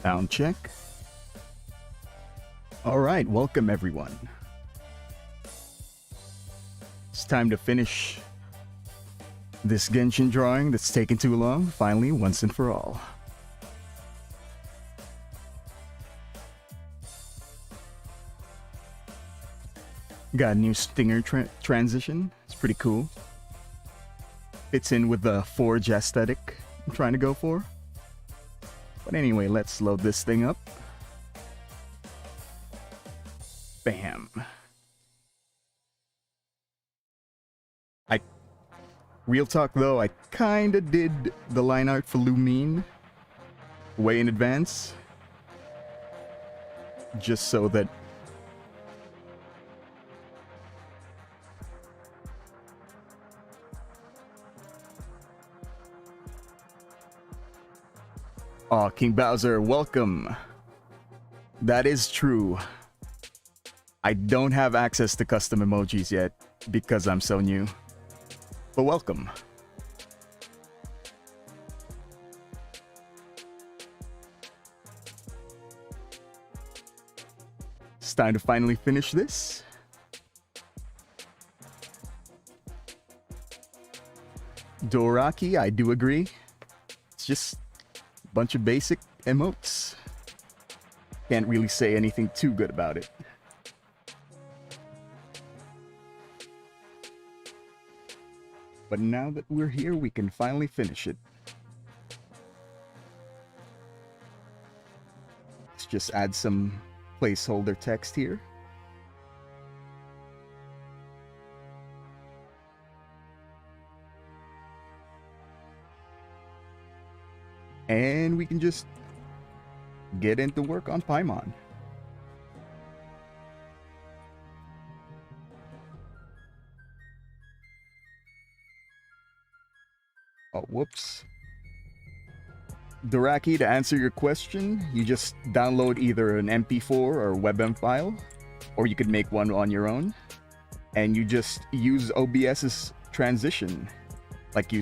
Sound check. Alright, welcome everyone. It's time to finish this Genshin drawing that's taken too long, finally, once and for all. Got a new stinger transition. It's pretty cool. Fits in with the Forge aesthetic I'm trying to go for. But anyway, let's load this thing up. Bam. Real talk though, I kinda did the line art for Lumine way in advance. Just so that Aw, King Bowser, welcome. That is true. I don't have access to custom emojis yet because I'm so new. But welcome. It's time to finally finish this. Doraki, I do agree. It's just a bunch of basic emotes. Can't really say anything too good about it. But now that we're here, we can finally finish it. Let's just add some placeholder text here. And we can just get into work on Paimon. Oh, whoops. Doraki, to answer your question, you just download either an MP4 or WebM file, or you could make one on your own, and you just use OBS's transition. Like you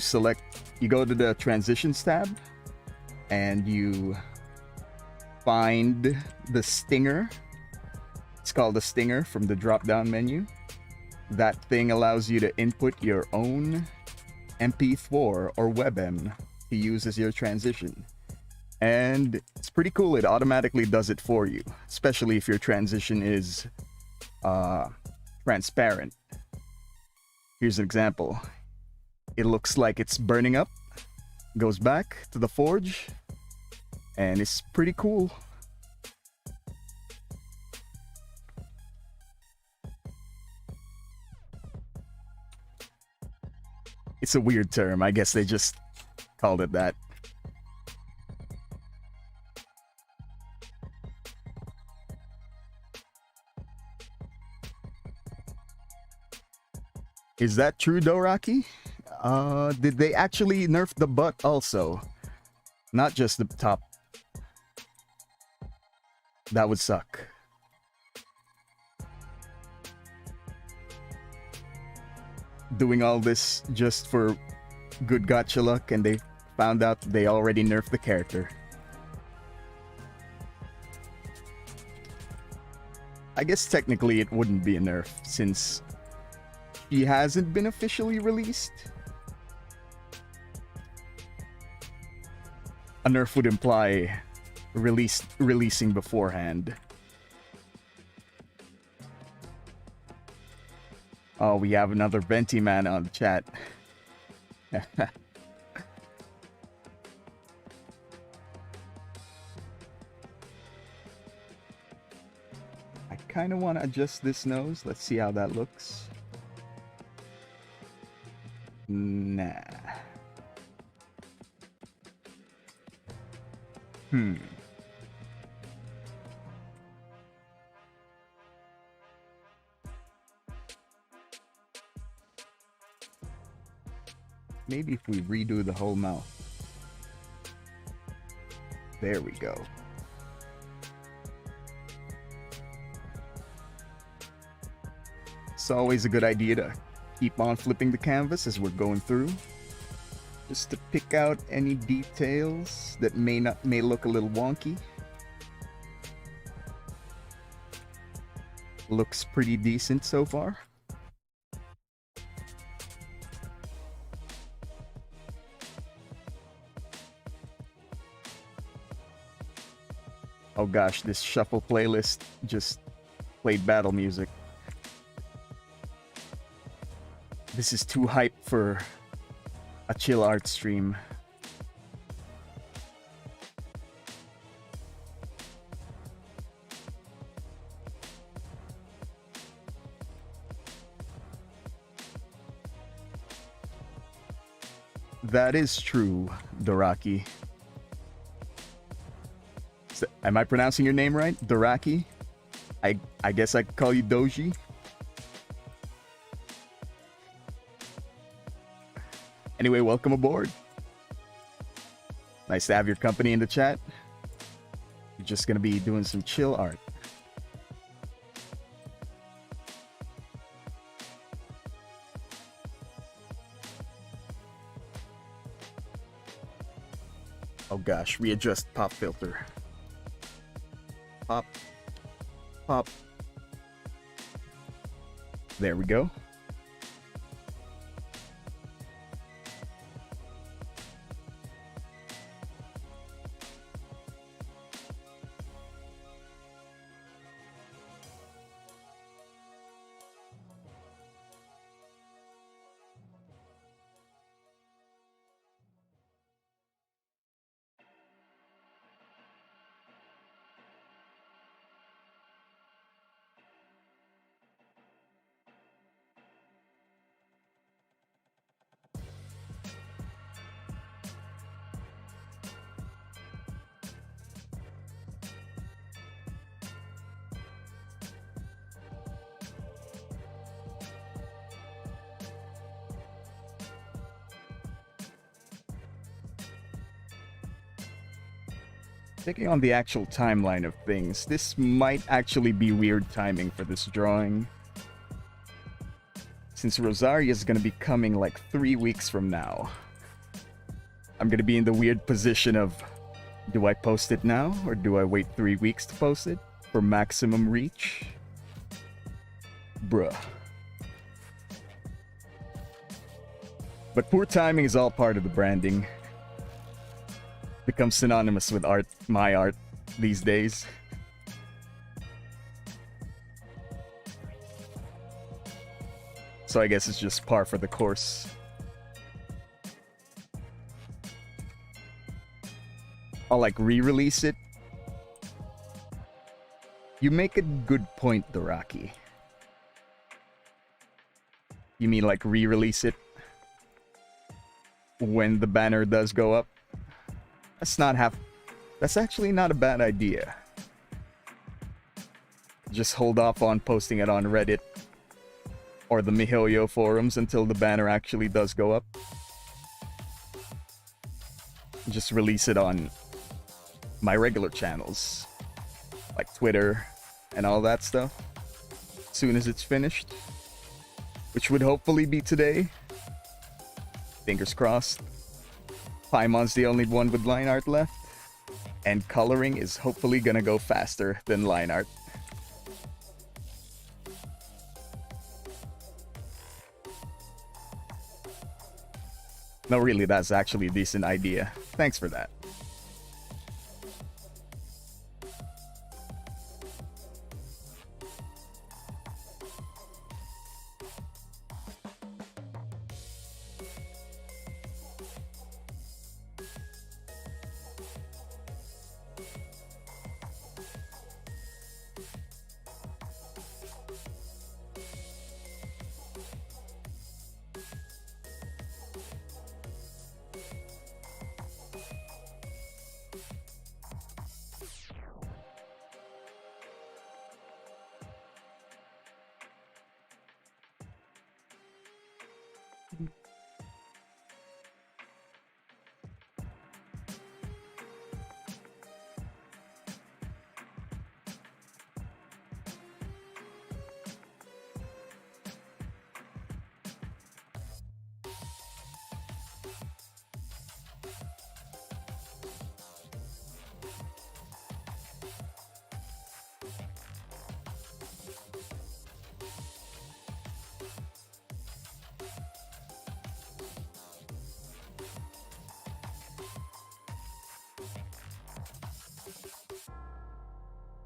go to the transitions tab, and you find the stinger. It's called the stinger from the drop-down menu. That thing allows you to input your own MP4 or WebM to use as your transition. And it's pretty cool, it automatically does it for you, especially if your transition is transparent. Here's an example. It looks like it's burning up, goes back to the forge, and it's pretty cool. It's a weird term. I guess they just called it that. Is that true, Doraki? Did they actually nerf the butt also? Not just the top. That would suck. Doing all this just for good gacha luck, and they found out they already nerfed the character. I guess technically it wouldn't be a nerf since she hasn't been officially released. A nerf would imply releasing beforehand. Oh, we have another Venti man on the chat. I kind of want to adjust this nose. Let's see how that looks. Nah. Maybe if we redo the whole mouth. There we go. It's always a good idea to keep on flipping the canvas as we're going through, just to pick out any details that may look a little wonky. Looks pretty decent so far. Oh gosh, this shuffle playlist just played battle music. This is too hype for a chill art stream. That is true, Doraki. Am I pronouncing your name right? Doraki? I guess I could call you Doji. Anyway, welcome aboard. Nice to have your company in the chat. You're just gonna be doing some chill art. Oh gosh, readjust pop filter. Pop. Pop. There we go. Taking on the actual timeline of things, this might actually be weird timing for this drawing. Since Rosaria is going to be coming like 3 weeks from now, I'm going to be in the weird position of, do I post it now or do I wait 3 weeks to post it for maximum reach? Bruh. But poor timing is all part of the branding. Becomes synonymous with art, my art, these days. So I guess it's just par for the course. I'll like re-release it. You make a good point, Doraki. You mean like re-release it when the banner does go up? That's actually not a bad idea. Just hold off on posting it on Reddit or the MiHoYo forums until the banner actually does go up. Just release it on my regular channels, like Twitter and all that stuff, as soon as it's finished, which would hopefully be today. Fingers crossed. Paimon's the only one with line art left, and coloring is hopefully gonna go faster than line art. No, really, that's actually a decent idea. Thanks for that.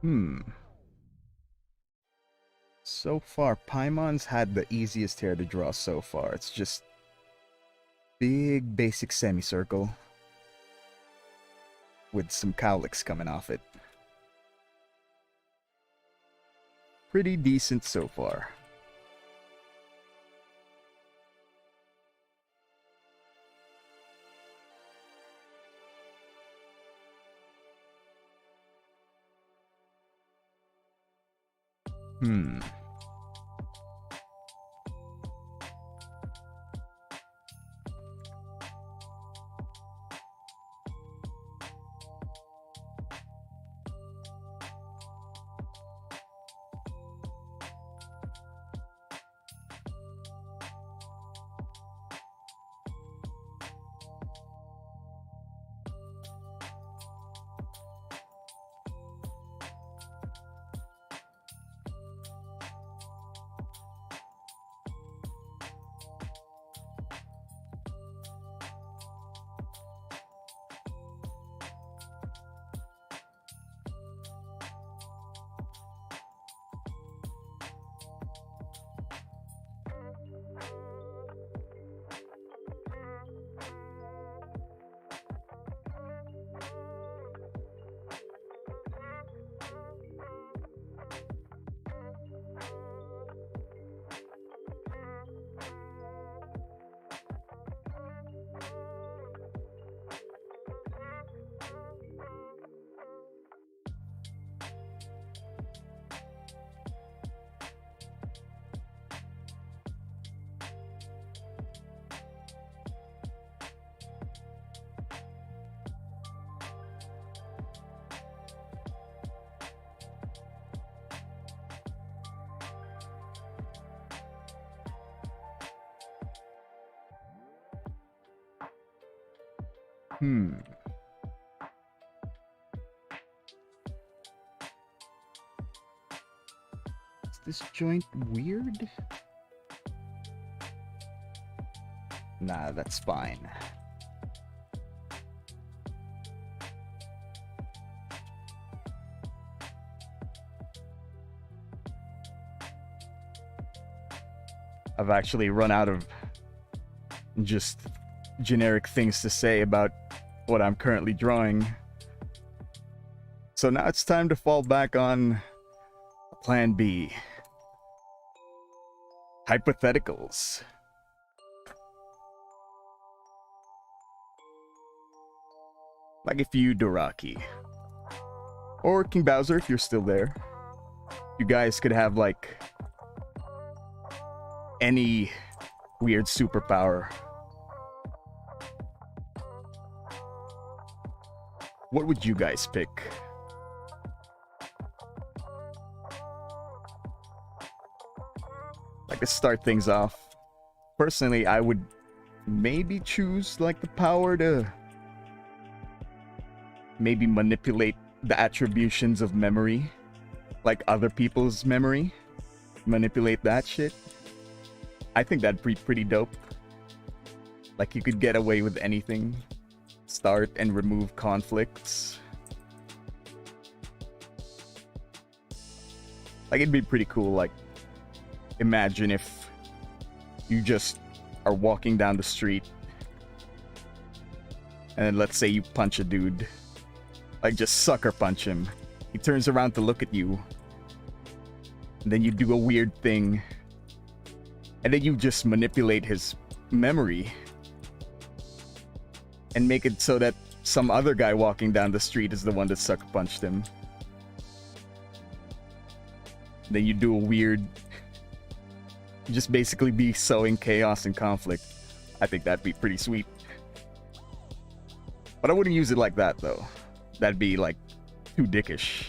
Hmm. So far, Paimon's had the easiest hair to draw so far. It's just big basic semicircle with some cowlicks coming off it. Pretty decent so far. Hmm. Hmm. Is this joint weird? Nah, that's fine. I've actually run out of just generic things to say about what I'm currently drawing. So now it's time to fall back on Plan B. Hypotheticals. Like if you, Doraki, or King Bowser, if you're still there, you guys could have like any weird superpower. What would you guys pick? Like to start things off. Personally, I would maybe choose like the power to maybe manipulate the attributions of memory, like other people's memory. Manipulate that shit. I think that'd be pretty dope. Like you could get away with anything. Start and remove conflicts. Like it'd be pretty cool. Like imagine if you just are walking down the street and let's say you punch a dude. Like just sucker punch him. He turns around to look at you. And then you do a weird thing. And then you just manipulate his memory. And make it so that some other guy walking down the street is the one that sucker punched him. Then you do a weird... You just basically be sowing chaos and conflict. I think that'd be pretty sweet. But I wouldn't use it like that, though. That'd be, like, too dickish.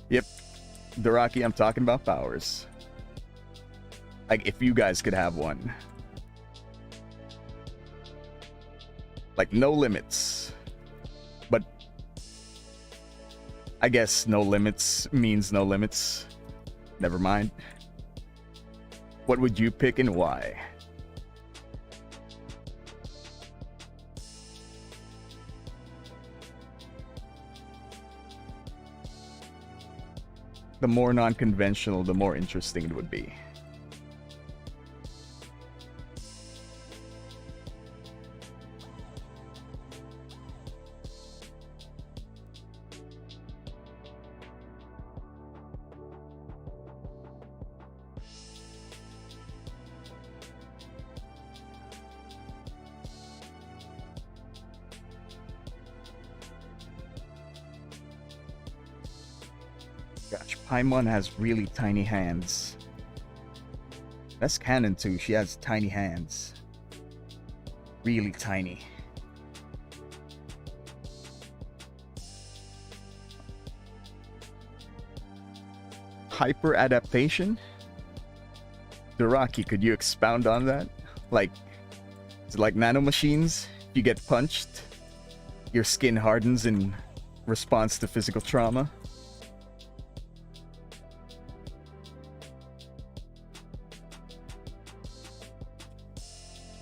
Yep. Doraki, I'm talking about powers. Like, if you guys could have one. Like, no limits. But I guess no limits means no limits. Never mind. What would you pick and why? the more non-conventional, the more interesting it would be. Gosh, Paimon has really tiny hands. That's canon too. She has tiny hands. Really tiny. Hyper adaptation? Duraki, could you expound on that? Like, is it like nanomachines? If you get punched, your skin hardens in response to physical trauma?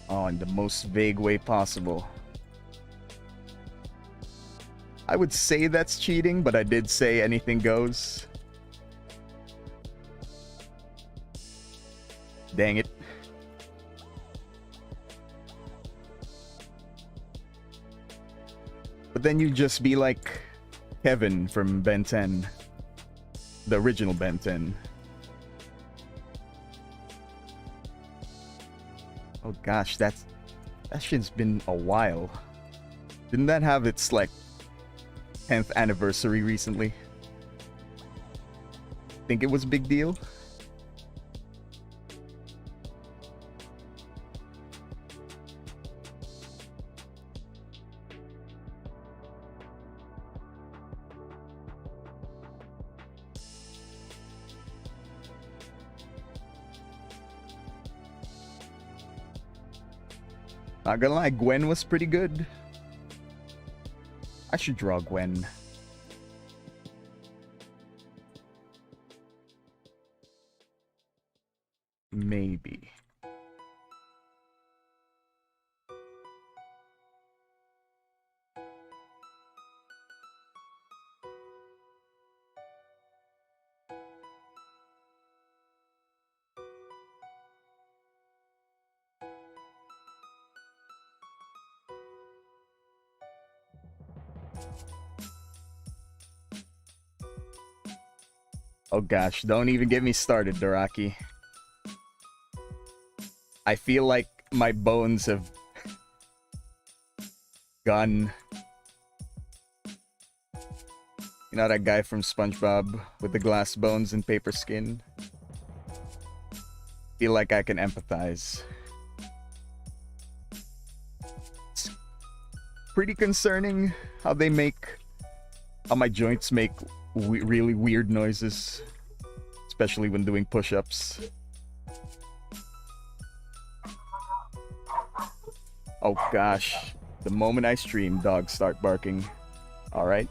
Oh, in the most vague way possible. I would say that's cheating, but I did say anything goes. Dang it. But then you just be like Kevin from Ben 10. The original Ben 10. Oh gosh, that shit's been a while. Didn't that have its like 10th anniversary recently? Think it was a big deal? Not gonna lie, Gwen was pretty good. I should draw Gwen. Maybe. Oh gosh, don't even get me started, Doraki. I feel like my bones have gone. You know that guy from SpongeBob with the glass bones and paper skin? Feel like I can empathize. It's pretty concerning how my joints make really weird noises, especially when doing push-ups. Oh gosh, the moment I stream, dogs start barking. Alright.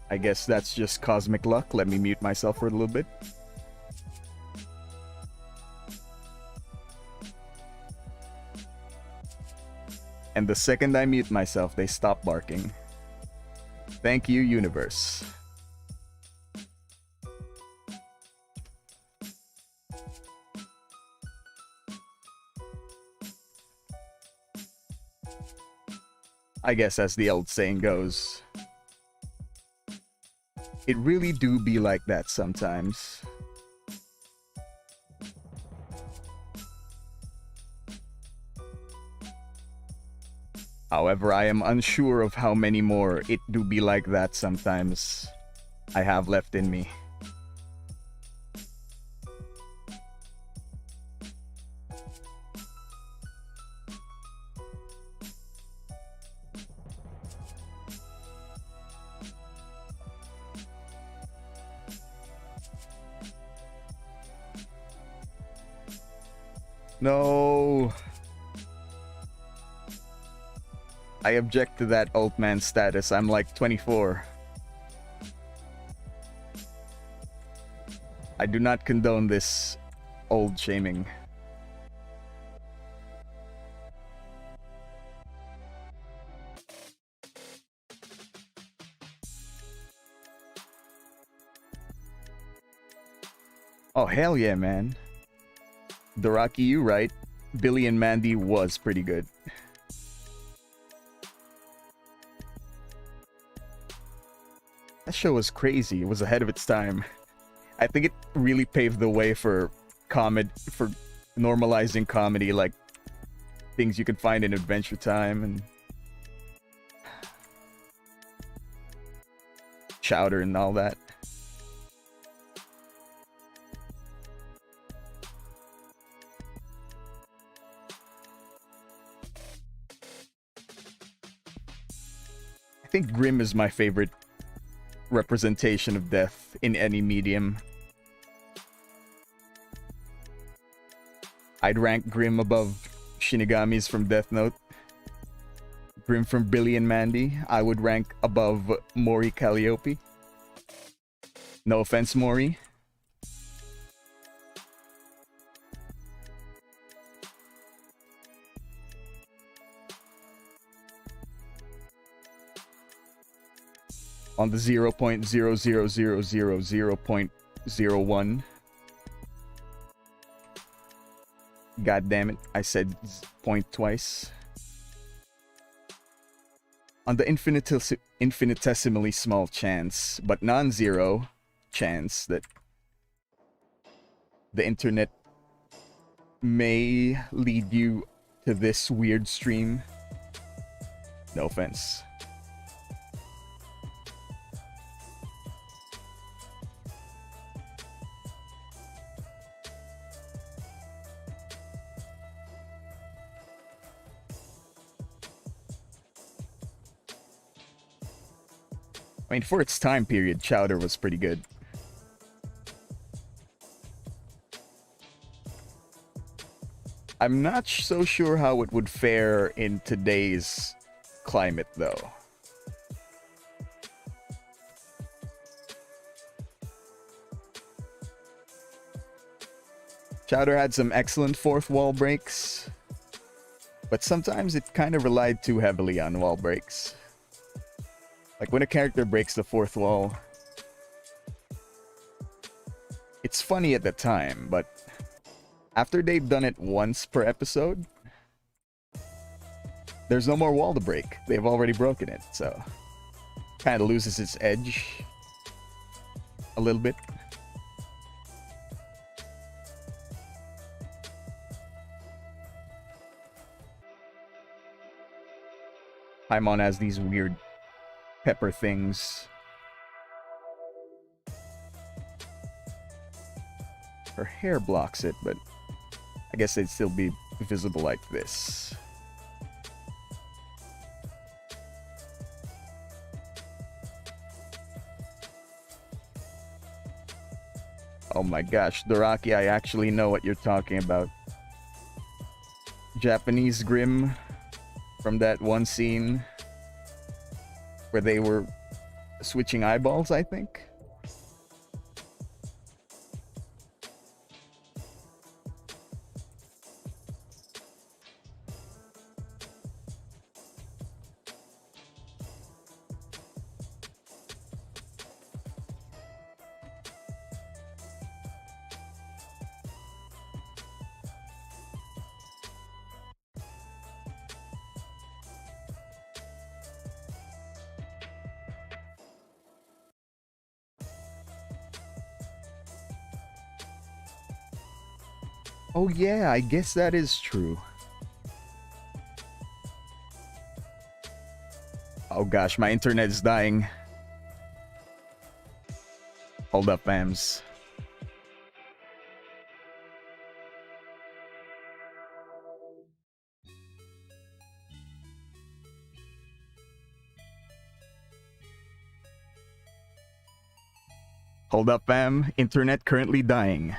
I guess that's just cosmic luck. Let me mute myself for a little bit. And the second I mute myself, they stop barking. Thank you, universe. I guess as the old saying goes, it really do be like that sometimes. However, I am unsure of how many more it do be like that sometimes I have left in me. No. I object to that old man status. I'm like 24. I do not condone this old shaming. Oh, hell yeah, man. Doraki, you right. Billy and Mandy was pretty good. That show was crazy. It was ahead of its time. I think it really paved the way for for normalizing comedy, like things you could find in Adventure Time and Chowder and all that. I think Grimm is my favorite representation of death in any medium. I'd rank Grimm above Shinigami's from Death Note. Grimm from Billy and Mandy, I would rank above Mori Calliope. No offense, Mori. On the 0.00000.01. God damn it, I said point twice. On the infinitesimally small chance, but non-zero chance that the internet may lead you to this weird stream. No offense. I mean, for its time period, Chowder was pretty good. I'm not so sure how it would fare in today's climate, though. Chowder had some excellent fourth wall breaks, but sometimes it kind of relied too heavily on wall breaks. Like when a character breaks the fourth wall, it's funny at the time, but after they've done it once per episode, there's no more wall to break. They've already broken it, so kind of loses its edge a little bit. Paimon has these weird pepper things. Her hair blocks it, but I guess they'd still be visible like this. Oh my gosh, Doraki, I actually know what you're talking about. Japanese Grimm from that one scene where they were switching eyeballs, I think. Oh yeah, I guess that is true. Oh gosh, my internet is dying. Hold up, fams. Hold up, fam. Internet currently dying.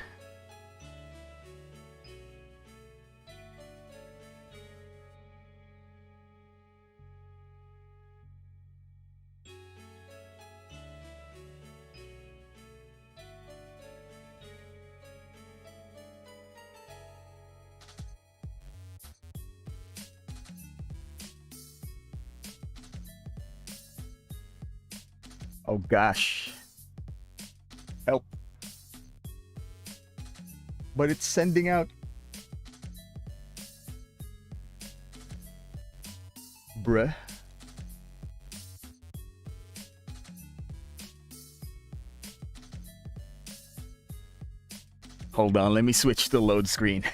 Oh gosh. Help. But it's sending out... Bruh. Hold on, let me switch to load screen.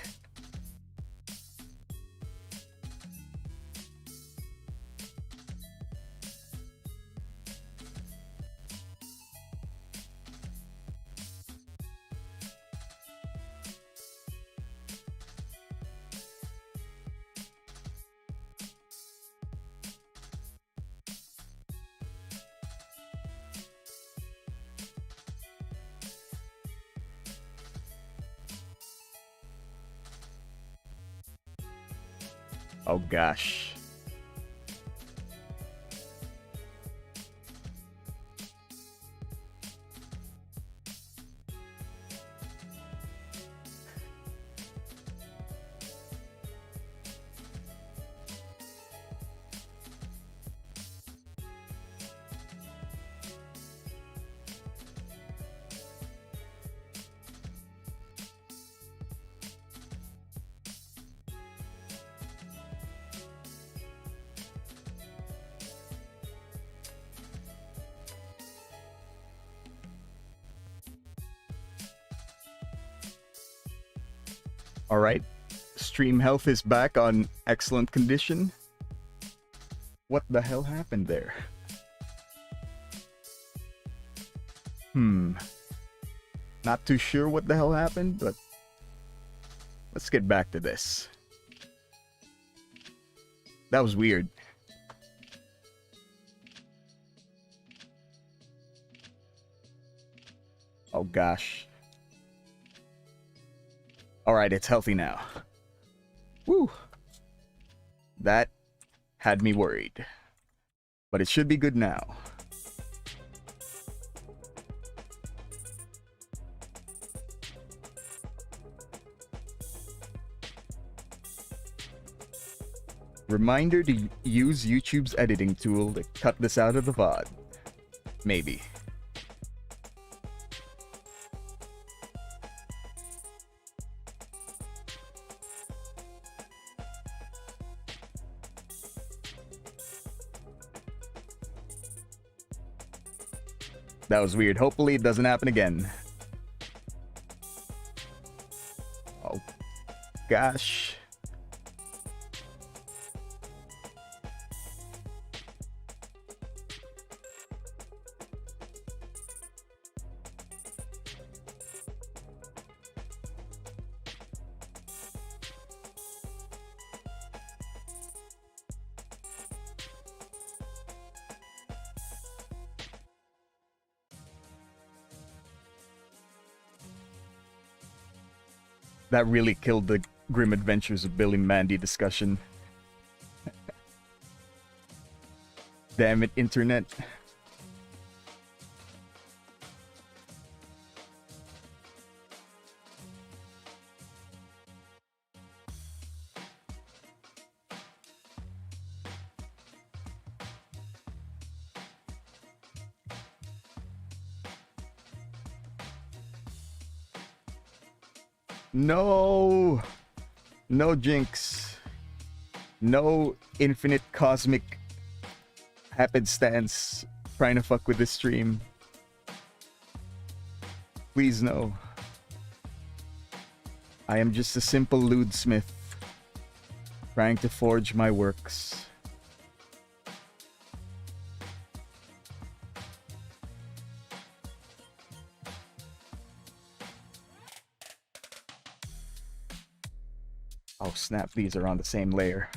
Oh gosh. Alright, stream health is back on excellent condition. What the hell happened there? Not too sure what the hell happened, but let's get back to this. That was weird. Oh gosh. Alright, it's healthy now. Woo! That had me worried. But it should be good now. Reminder to use YouTube's editing tool to cut this out of the VOD. Maybe. That was weird. Hopefully it doesn't happen again. Oh, gosh. That really killed the Grim Adventures of Billy Mandy discussion. Damn it, internet. No! No jinx. No infinite cosmic happenstance trying to fuck with this stream. Please no. I am just a simple lewdsmith trying to forge my works. Oh snap, these are on the same layer.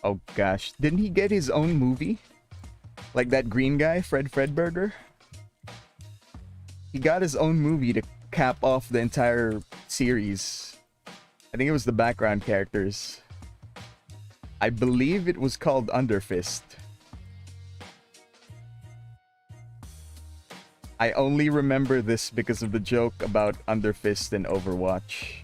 Oh gosh, didn't he get his own movie? Like that green guy, Fred Fredberger? He got his own movie to cap off the entire series. I think it was the background characters. I believe it was called Underfist. I only remember this because of the joke about Underfist in Overwatch.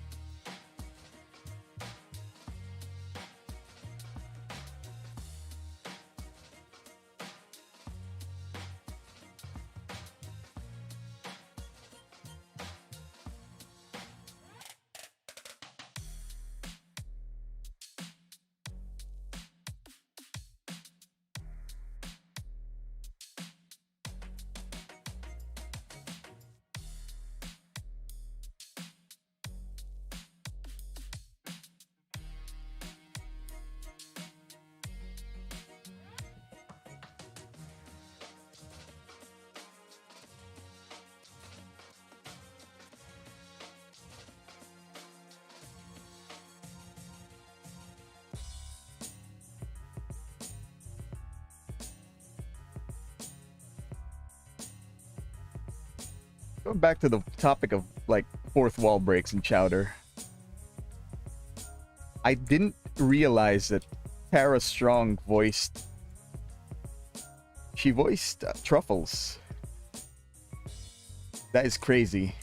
Going back to the topic of, like, fourth wall breaks and Chowder. I didn't realize that Tara Strong voiced... She voiced Truffles. That is crazy.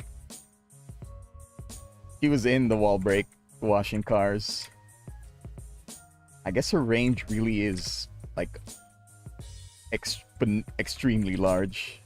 She was in the wall break, washing cars. I guess her range really is, like, extremely large.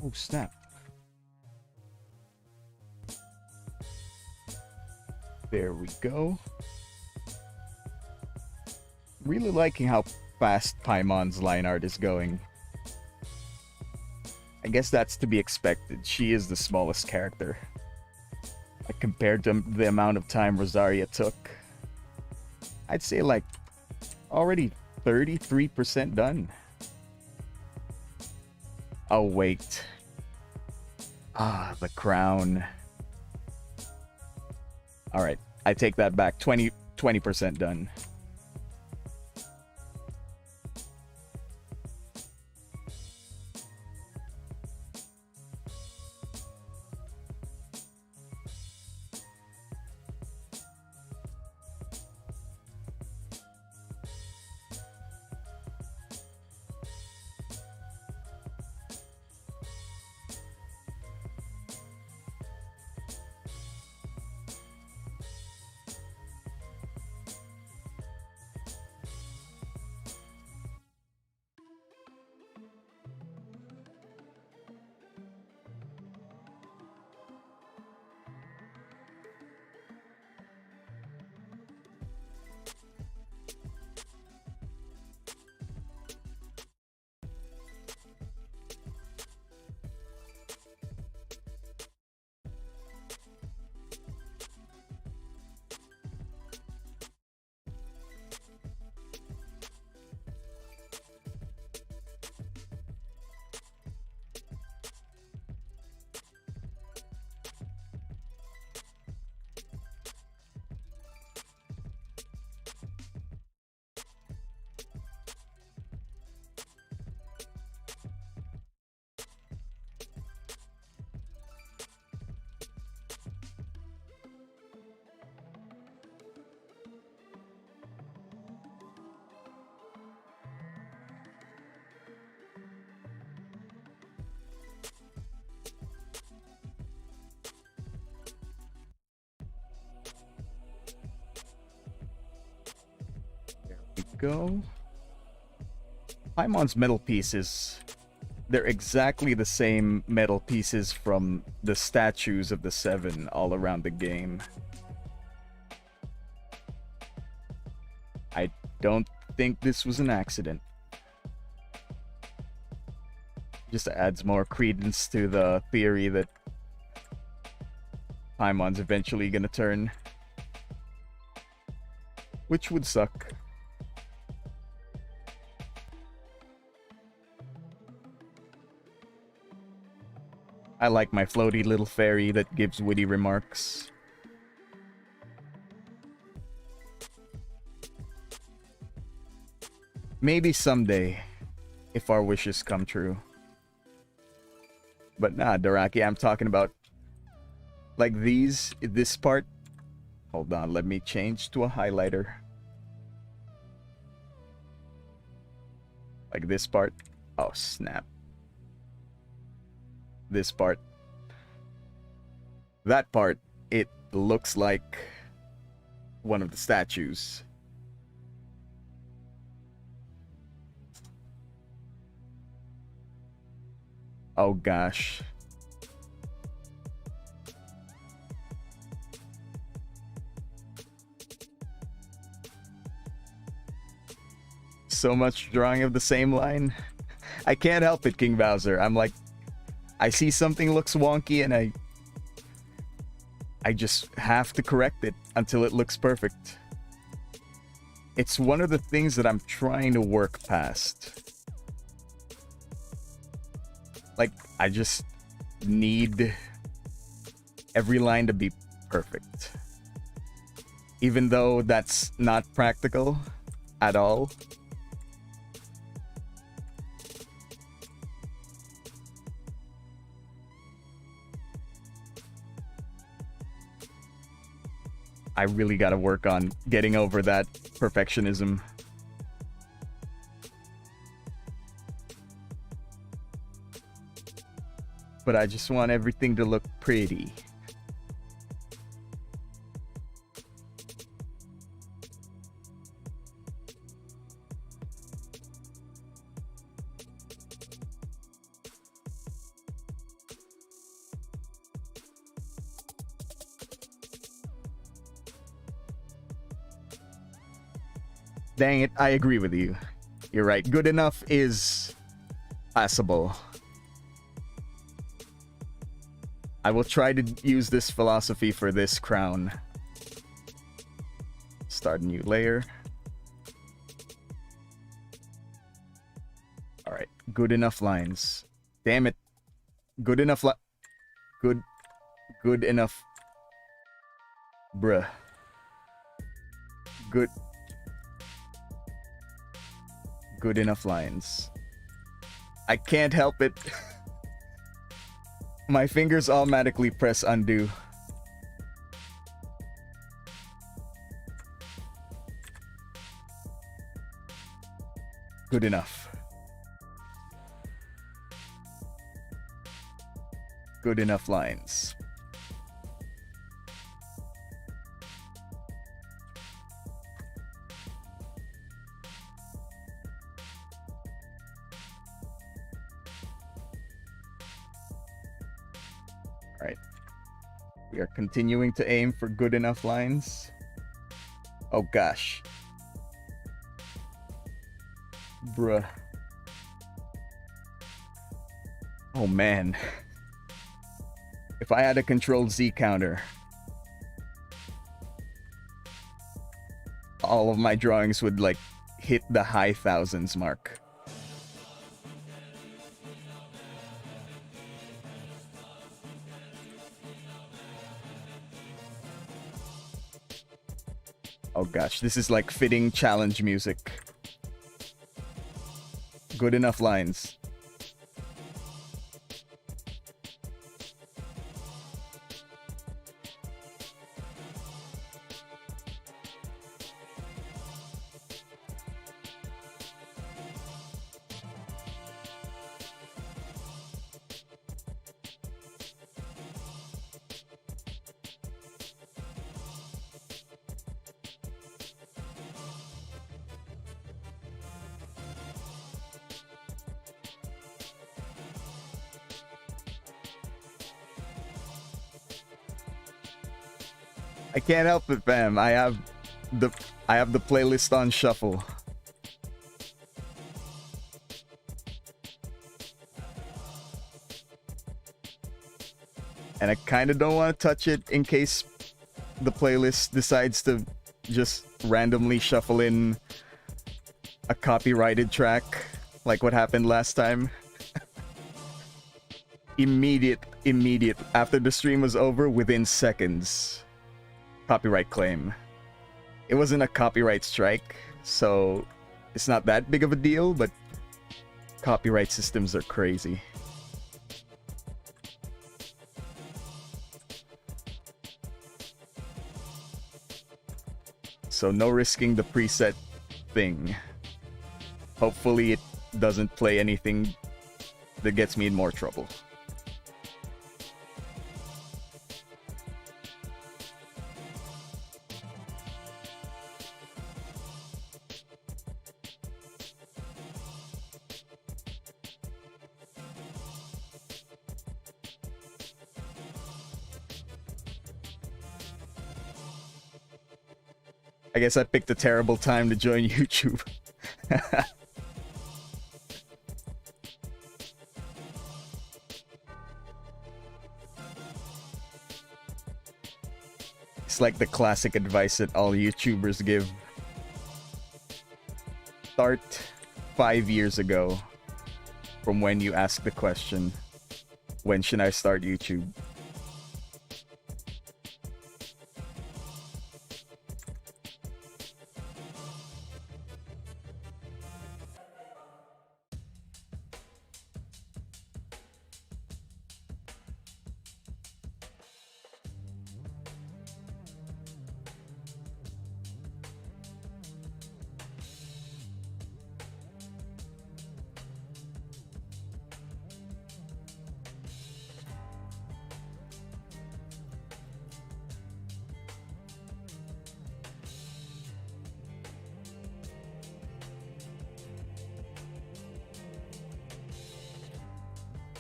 Oh, snap. There we go. Really liking how fast Paimon's line art is going. I guess that's to be expected. She is the smallest character. Like, compared to the amount of time Rosaria took. I'd say, like, already 33% done. Oh, wait. Ah, the crown. Alright, I take that back. 20% done. There we go. Paimon's metal pieces, they're exactly the same metal pieces from the statues of the Seven all around the game. I don't think this was an accident. Just adds more credence to the theory that Paimon's eventually gonna turn. Which would suck. I like my floaty little fairy that gives witty remarks. Maybe someday, if our wishes come true. But nah, Daraki, I'm talking about like this part. Hold on, let me change to a highlighter. Like this part. Oh, snap. This part. That part, it looks like one of the statues. Oh gosh. So much drawing of the same line. I can't help it, King Bowser. I'm like, I see something looks wonky and I just have to correct it until it looks perfect. It's one of the things that I'm trying to work past. Like, I just need every line to be perfect. Even though that's not practical at all. I really gotta work on getting over that perfectionism. But I just want everything to look pretty. Dang it, I agree with you. You're right. Good enough is passable. I will try to use this philosophy for this crown. Start a new layer. Alright, good enough lines. Damn it. Good enough Good enough. Bruh. Good enough lines. I can't help it. My fingers automatically press undo. Good enough. Good enough lines. We are continuing to aim for good enough lines. Oh gosh. Bruh. Oh man. If I had a controlled Z counter, all of my drawings would like hit the high thousands mark. Oh gosh, this is like fitting challenge music. Good enough lines. I can't help it, fam. the I have the playlist on shuffle. And I kind of don't want to touch it in case the playlist decides to just randomly shuffle in a copyrighted track like what happened last time. Immediate after the stream was over, within seconds, copyright claim. It wasn't a copyright strike, so it's not that big of a deal, but copyright systems are crazy. So no risking the preset thing. Hopefully it doesn't play anything that gets me in more trouble. I guess I picked a terrible time to join YouTube. It's like the classic advice that all YouTubers give. Start 5 years ago from when you ask the question, when should I start YouTube?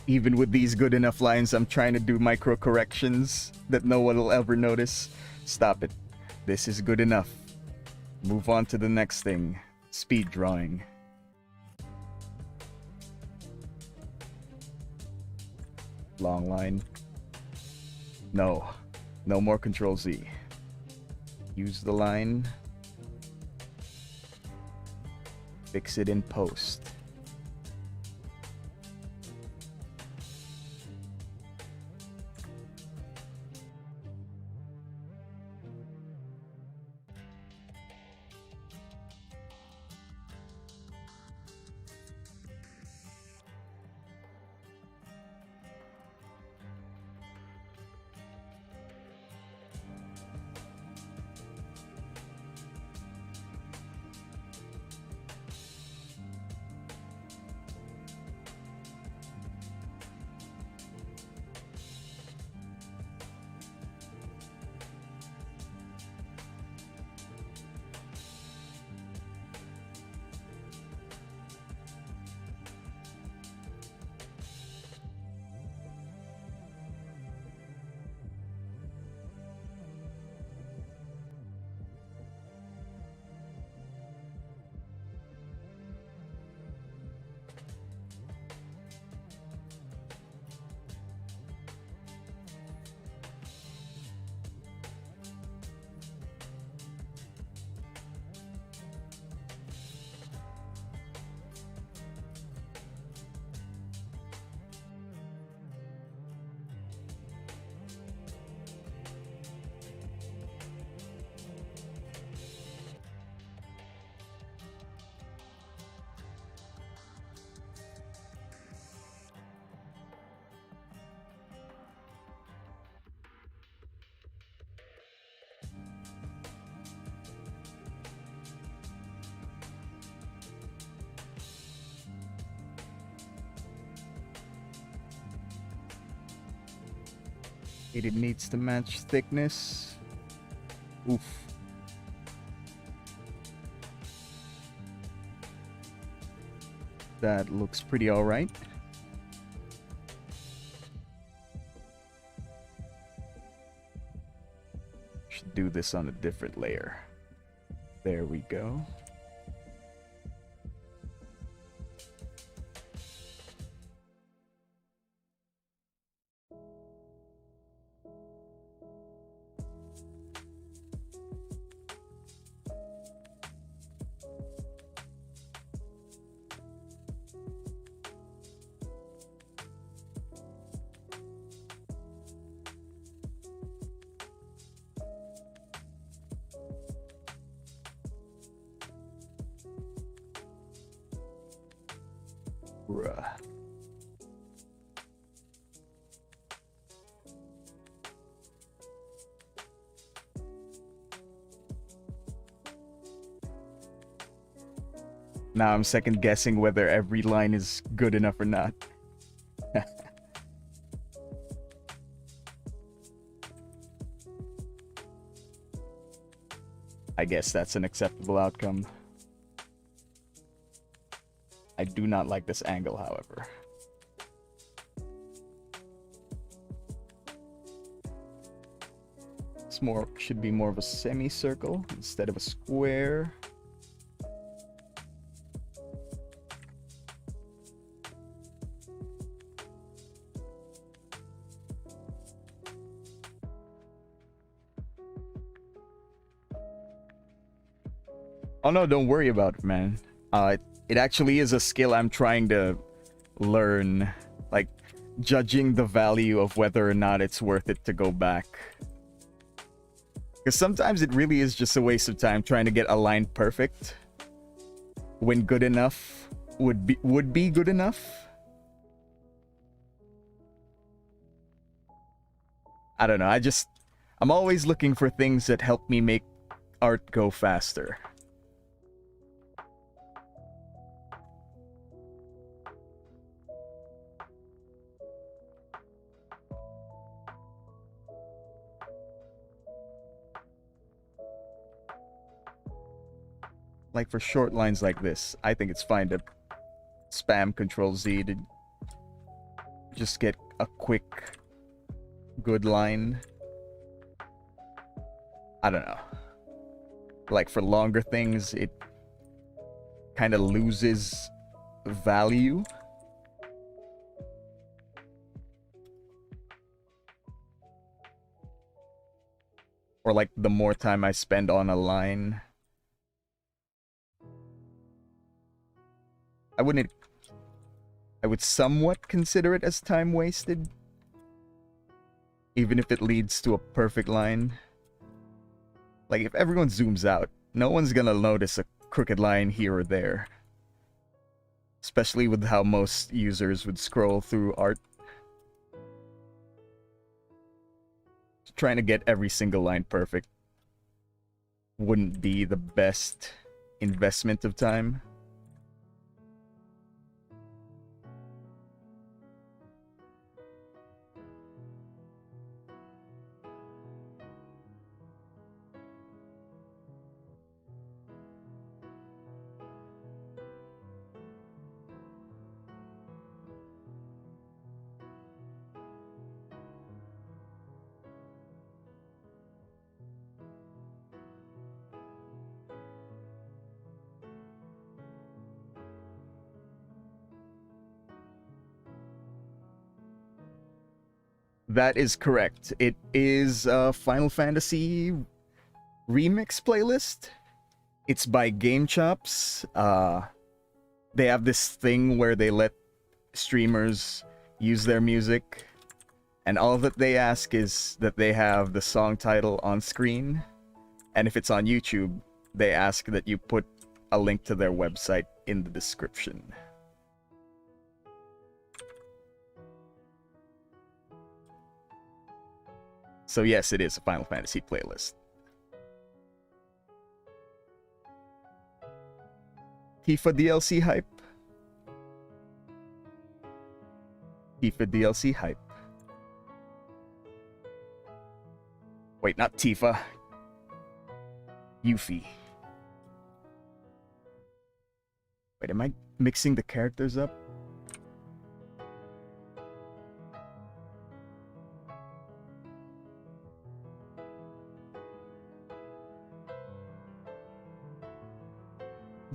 Even with these good enough lines, I'm trying to do micro corrections that no one will ever notice. Stop it. This is good enough. Move on to the next thing. Speed drawing. Long line. No. No more Control Z. Use the line. Fix it in post. It needs to match thickness. Oof. That looks pretty alright. Should do this on a different layer. There we go. Now I'm second guessing whether every line is good enough or not. I guess that's an acceptable outcome. I do not like this angle, however. It's should be more of a semicircle instead of a square. Oh no, don't worry about it, man. It actually is a skill I'm trying to learn. Like, judging the value of whether or not it's worth it to go back. Because sometimes it really is just a waste of time trying to get a line perfect, when good enough would be good enough. I don't know, I'm always looking for things that help me make art go faster. Like for short lines like this, I think it's fine to spam Control-Z to just get a quick, good line. I don't know. Like for longer things, it kind of loses value. Or like the more time I spend on a line, I would somewhat consider it as time wasted, even if it leads to a perfect line. Like if everyone zooms out, no one's gonna notice a crooked line here or there. Especially with how most users would scroll through art. Trying to get every single line perfect wouldn't be the best investment of time. That is correct. It is a Final Fantasy remix playlist. It's by Game Chops. They have this thing where they let streamers use their music, and all that they ask is that they have the song title on screen, and if it's on YouTube, they ask that you put a link to their website in the description. So yes, it is a Final Fantasy playlist. Tifa DLC hype. Tifa DLC hype. Wait, not Tifa. Yuffie. Wait, am I mixing the characters up?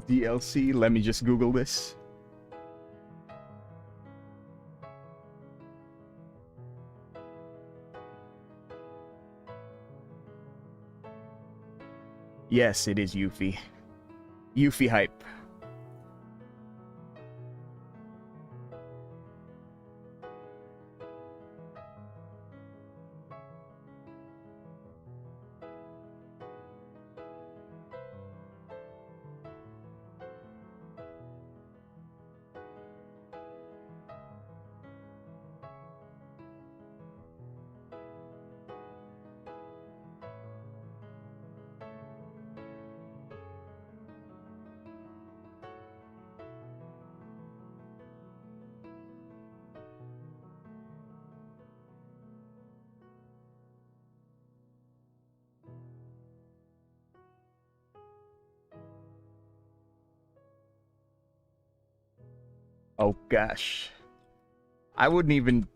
DLC. Let me just Google this. Yes, it is Yuffie. Yuffie hype. Oh gosh. I wouldn't even...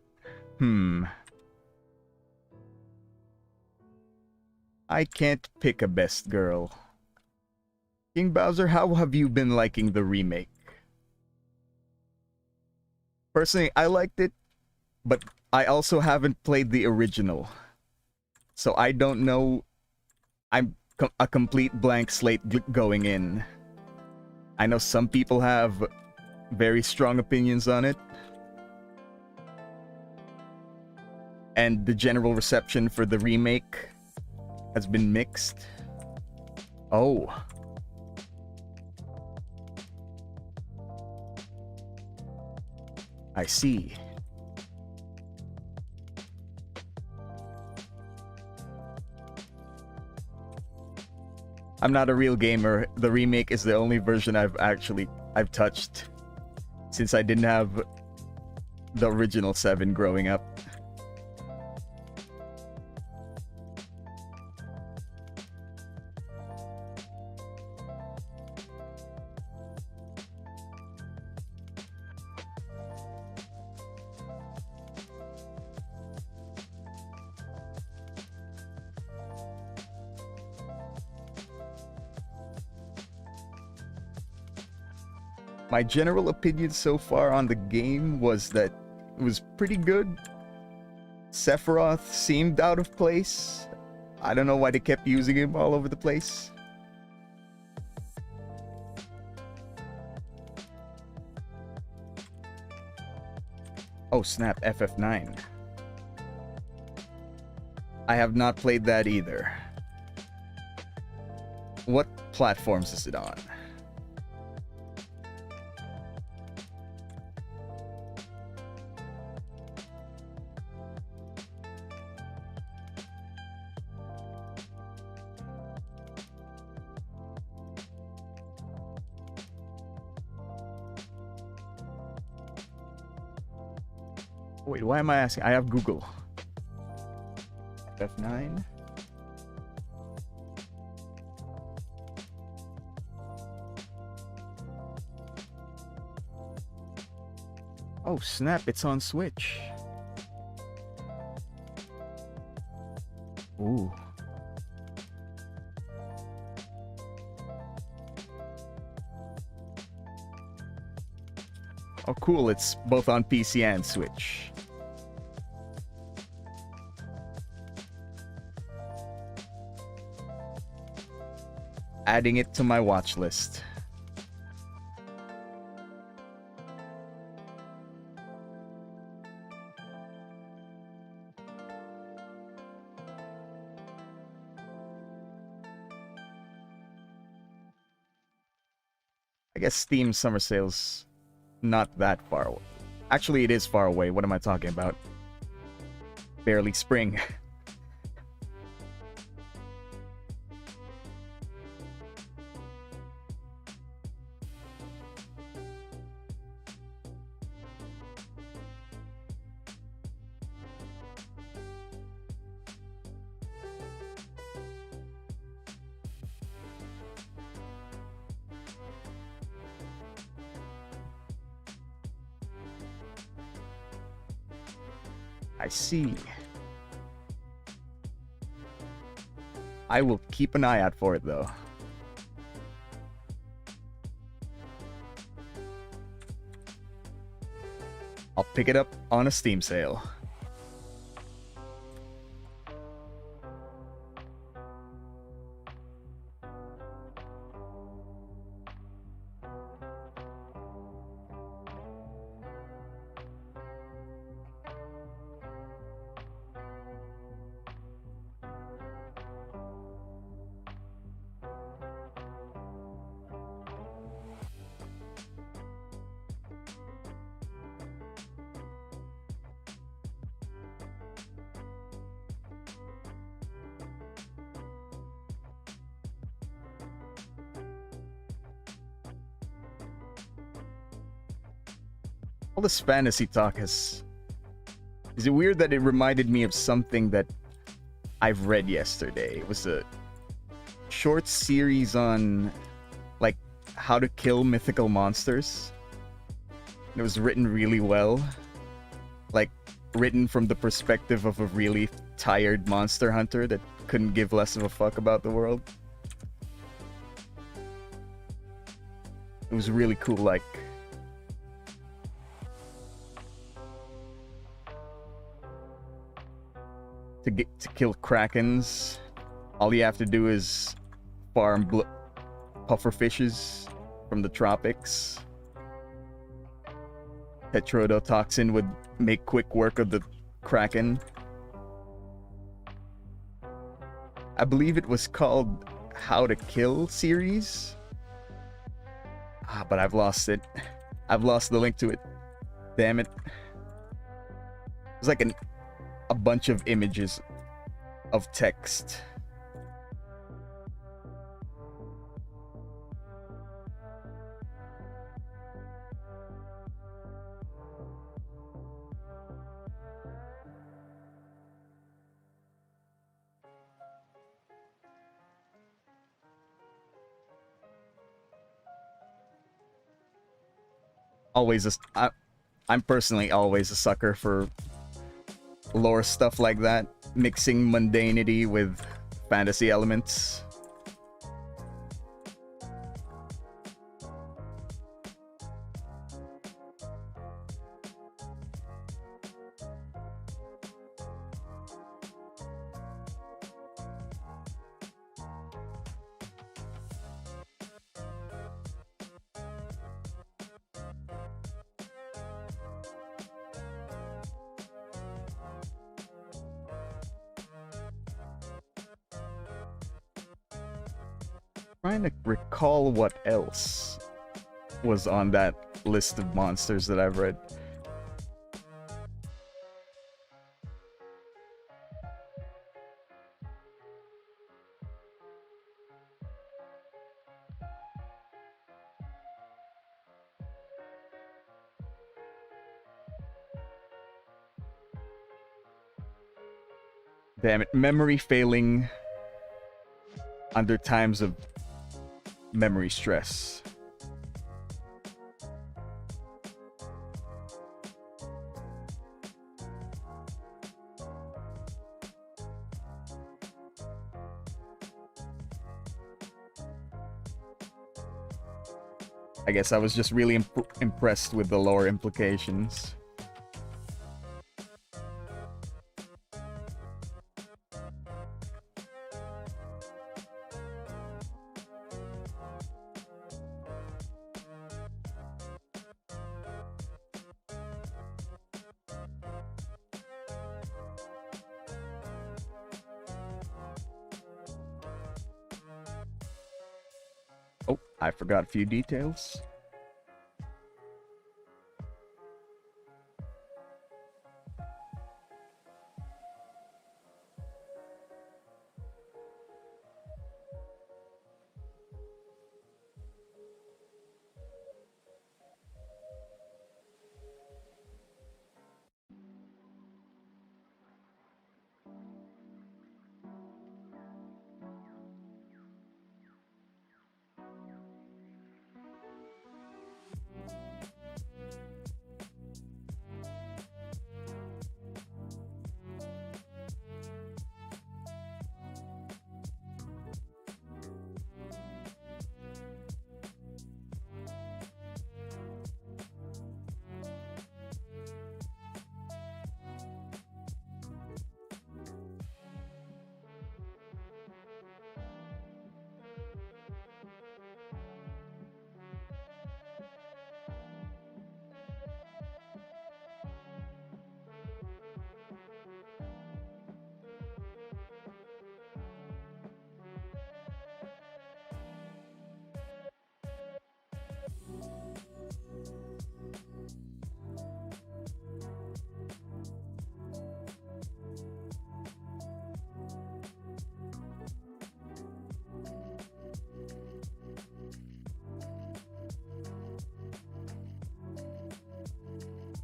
I can't pick a best girl. King Bowser, how have you been liking the remake? Personally, I liked it, but I also haven't played the original. So I don't know... I'm a complete blank slate going in. I know some people have very strong opinions on it. And the general reception for the remake has been mixed. Oh. I see. I'm not a real gamer. The remake is the only version I've touched since I didn't have the original 7 growing up. My general opinion so far on the game was that it was pretty good. Sephiroth seemed out of place. I don't know why they kept using him all over the place. Oh snap, FF9. I have not played that either. What platforms is it on? Wait, why am I asking? I have Google. F9. Oh snap, it's on Switch. Ooh. Oh cool, it's both on PC and Switch. Adding it to my watch list. I guess Steam summer sale's not that far away. Actually, it is far away. What am I talking about? Barely spring. I see. I will keep an eye out for it, though. I'll pick it up on a Steam sale. All this fantasy talk has... Is it weird that it reminded me of something that I've read yesterday? It was a short series on, like, how to kill mythical monsters. It was written really well. Like, written from the perspective of a really tired monster hunter that couldn't give less of a fuck about the world. It was really cool, like... To kill krakens, all you have to do is farm pufferfishes from the tropics. Tetrodotoxin would make quick work of the kraken. I believe it was called How to Kill series. But I've lost it. I've lost the link to it. Damn it. It's like a bunch of images of text. I'm personally always a sucker for lore stuff like that, mixing mundanity with fantasy elements. Trying to recall what else was on that list of monsters that I've read. Damn it, memory failing under times of memory stress. I guess I was just really impressed with the lore implications. Oh, I forgot a few details.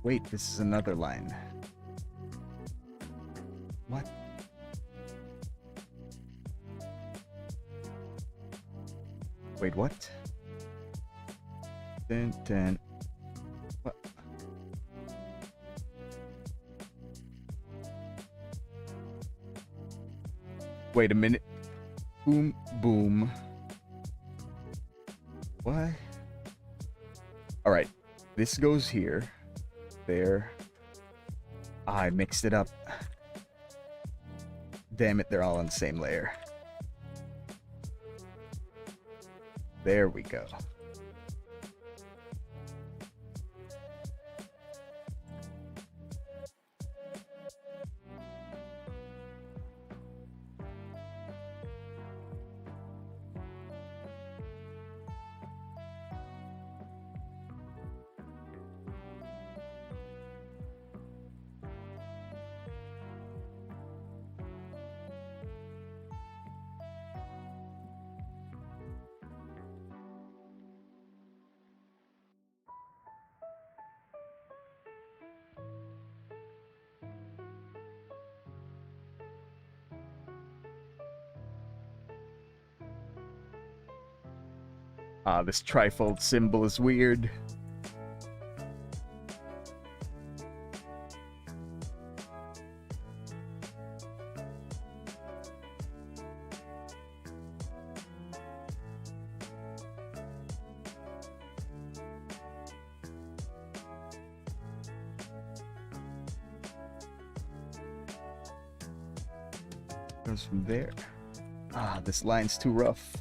Wait, this is another line. What? Wait, what? Dun. What? Wait a minute. Boom, boom. What? Alright. This goes here. There. I mixed it up. Damn it, they're all on the same layer. There we go. This trifold symbol is weird. Goes from there. This line's too rough.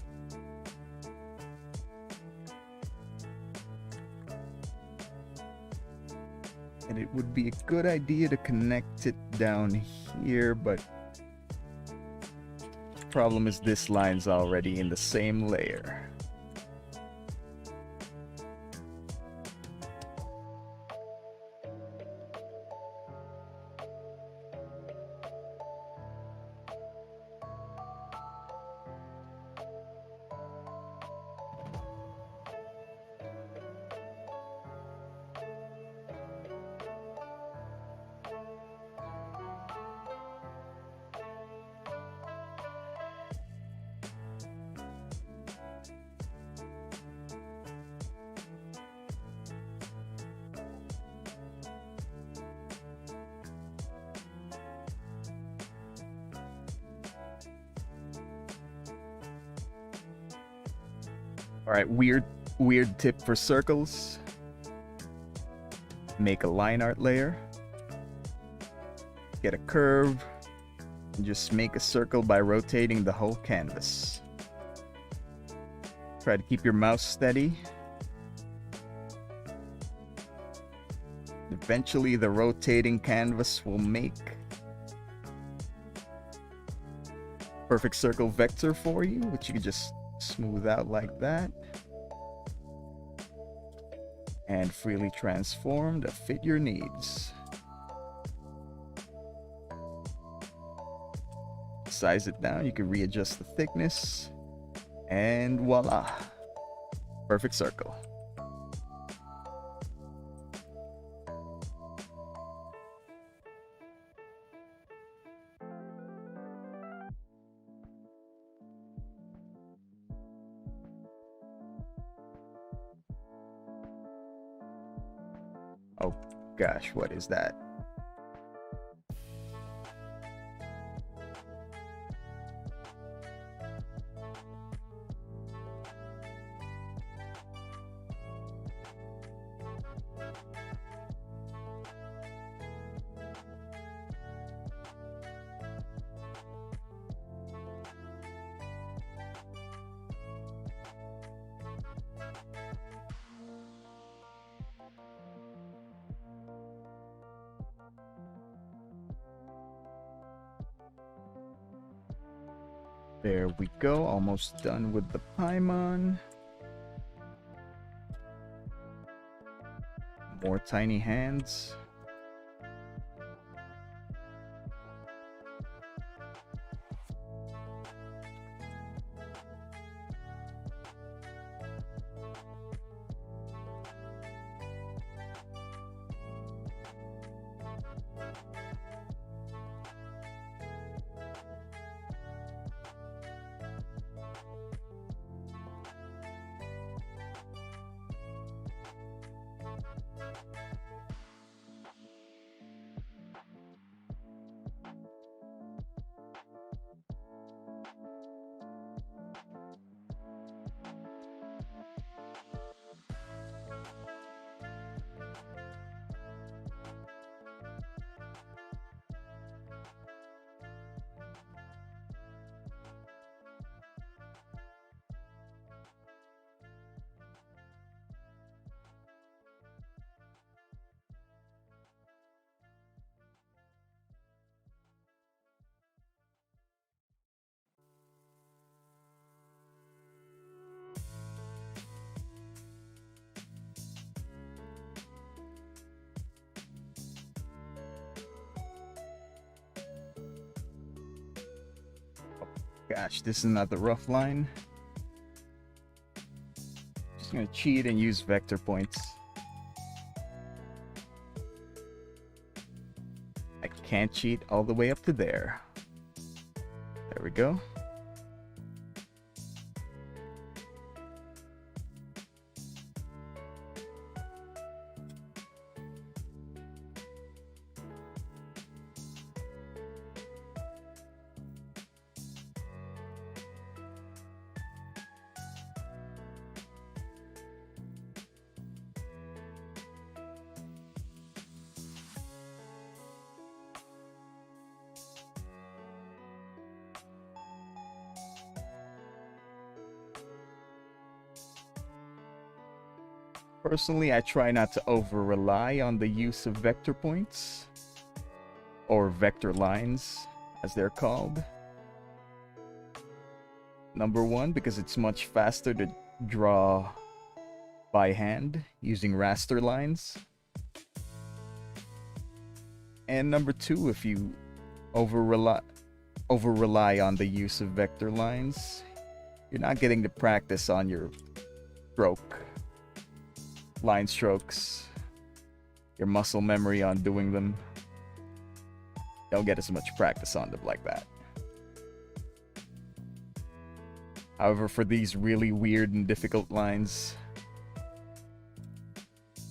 And it would be a good idea to connect it down here, but problem is this line's already in the same layer. Alright, weird tip for circles. Make a line art layer. Get a curve. And just make a circle by rotating the whole canvas. Try to keep your mouse steady. Eventually the rotating canvas will make perfect circle vector for you, which you can just smooth out like that and freely transform to fit your needs. Size it down, you can readjust the thickness, and voila, perfect circle. Oh gosh, what is that? There we go, almost done with the Paimon. More tiny hands. Gosh, this is not the rough line. Just gonna cheat and use vector points. I can't cheat all the way up to there. There we go. Personally, I try not to over-rely on the use of vector points, or vector lines, as they're called. Number one, because it's much faster to draw by hand using raster lines. And number two, if you over-rely on the use of vector lines, you're not getting to practice on your stroke. Line strokes, your muscle memory on doing them. Don't get as much practice on them like that. However, for these really weird and difficult lines,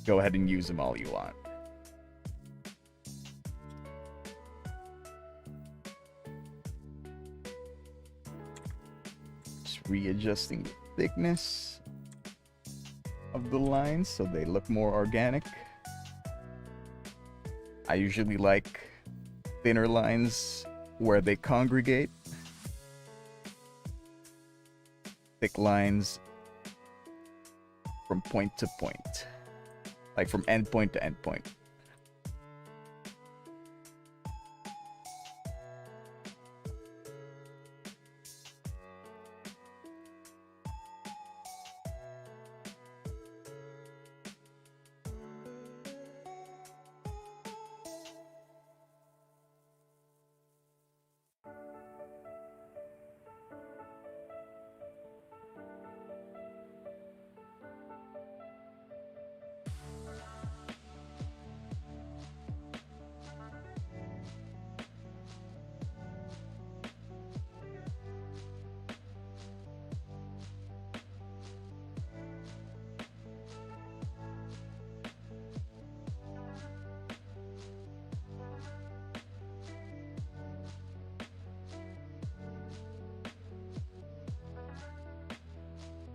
go ahead and use them all you want. Just readjusting the thickness of the lines so they look more organic. I usually like thinner lines where they congregate. Thick lines from point to point, like from endpoint to endpoint.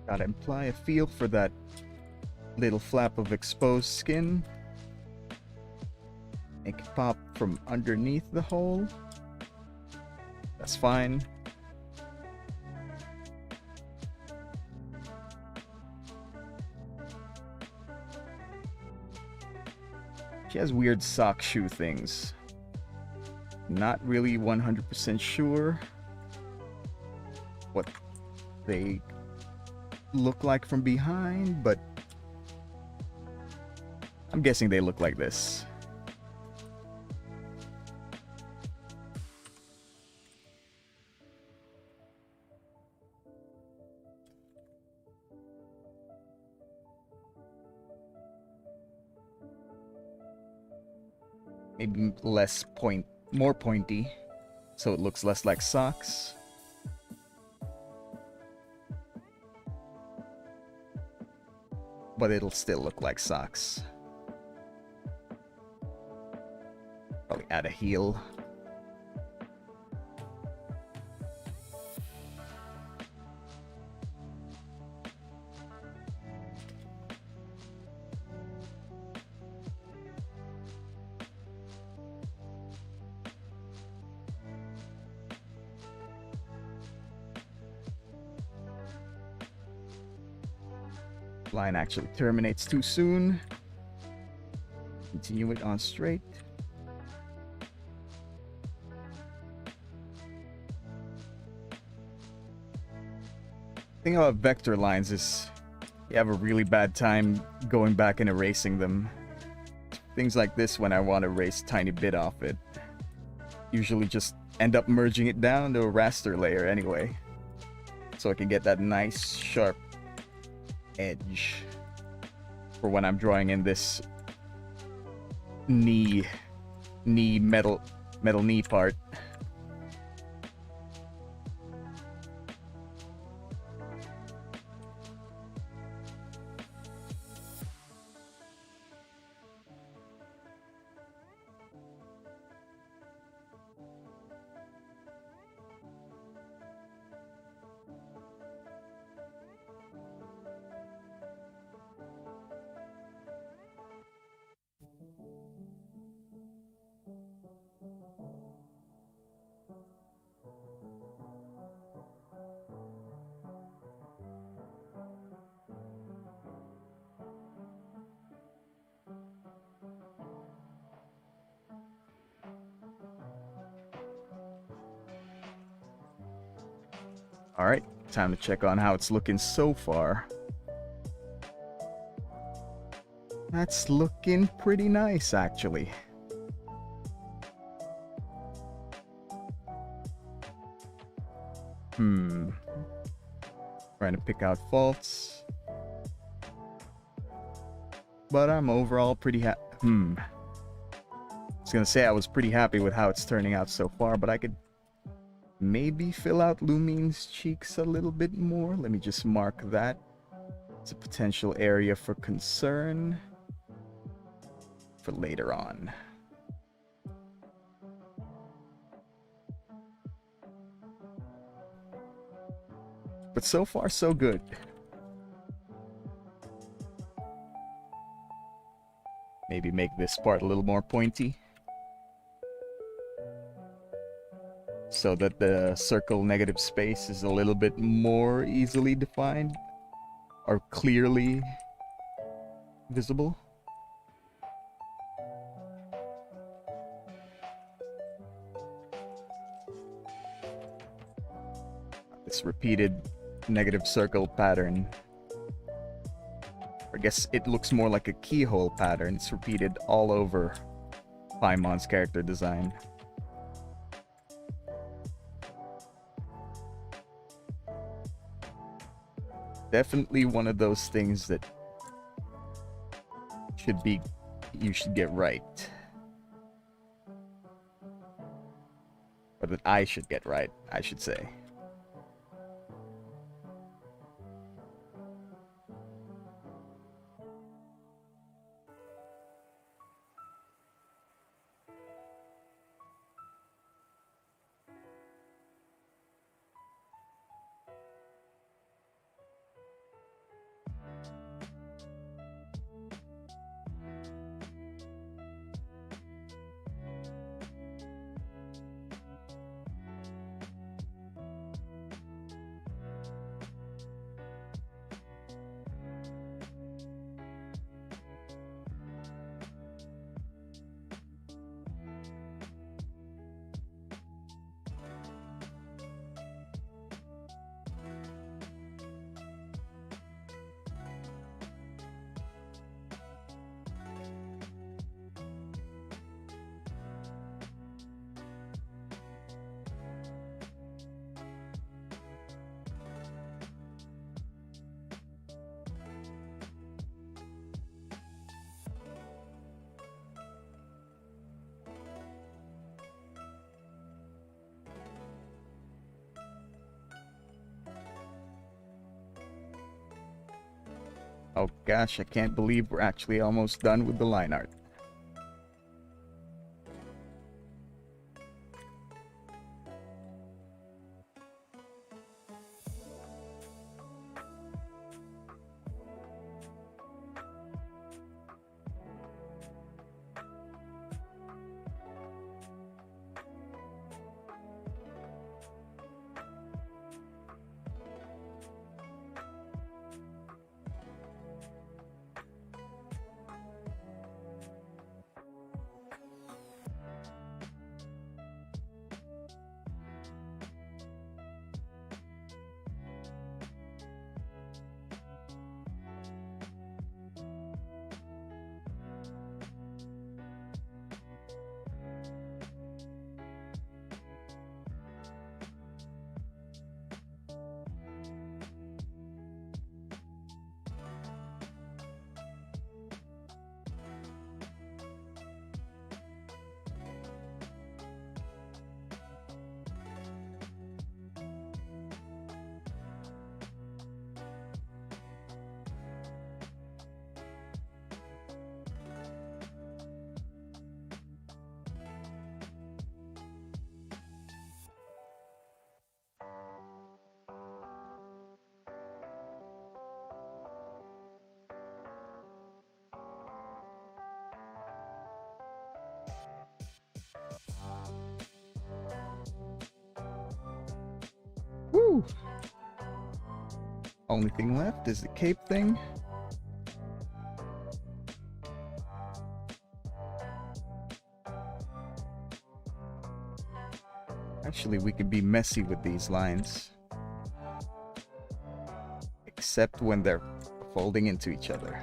Gotta imply a feel for that little flap of exposed skin. Make it pop from underneath the hole. That's fine. She has weird sock shoe things. Not really 100% sure what they look like from behind, but I'm guessing they look like this. Maybe more pointy, so it looks less like socks. But it'll still look like socks. Probably add a heel. Line actually terminates too soon. Continue it on straight. Thing about vector lines is you have a really bad time going back and erasing them. Things like this, when I want to erase a tiny bit off it, usually just end up merging it down to a raster layer anyway, so I can get that nice sharp edge for when I'm drawing in this knee metal knee part. Alright, time to check on how it's looking so far. That's looking pretty nice, actually. Trying to pick out faults. But I'm overall pretty happy. I was gonna say I was pretty happy with how it's turning out so far, but I could maybe fill out Lumine's cheeks a little bit more. Let me just mark that. It's a potential area for concern for later on. But so far, so good. Maybe make this part a little more pointy, so that the circle negative space is a little bit more easily defined or clearly visible. This repeated negative circle pattern, I guess it looks more like a keyhole pattern. It's repeated all over Paimon's character design. Definitely one of those things that you should get right. Or that I should get right, I should say. Oh gosh, I can't believe we're actually almost done with the line art. Whew. Only thing left is the cape thing. Actually, we could be messy with these lines. Except when they're folding into each other.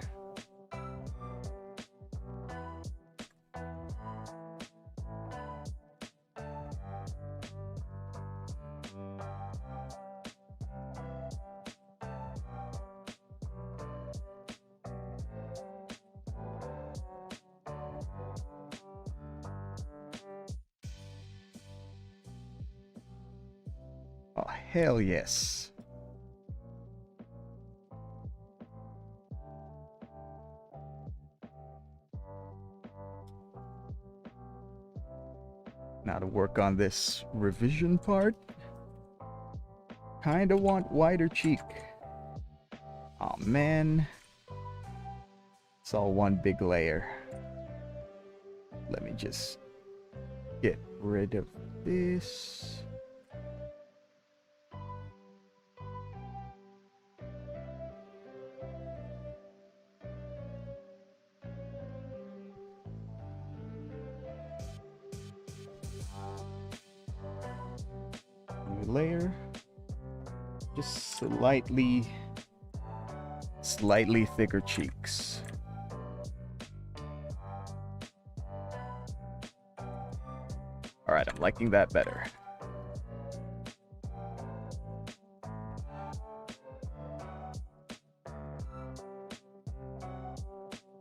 Oh, hell yes. Now to work on this revision part. Kinda want wider cheek. Oh man. It's all one big layer. Let me just get rid of this. New layer. Just slightly thicker cheeks. All right, I'm liking that better.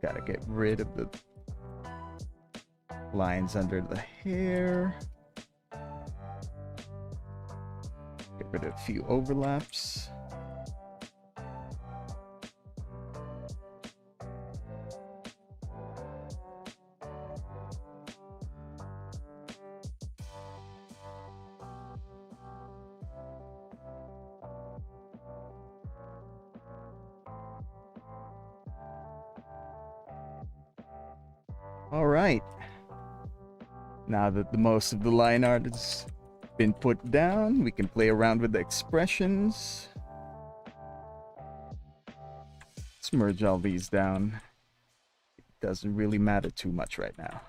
Gotta get rid of the lines under the hair. Get rid of a few overlaps. All right. Now that the most of the line art has been put down, we can play around with the expressions. Let's merge all these down. It doesn't really matter too much right now.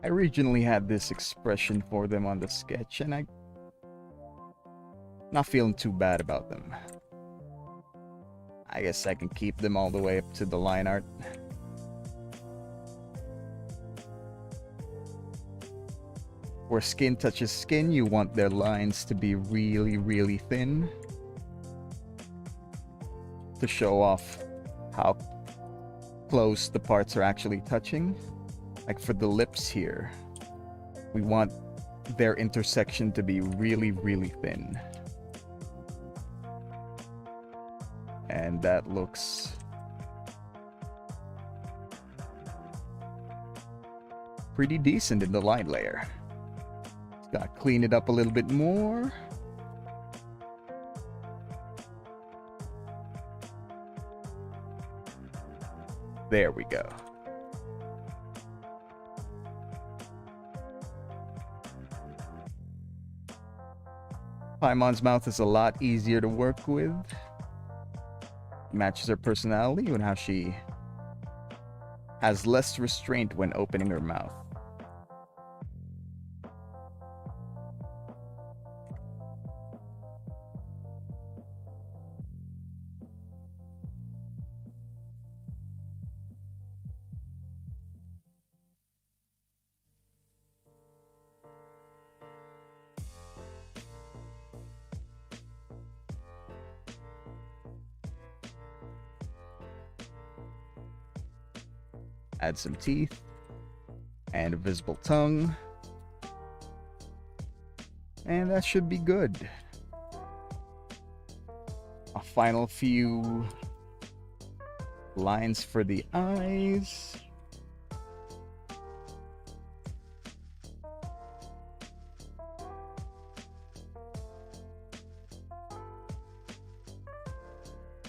I originally had this expression for them on the sketch, and I'm not feeling too bad about them. I guess I can keep them all the way up to the line art. Where skin touches skin, you want their lines to be really, really thin to show off how close the parts are actually touching. Like for the lips here, we want their intersection to be really, really thin. And that looks pretty decent in the line layer. Just gotta clean it up a little bit more. There we go. Paimon's mouth is a lot easier to work with. Matches her personality and how she has less restraint when opening her mouth. Add some teeth and a visible tongue. And that should be good. A final few lines for the eyes.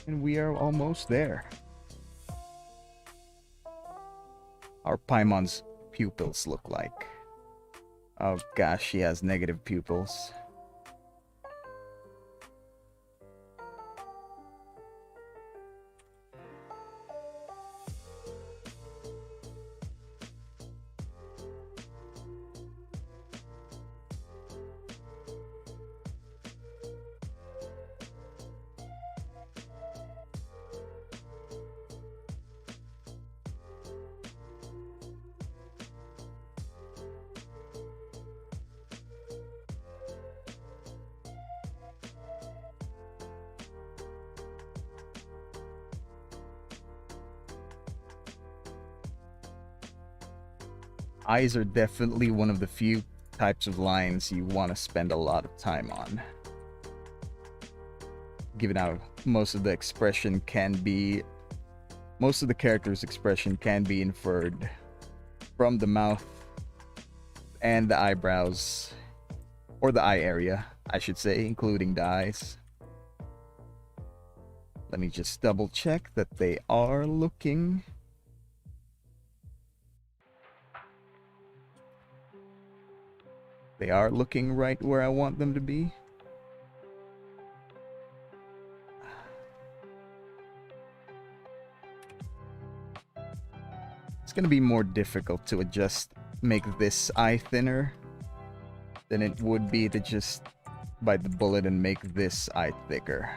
And we are almost there. Our Paimon's pupils look like. Oh gosh, she has negative pupils. Eyes are definitely one of the few types of lines you want to spend a lot of time on. Given how most of the character's expression can be inferred from the mouth and the eyebrows, or the eye area, I should say, including the eyes. Let me just double check that they are looking. They are looking right where I want them to be. It's going to be more difficult to make this eye thinner than it would be to just bite the bullet and make this eye thicker.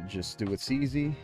Just do what's easy.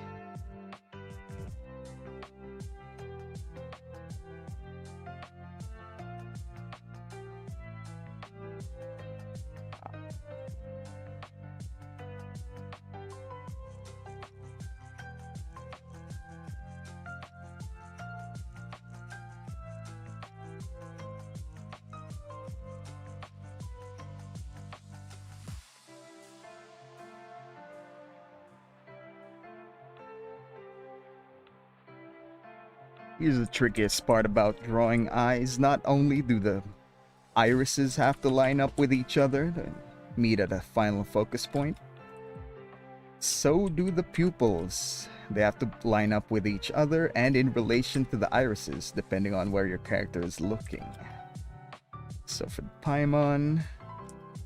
Here's the trickiest part about drawing eyes. Not only do the irises have to line up with each other to meet at a final focus point, so do the pupils. They have to line up with each other and in relation to the irises, depending on where your character is looking. So for the Paimon,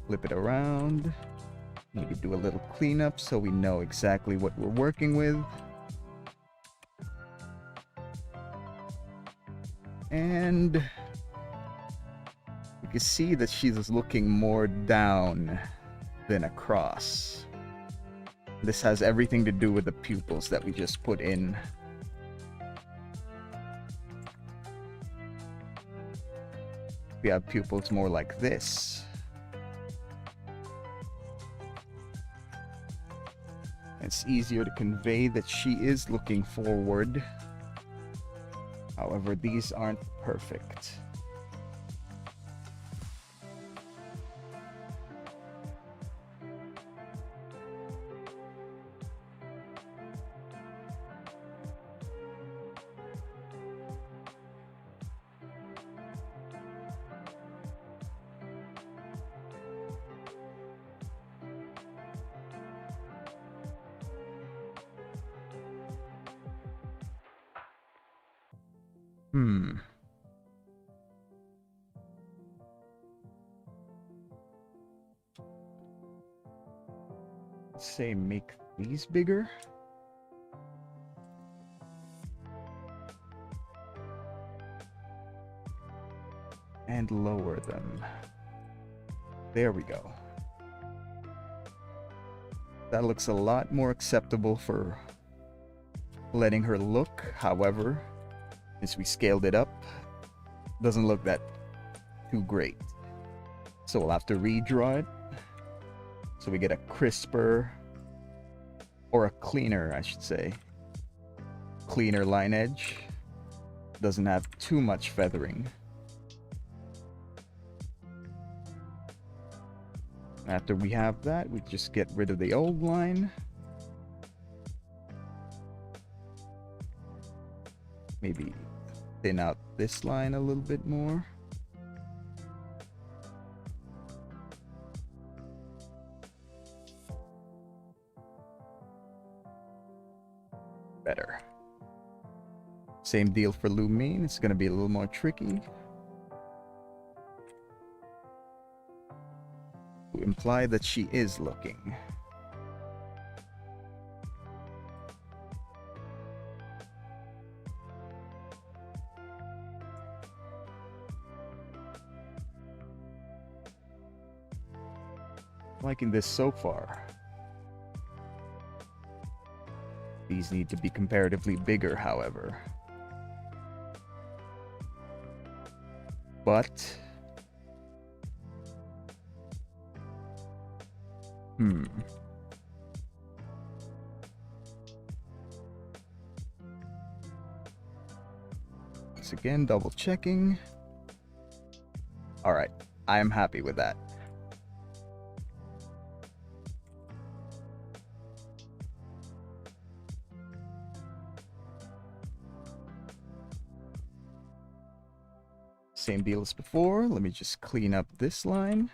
flip it around. Maybe do a little cleanup so we know exactly what we're working with. And you can see that she's looking more down than across. This has everything to do with the pupils that we just put in. We have pupils more like this. It's easier to convey that she is looking forward. However, these aren't perfect. Let's say make these bigger. And lower them. There we go. That looks a lot more acceptable for letting her look. However, since we scaled it up, doesn't look that too great. So we'll have to redraw it. So we get a crisper, or a cleaner, I should say. Cleaner line edge. Doesn't have too much feathering. After we have that, we just get rid of the old line. Maybe thin out this line a little bit more. Better. Same deal for Lumine. It's going to be a little more tricky. To imply that she is looking. Liking this so far. These need to be comparatively bigger, however. But... Once again, double checking. Alright, I am happy with that. Same deal as before. Let me just clean up this line.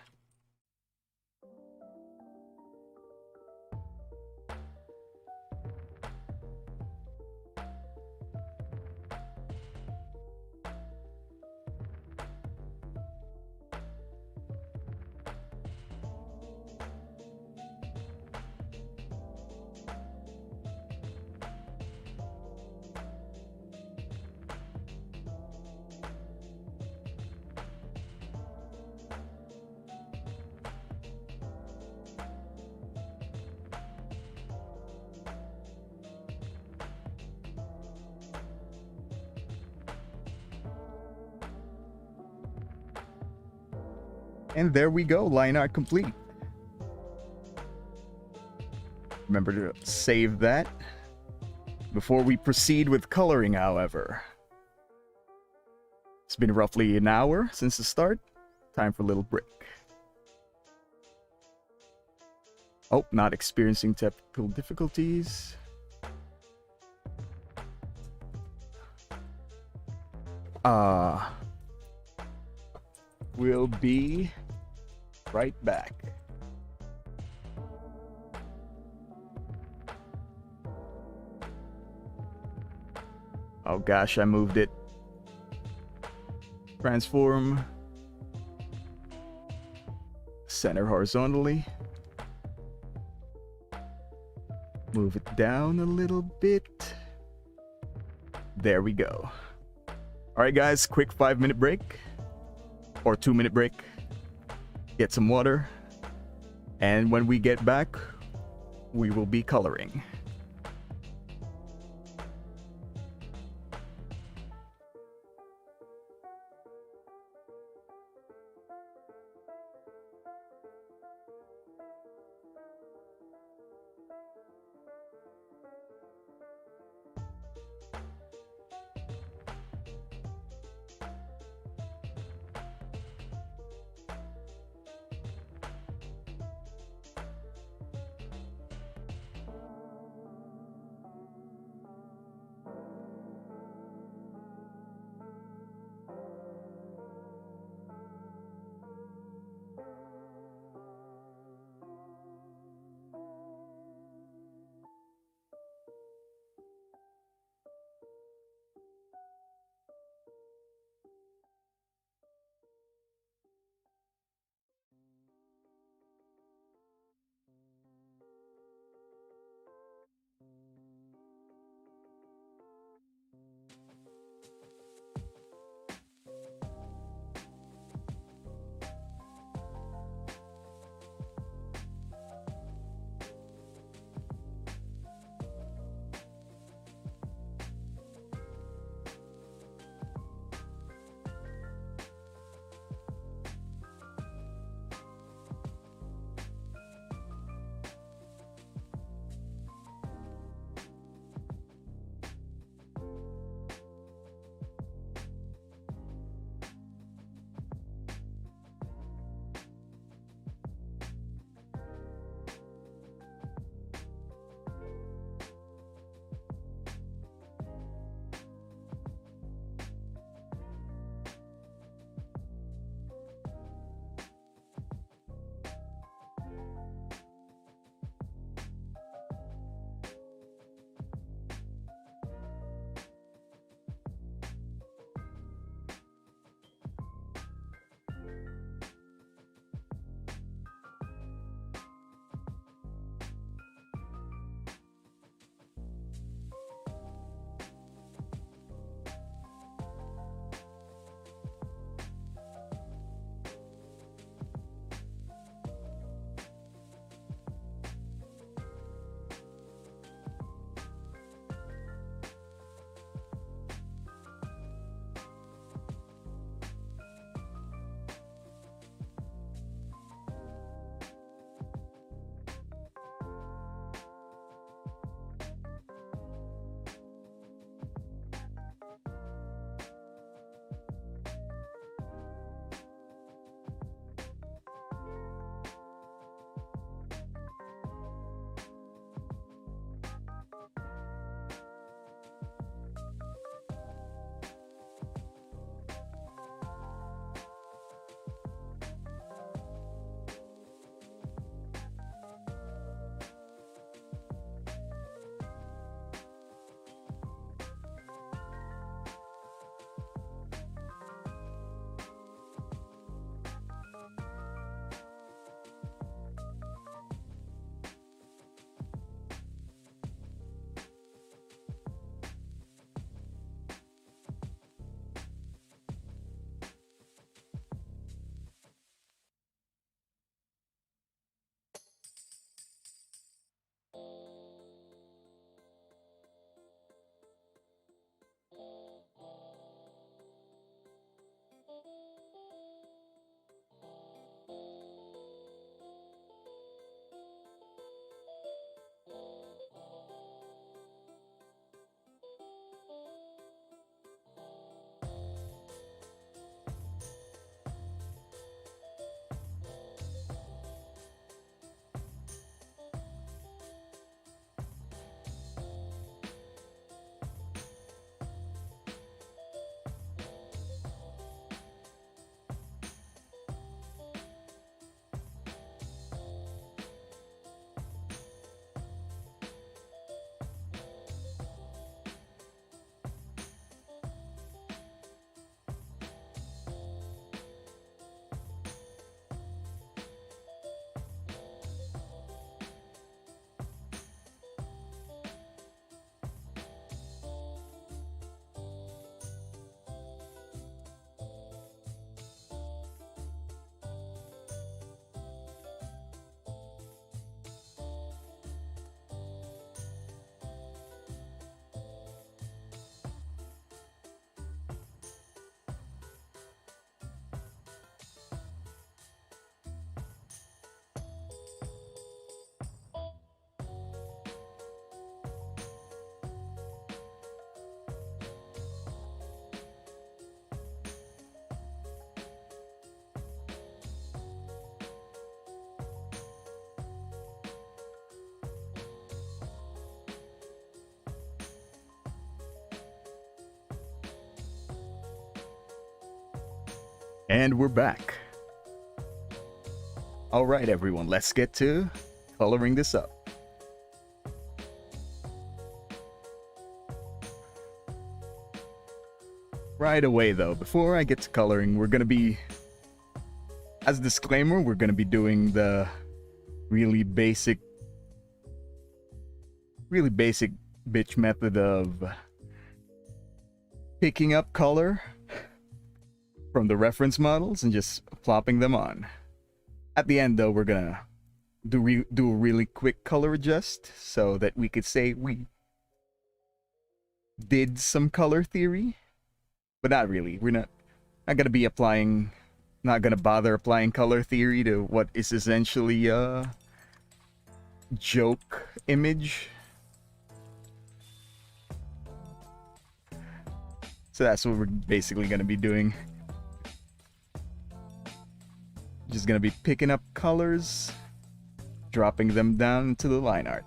And there we go, line art complete. Remember to save that before we proceed with coloring, however. It's been roughly an hour since the start. Time for a little break. Oh, not experiencing technical difficulties. We'll be right back. Oh gosh, I moved it. Transform. Center horizontally. Move it down a little bit. There we go. Alright guys, quick 5-minute break. Or 2-minute break. Get some water. And when we get back, we will be coloring. And we're back. Alright everyone, let's get to coloring this up. Right away though, before I get to coloring, we're gonna be, as a disclaimer, we're gonna be doing the really basic bitch method of picking up color from the reference models and just plopping them on. At the end though, we're gonna do a really quick color adjust so that we could say we did some color theory, but not really. We're not gonna be applying, not gonna bother applying color theory to what is essentially a joke image. So that's what we're basically gonna be doing. Just gonna be picking up colors, dropping them down into the line art.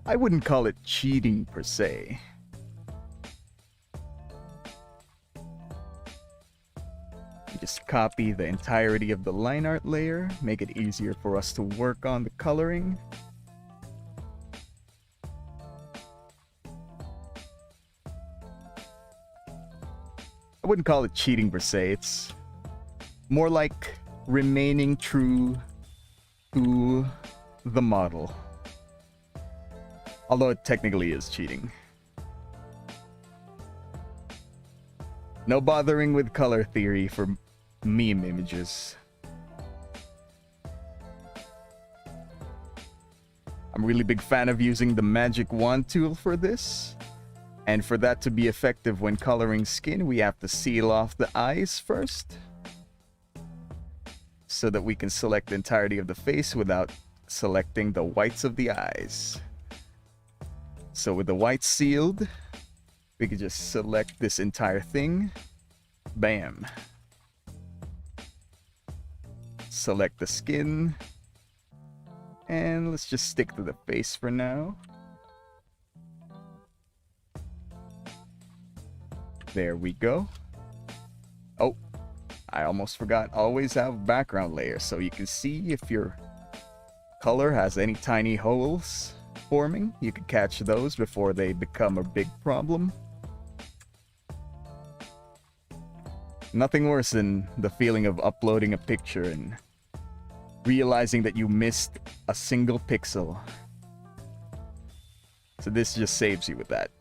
I wouldn't call it cheating per se. Just copy the entirety of the line art layer, make it easier for us to work on the coloring. I wouldn't call it cheating per se, it's more like remaining true to the model. Although it technically is cheating. No bothering with color theory for meme images. I'm a really big fan of using the magic wand tool for this. And for that to be effective when coloring skin, we have to seal off the eyes first, so that we can select the entirety of the face without selecting the whites of the eyes. So with the whites sealed, we can just select this entire thing. Bam. Select the skin. And let's just stick to the face for now. There we go. Oh, I almost forgot. Always have background layers so you can see if your color has any tiny holes forming. You can catch those before they become a big problem. Nothing worse than the feeling of uploading a picture and realizing that you missed a single pixel. So this just saves you with that.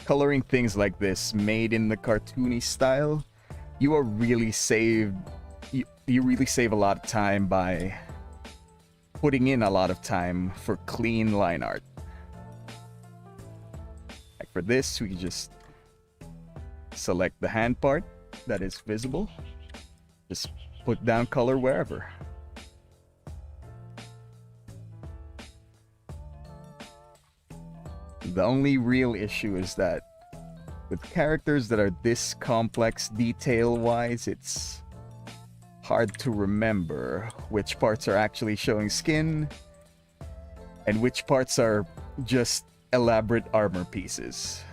Coloring things like this made in the cartoony style, you are really saved. You really save a lot of time by putting in a lot of time for clean line art. Like for this, we can just select the hand part that is visible. Just put down color wherever. The only real issue is that with characters that are this complex detail-wise, it's hard to remember which parts are actually showing skin and which parts are just elaborate armor pieces.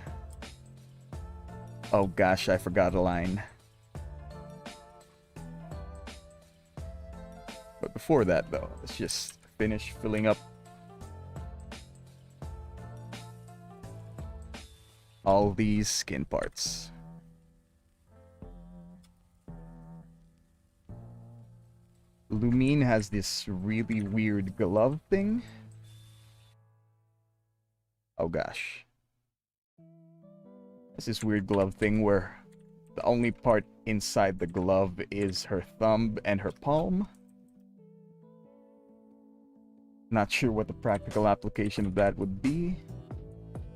Oh gosh, I forgot a line. But before that though, let's just finish filling up all these skin parts. Lumine has this really weird glove thing. Oh gosh. It's this weird glove thing where the only part inside the glove is her thumb and her palm. Not sure what the practical application of that would be.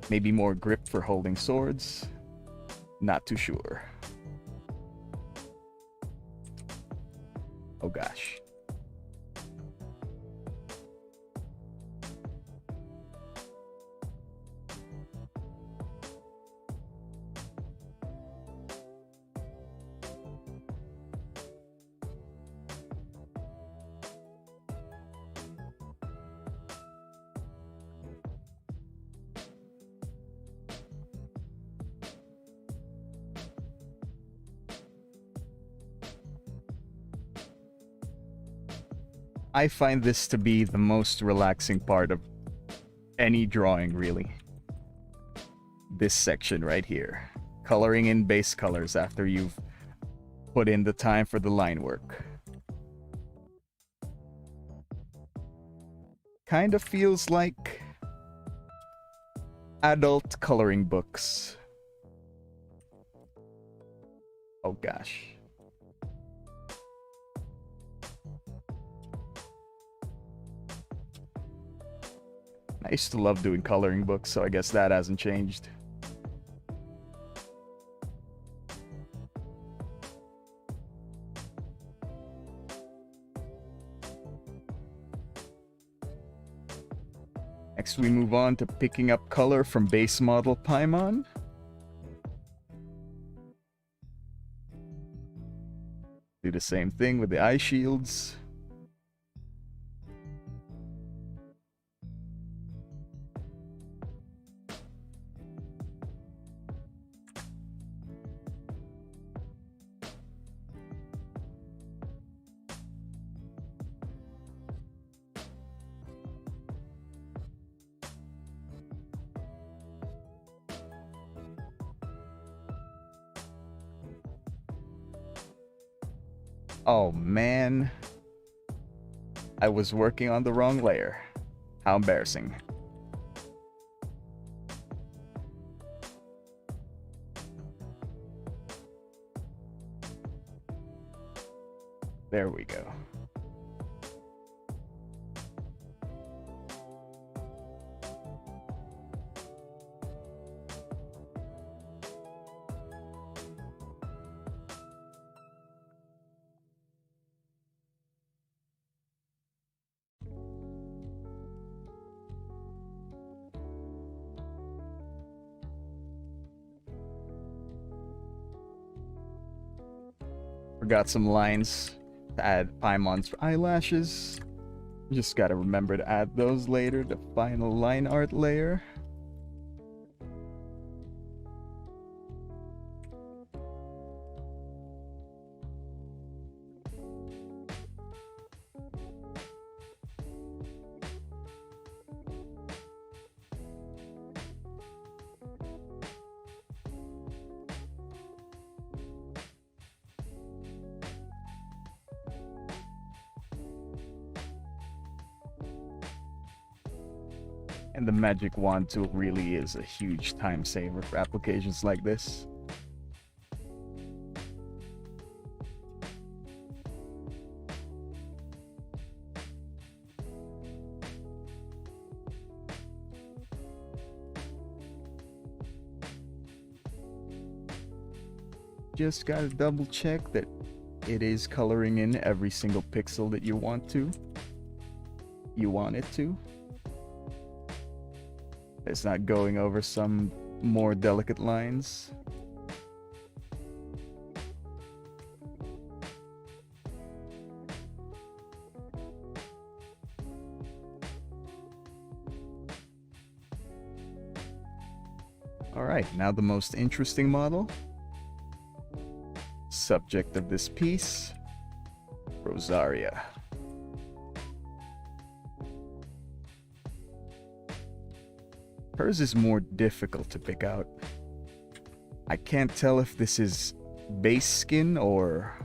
Maybe more grip for holding swords. Not too sure. Oh gosh. I find this to be the most relaxing part of any drawing, really. This section right here. Coloring in base colors after you've put in the time for the line work. Kind of feels like adult coloring books. Oh gosh. I used to love doing coloring books, so I guess that hasn't changed. Next we move on to picking up color from base model Paimon. Do the same thing with the eye shields. Oh man, I was working on the wrong layer. How embarrassing. There we go. Forgot some lines to add Paimon's eyelashes. Just gotta remember to add those later, the final line art layer. And the magic wand tool really is a huge time saver for applications like this. Just gotta double check that it is coloring in every single pixel that you want it to. It's not going over some more delicate lines. Alright, now the most interesting model. Subject of this piece, Rosaria. Hers is more difficult to pick out. I can't tell if this is base skin or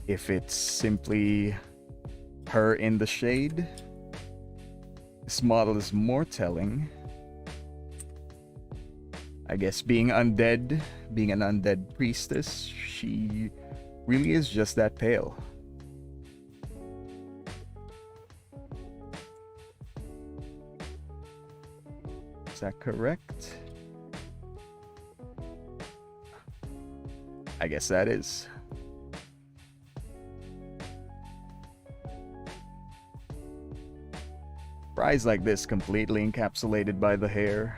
if it's simply her in the shade. This model is more telling. I guess being an undead priestess, she really is just that pale. Is that correct? I guess that is. Fries like this completely encapsulated by the hair.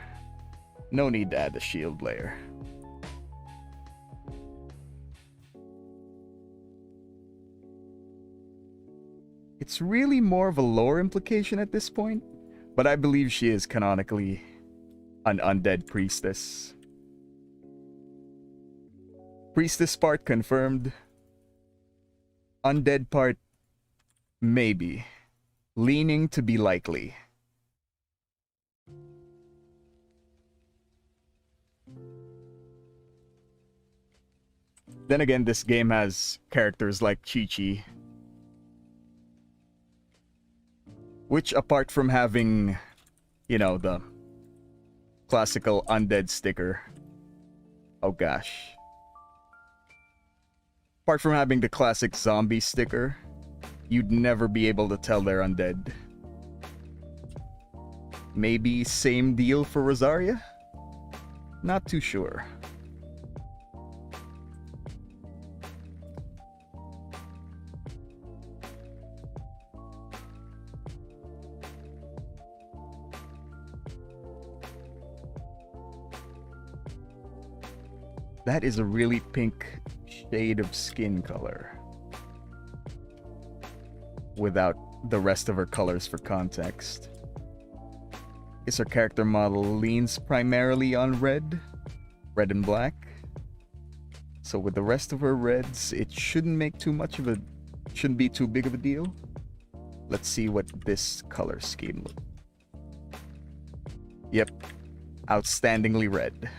No need to add the shield layer. It's really more of a lore implication at this point, but I believe she is canonically an undead priestess. Priestess part confirmed. Undead part Maybe. Leaning to be likely. Then again, this game has characters like Chi-Chi, which, apart from having, you know, the classical undead sticker. Oh gosh. Apart from having the classic zombie sticker, you'd never be able to tell they're undead. Maybe same deal for Rosaria? Not too sure. That is a really pink shade of skin color. Without the rest of her colors for context. Is her character model leans primarily on red and black. So with the rest of her reds, it shouldn't be too big of a deal. Let's see what this color scheme looks. Yep, outstandingly red.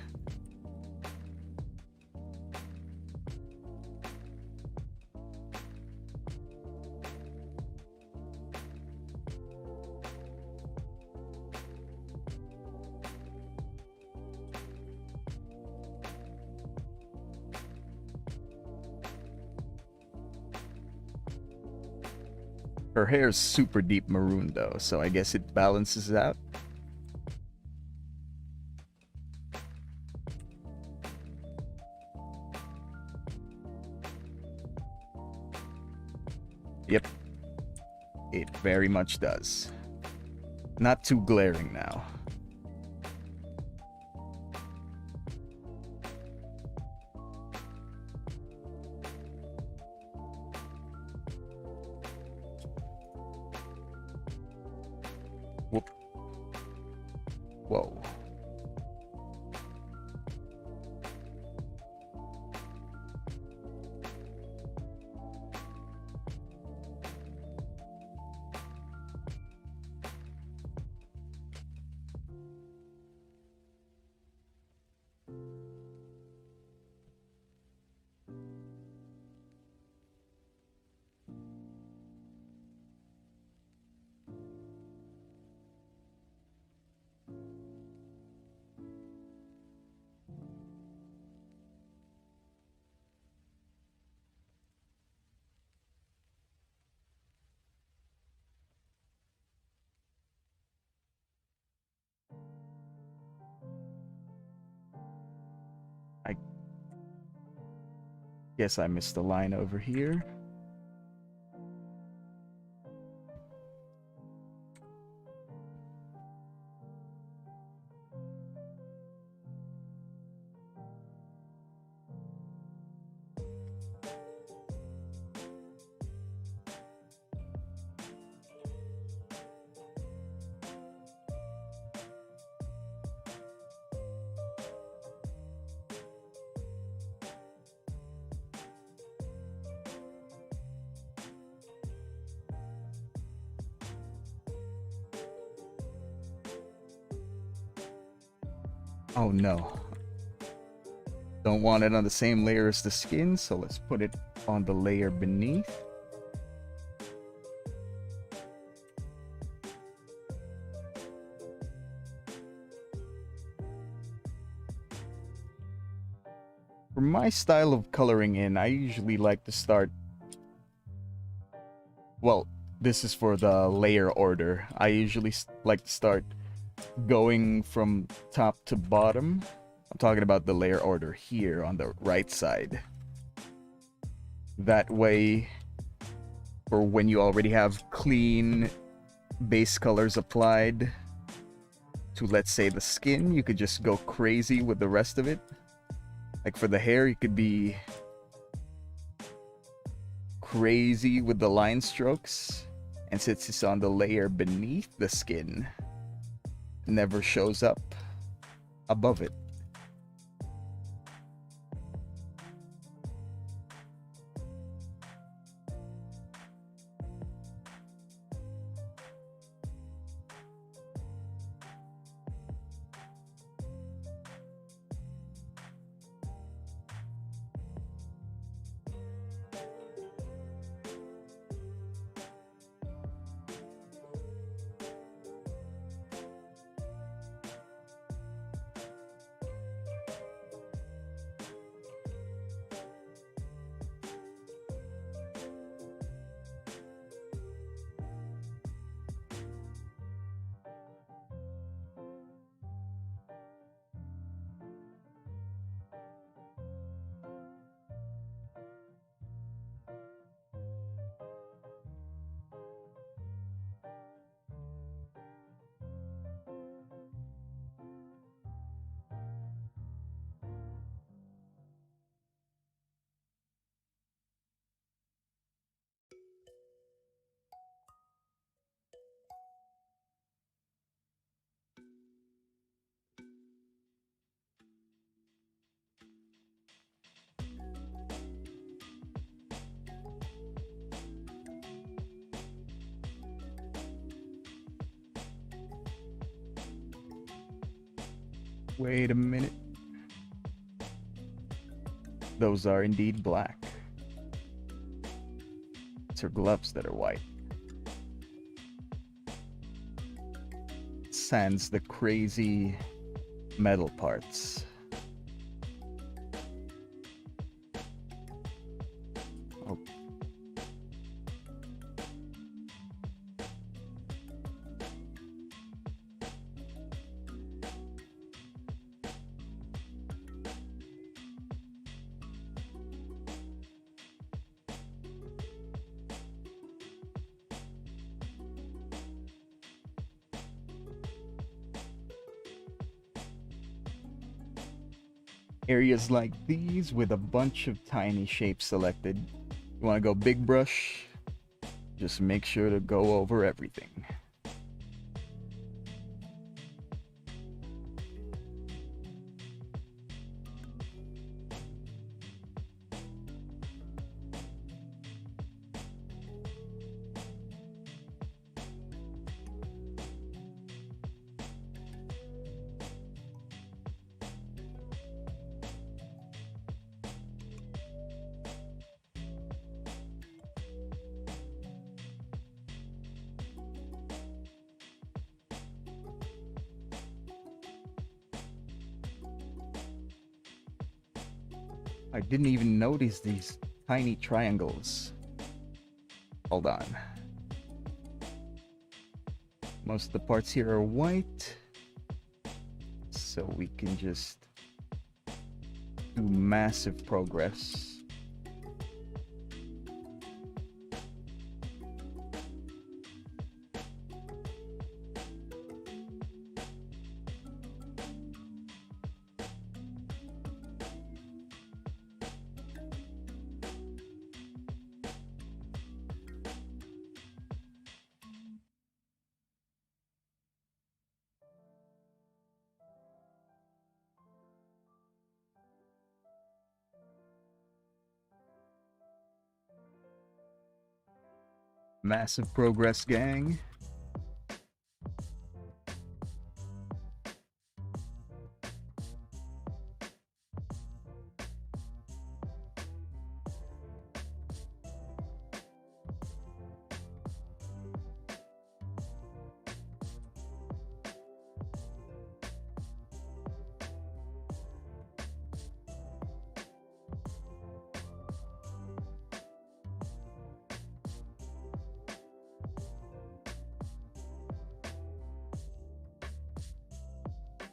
Her hair's super deep maroon though, so I guess it balances out. Yep, it very much does. Not too glaring now. Whoop. Whoa. I guess I missed a line over here. Oh no. Don't want it on the same layer as the skin, so let's put it on the layer beneath. For my style of coloring in, I usually like to start... Well, this is for the layer order. I usually like to start going from top to bottom. I'm talking about the layer order here on the right side. That way, for when you already have clean base colors applied to, let's say, the skin, you could just go crazy with the rest of it. Like for the hair, you could be crazy with the line strokes. And since it's on the layer beneath the skin, it never shows up above it. Wait a minute. Those are indeed black. It's her gloves that are white. Sans the crazy metal parts. Oh. Areas like these with a bunch of tiny shapes selected. You want to go big brush? Just make sure to go over everything. I didn't even notice these tiny triangles. Hold on. Most of the parts here are white, so we can just do massive progress. Massive progress, gang.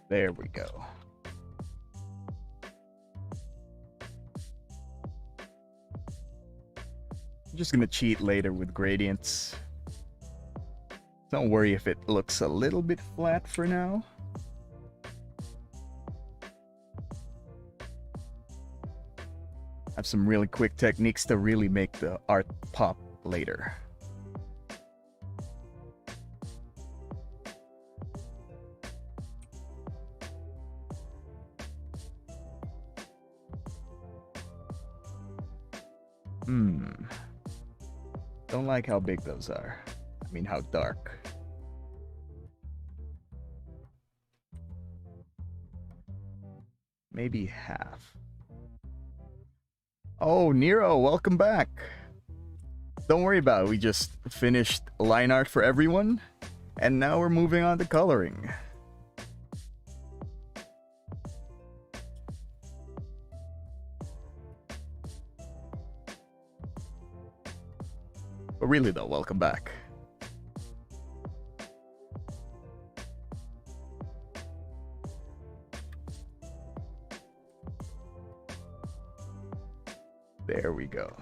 There we go. I'm just gonna cheat later with gradients. Don't worry if it looks a little bit flat for now. I have some really quick techniques to really make the art pop later. Don't like how big those are. I mean, how dark. Maybe half. Oh, Nero, welcome back. Don't worry about it. We just finished line art for everyone, and now we're moving on to coloring. But really though, welcome back. There we go.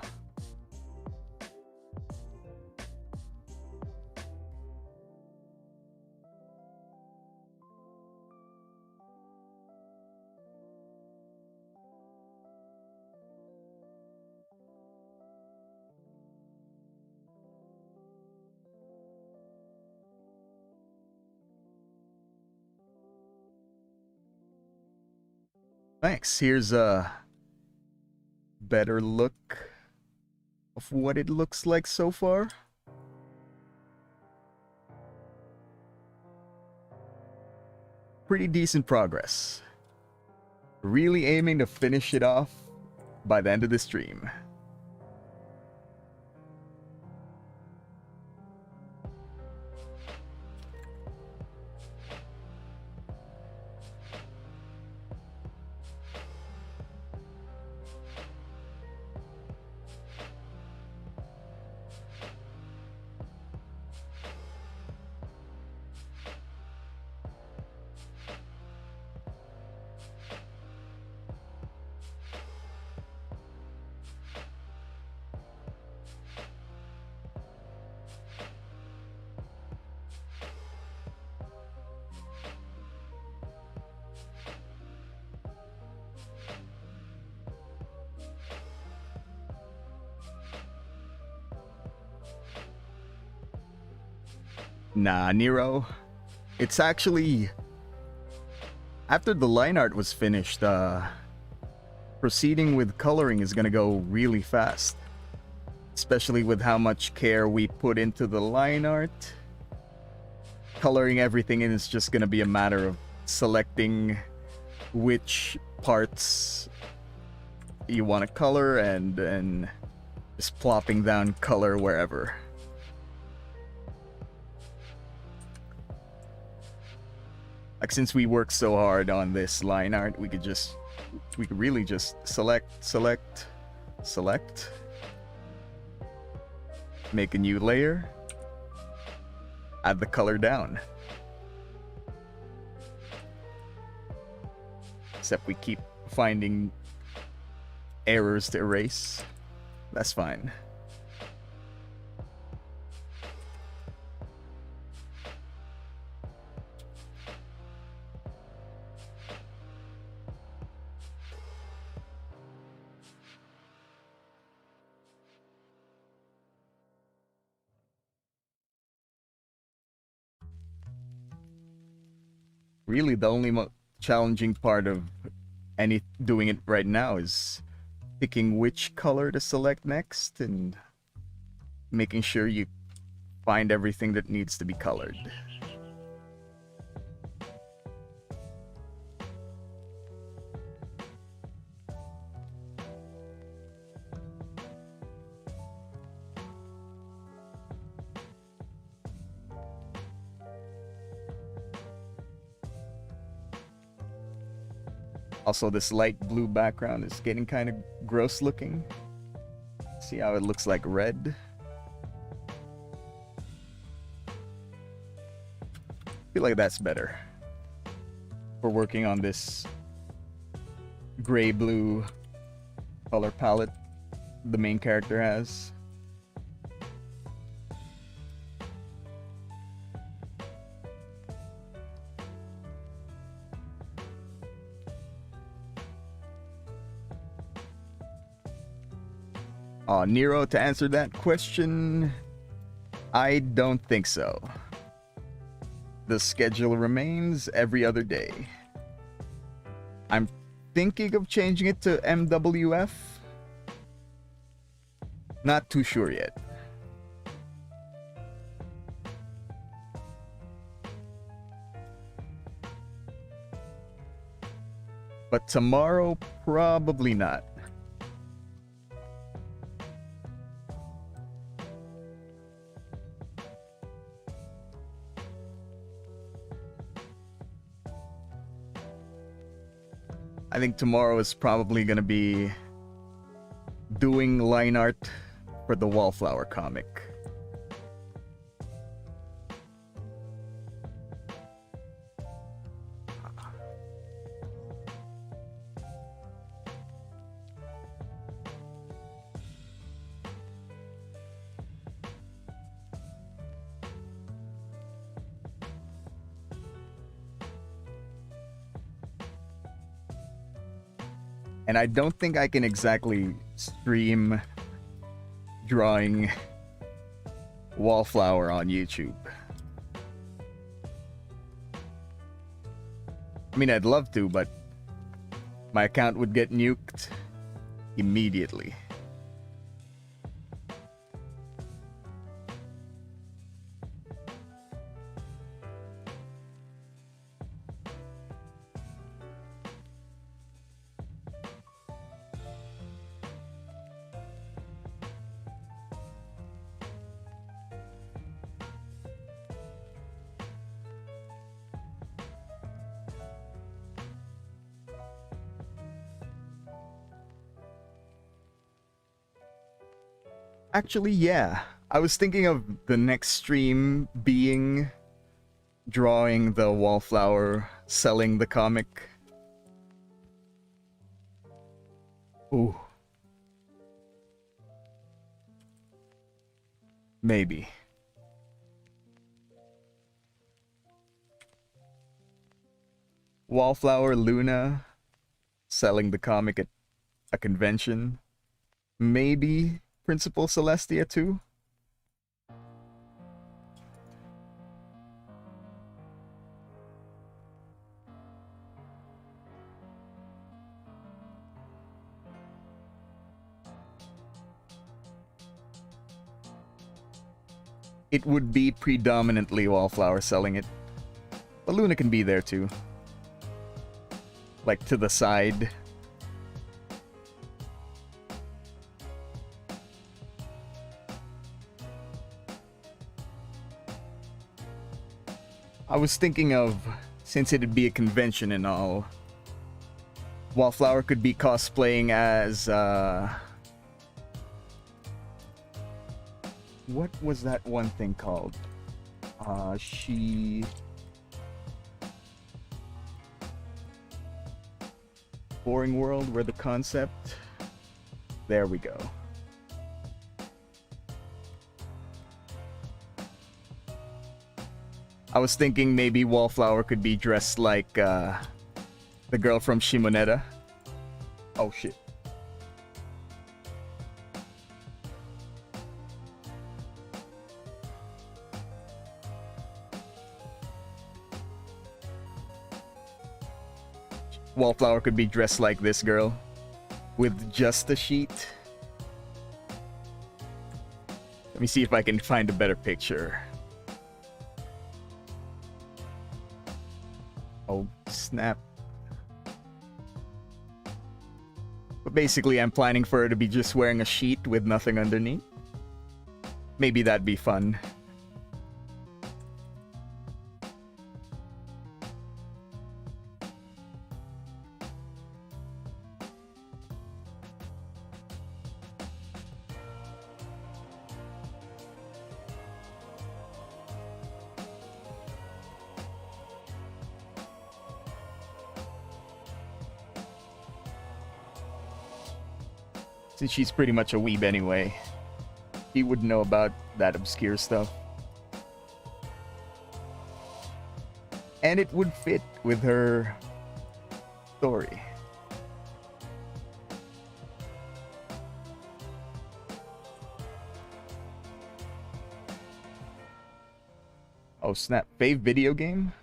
Thanks. Here's a better look of what it looks like so far. Pretty decent progress. Really aiming to finish it off by the end of the stream. Nah, Nero. It's actually... After the line art was finished, proceeding with coloring is gonna go really fast. Especially with how much care we put into the line art. Coloring everything in is just gonna be a matter of selecting which parts you want to color and just plopping down color wherever. Like, since we worked so hard on this line art, we could really just select, make a new layer, add the color down. Except we keep finding errors to erase. That's fine. Really, the only challenging part of doing it right now is picking which color to select next and making sure you find everything that needs to be colored. Also, this light blue background is getting kind of gross looking. See how it looks like red? I feel like that's better. We're working on this gray-blue color palette the main character has. Nero, to answer that question, I don't think so. The schedule remains every other day. I'm thinking of changing it to MWF. Not too sure yet. But tomorrow, probably not. I think tomorrow is probably gonna be doing line art for the Wallflower comic. And I don't think I can exactly stream drawing Wallflower on YouTube. I mean, I'd love to, but my account would get nuked immediately. Actually, yeah. I was thinking of the next stream being drawing the wallflower, selling the comic. Ooh. Maybe. Wallflower Luna selling the comic at a convention. Maybe Principal Celestia too? It would be predominantly Wallflower selling it. But Luna can be there too. Like to the side. I was thinking of, since it'd be a convention and all, Wallflower could be cosplaying as, what was that one thing called? Boring World, where the concept... There we go. I was thinking maybe Wallflower could be dressed like, the girl from Shimoneta. Oh shit. Wallflower could be dressed like this girl with just a sheet. Let me see if I can find a better picture. Oh, snap. But basically, I'm planning for her to be just wearing a sheet with nothing underneath. Maybe that'd be fun. Since she's pretty much a weeb anyway, she would know about that obscure stuff. And it would fit with her story. Oh snap, fave video game?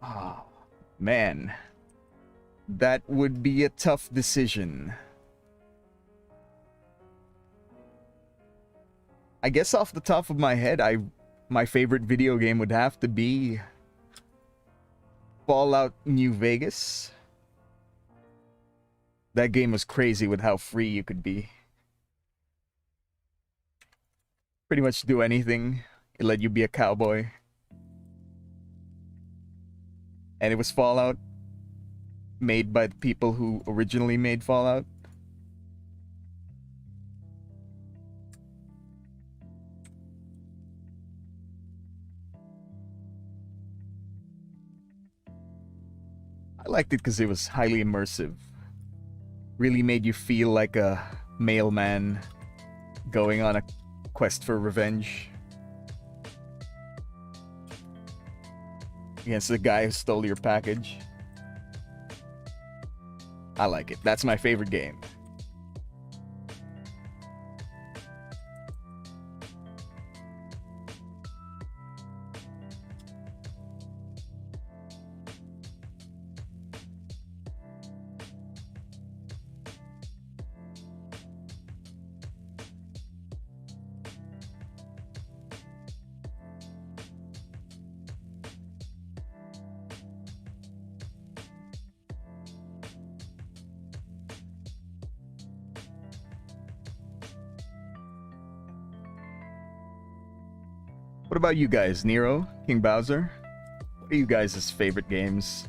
Oh, man. That would be a tough decision. I guess off the top of my head, my favorite video game would have to be Fallout New Vegas. That game was crazy with how free you could be. Pretty much do anything. It let you be a cowboy. And it was Fallout, made by the people who originally made Fallout. I liked it because it was highly immersive. Really made you feel like a mailman going on a quest for revenge against the guy who stole your package. I like it. That's my favorite game. What about you guys, Nero, King Bowser? What are you guys' favorite games?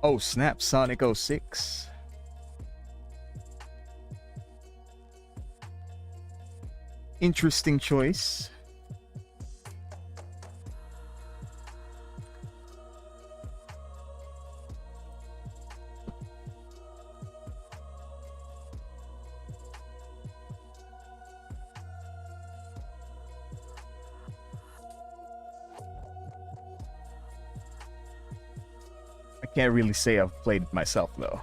Oh snap, Sonic 06. Interesting choice. I can't really say I've played it myself though.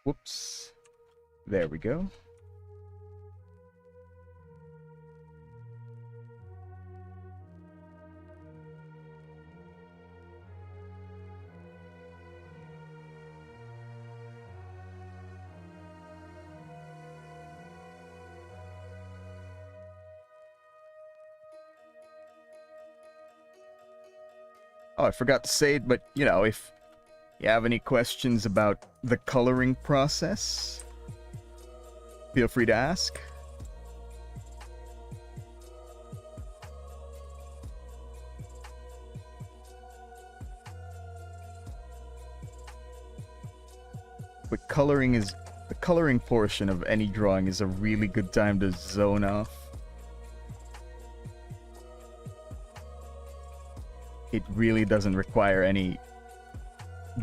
Whoops. There we go. Oh, I forgot to say it, but you know, if you have any questions about the coloring process, feel free to ask. But the coloring portion of any drawing is a really good time to zone off. It really doesn't require any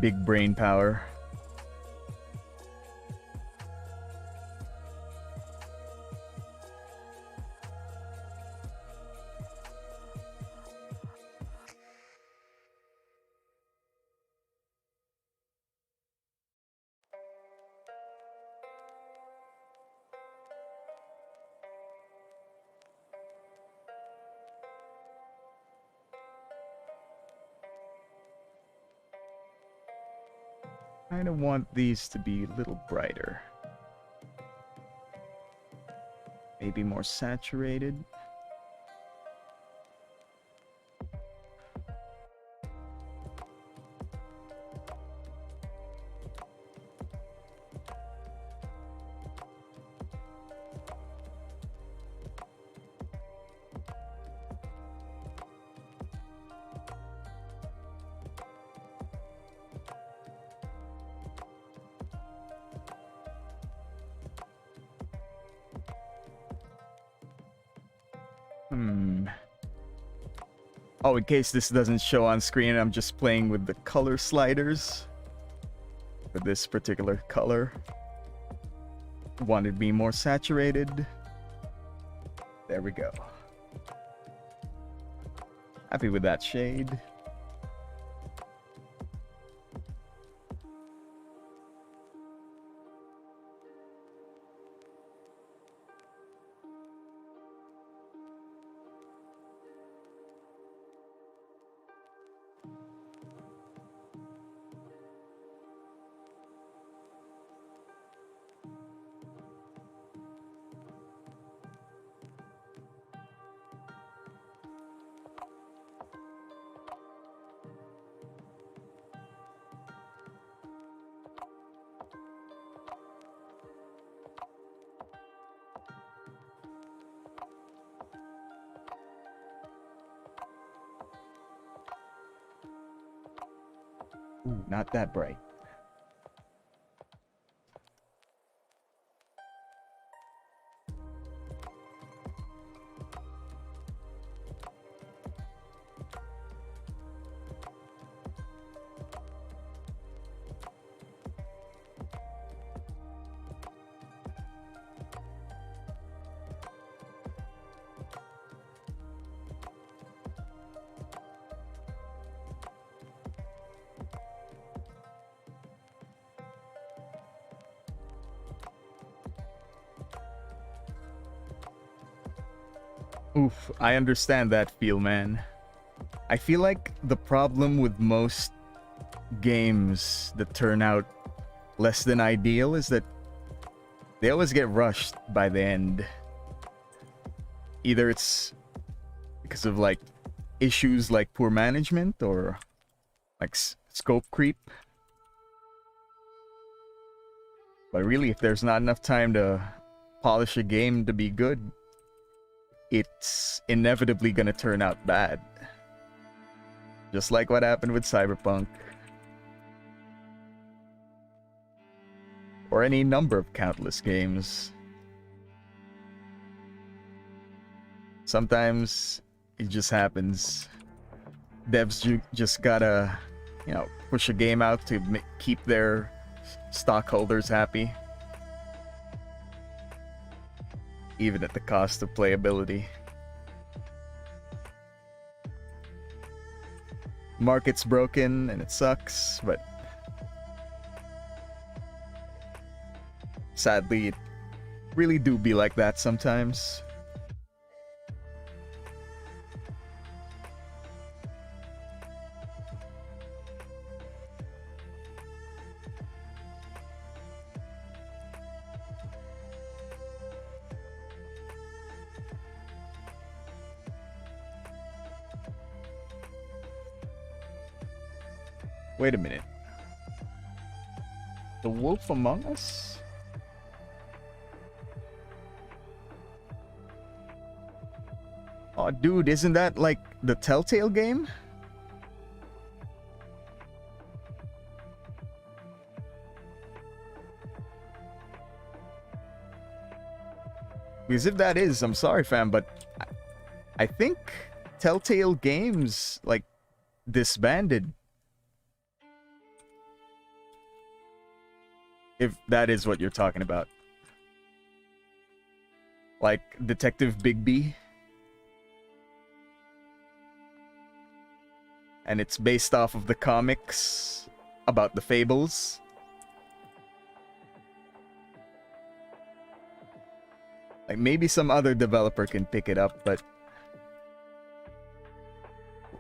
big brain power. I kind of want these to be a little brighter. Maybe more saturated. Oh, in case this doesn't show on screen, I'm just playing with the color sliders for this particular color. Wanted to be more saturated. There we go. Happy with that shade. Ooh, not that bright. Oof, I understand that feel, man. I feel like the problem with most games that turn out less than ideal is that they always get rushed by the end. Either it's because of like issues like poor management or like scope creep. But really, if there's not enough time to polish a game to be good, it's inevitably gonna turn out bad. Just like what happened with Cyberpunk. Or any number of countless games. Sometimes it just happens. Devs just gotta, push a game out to keep their stockholders happy. Even at the cost of playability. Market's broken and it sucks, but sadly, it really do be like that sometimes. Wait a minute. The Wolf Among Us? Oh, dude, isn't that like the Telltale game? Because if that is, I'm sorry, fam, but I think Telltale Games, like, disbanded. If that is what you're talking about. Like Detective Bigby. And it's based off of the comics about the Fables. Like maybe some other developer can pick it up, but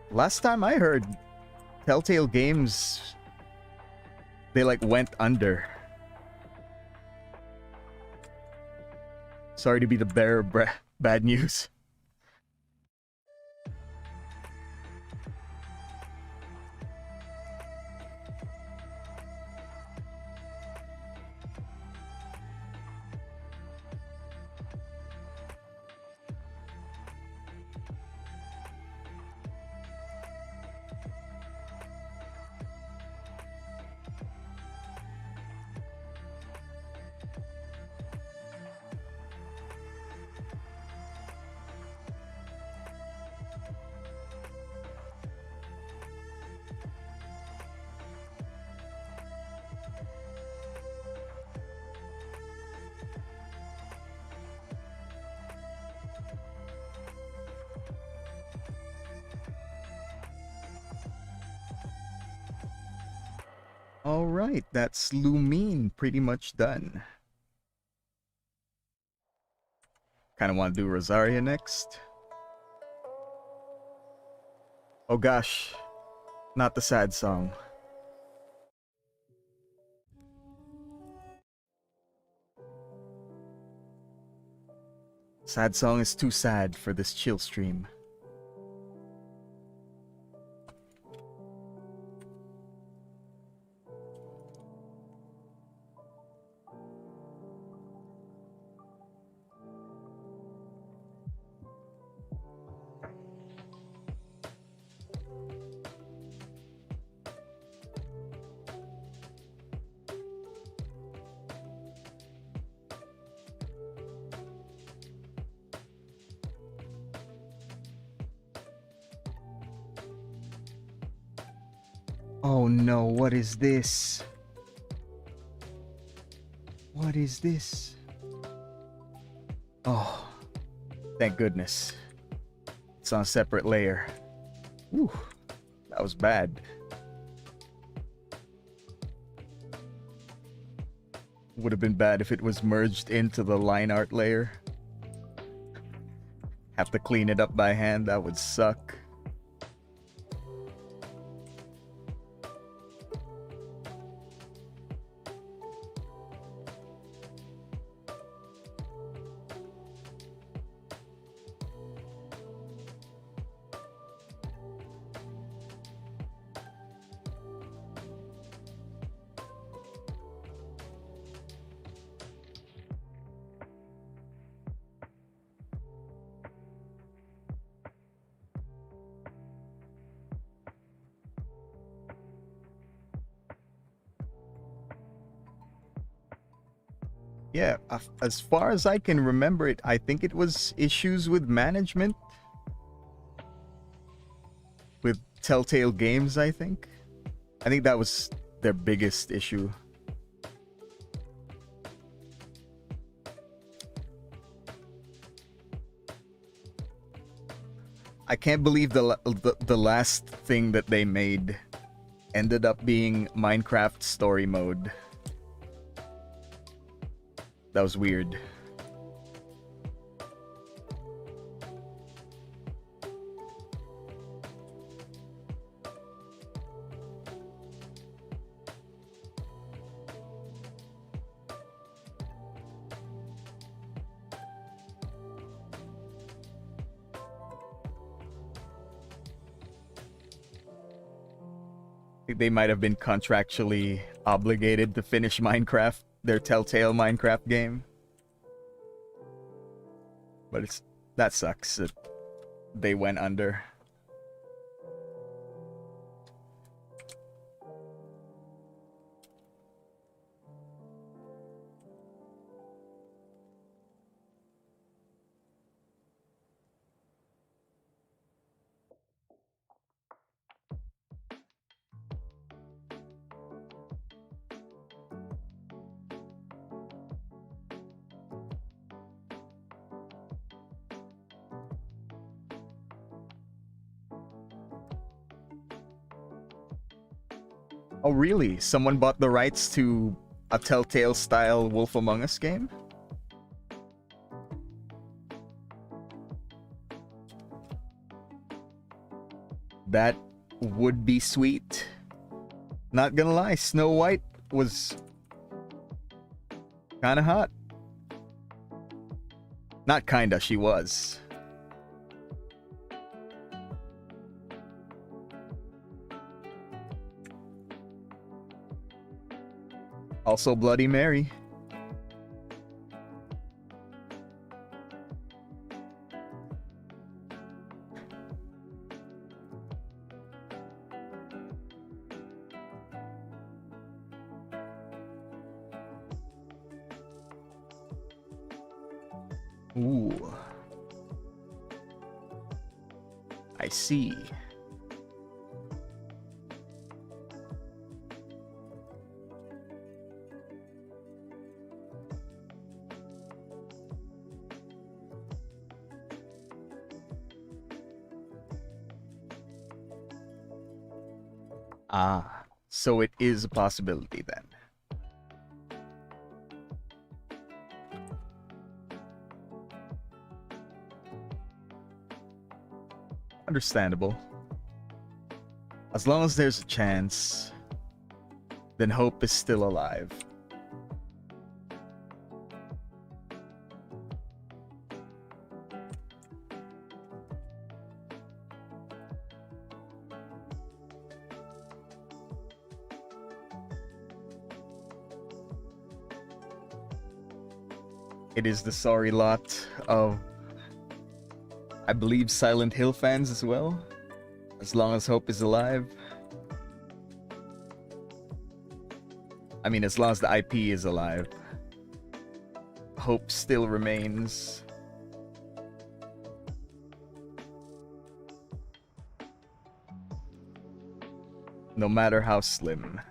last time I heard, Telltale Games, they like went under. Sorry to be the bearer of bad news. Alright, that's Lumine pretty much done. Kinda wanna do Rosaria next. Oh gosh, not the sad song. Sad song is too sad for this chill stream. Oh no, what is this? What is this? Oh, thank goodness. It's on a separate layer. Whew, that was bad. Would have been bad if it was merged into the line art layer. Have to clean it up by hand, that would suck. Yeah, as far as I can remember it, I think it was issues with management with Telltale Games, I think. I think that was their biggest issue. I can't believe the last thing that they made ended up being Minecraft story mode. That was weird. I think they might have been contractually obligated to finish Minecraft, their Telltale Minecraft game. But that sucks that they went under. Oh, really? Someone bought the rights to a Telltale-style Wolf Among Us game? That would be sweet. Not gonna lie, Snow White was kinda hot. Not kinda, she was. Also Bloody Mary. Ooh. I see. Ah, so it is a possibility then. Understandable. As long as there's a chance, then hope is still alive. It is the sorry lot of, I believe, Silent Hill fans as well. As long as hope is alive. I mean, as long as the IP is alive, hope still remains. No matter how slim.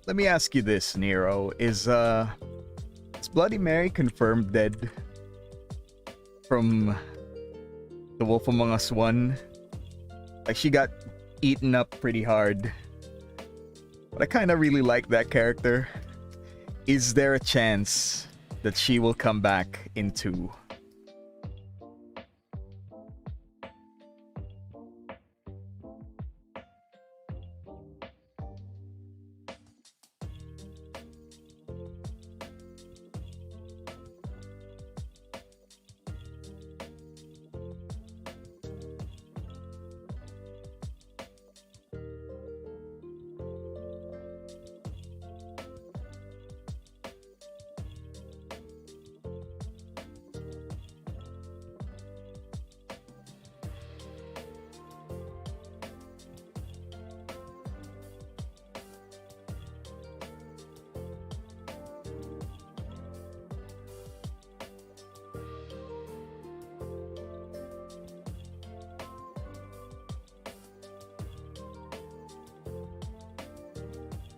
let me ask you this, Nero. Is Bloody Mary confirmed dead from The Wolf Among Us 1? Like, she got eaten up pretty hard. But I kind of really like that character. Is there a chance that she will come back in 2?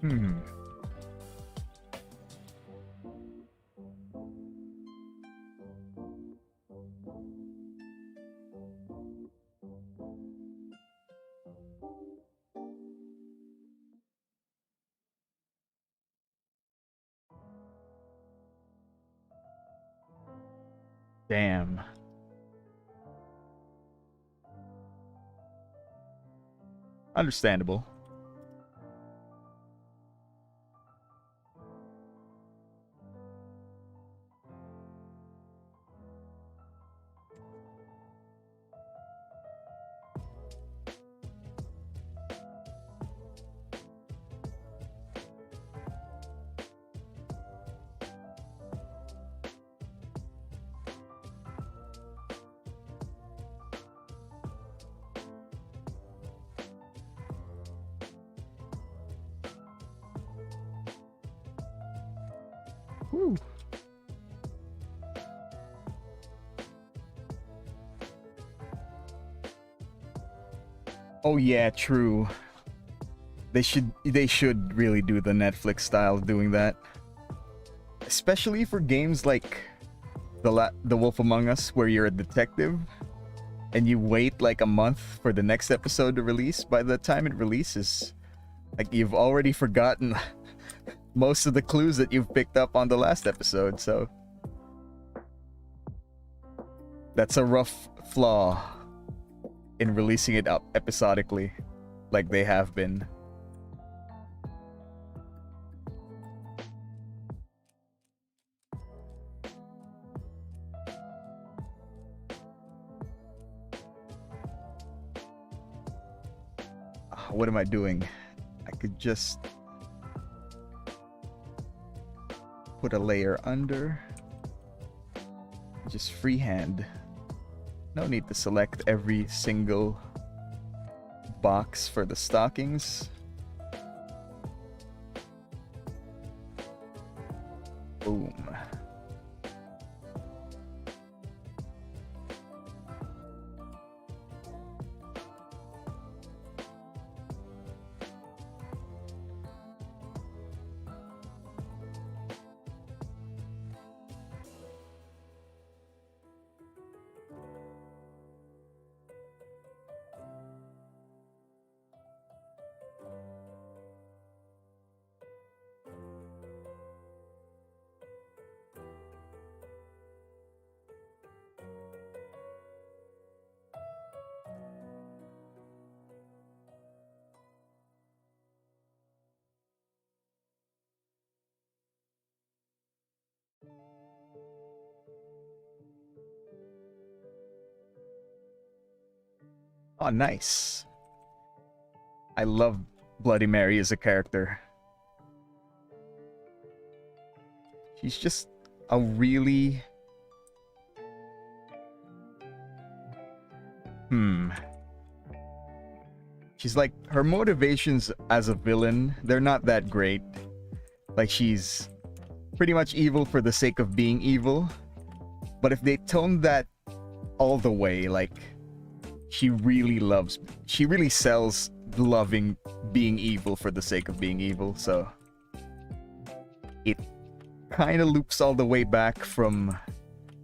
Hmm. Damn. Understandable. Whew. Oh yeah, true. They should really do the Netflix style of doing that. Especially for games like The Wolf Among Us, where you're a detective and you wait like a month for the next episode to release. By the time it releases, like, you've already forgotten most of the clues that you've picked up on the last episode, so that's a rough flaw in releasing it up episodically like they have been. What am I doing? I could just put a layer under. Just freehand. No need to select every single box for the stockings. Boom. Oh, nice. I love Bloody Mary as a character. She's just a really... She's like, her motivations as a villain, they're not that great. Like, she's pretty much evil for the sake of being evil. But if they tone that all the way, like, she really sells loving being evil for the sake of being evil, so it kind of loops all the way back from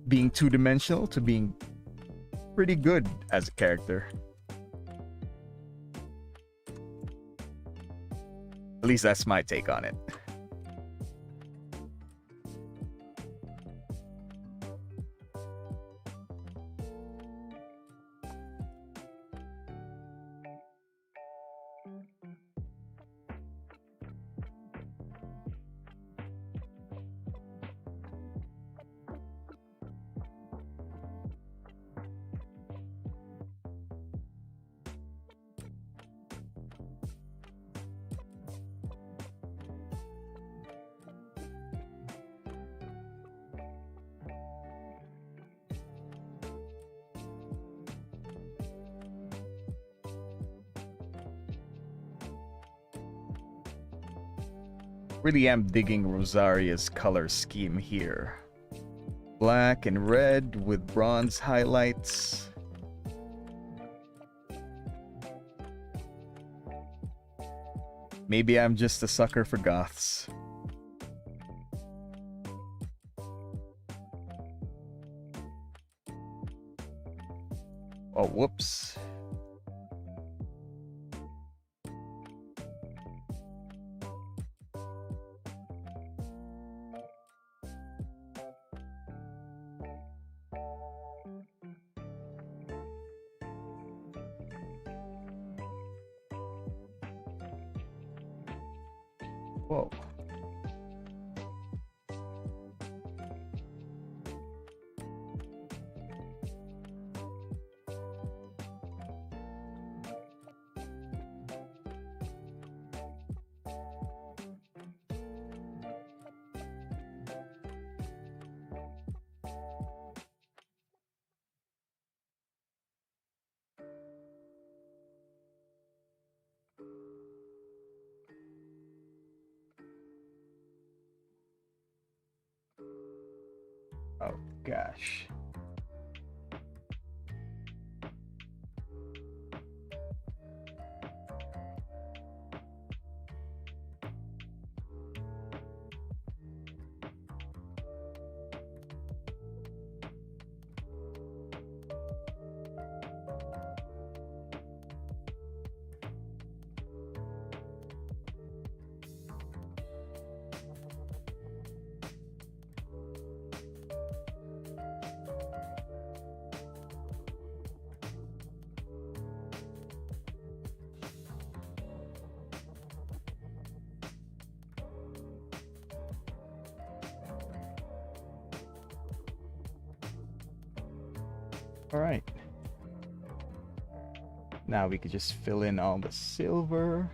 being two-dimensional to being pretty good as a character. At least that's my take on it. Really am digging Rosaria's color scheme here. Black and red with bronze highlights. Maybe I'm just a sucker for goths. Oh, whoops. Whoa. Oh, gosh. All right. Now we could just fill in all the silver.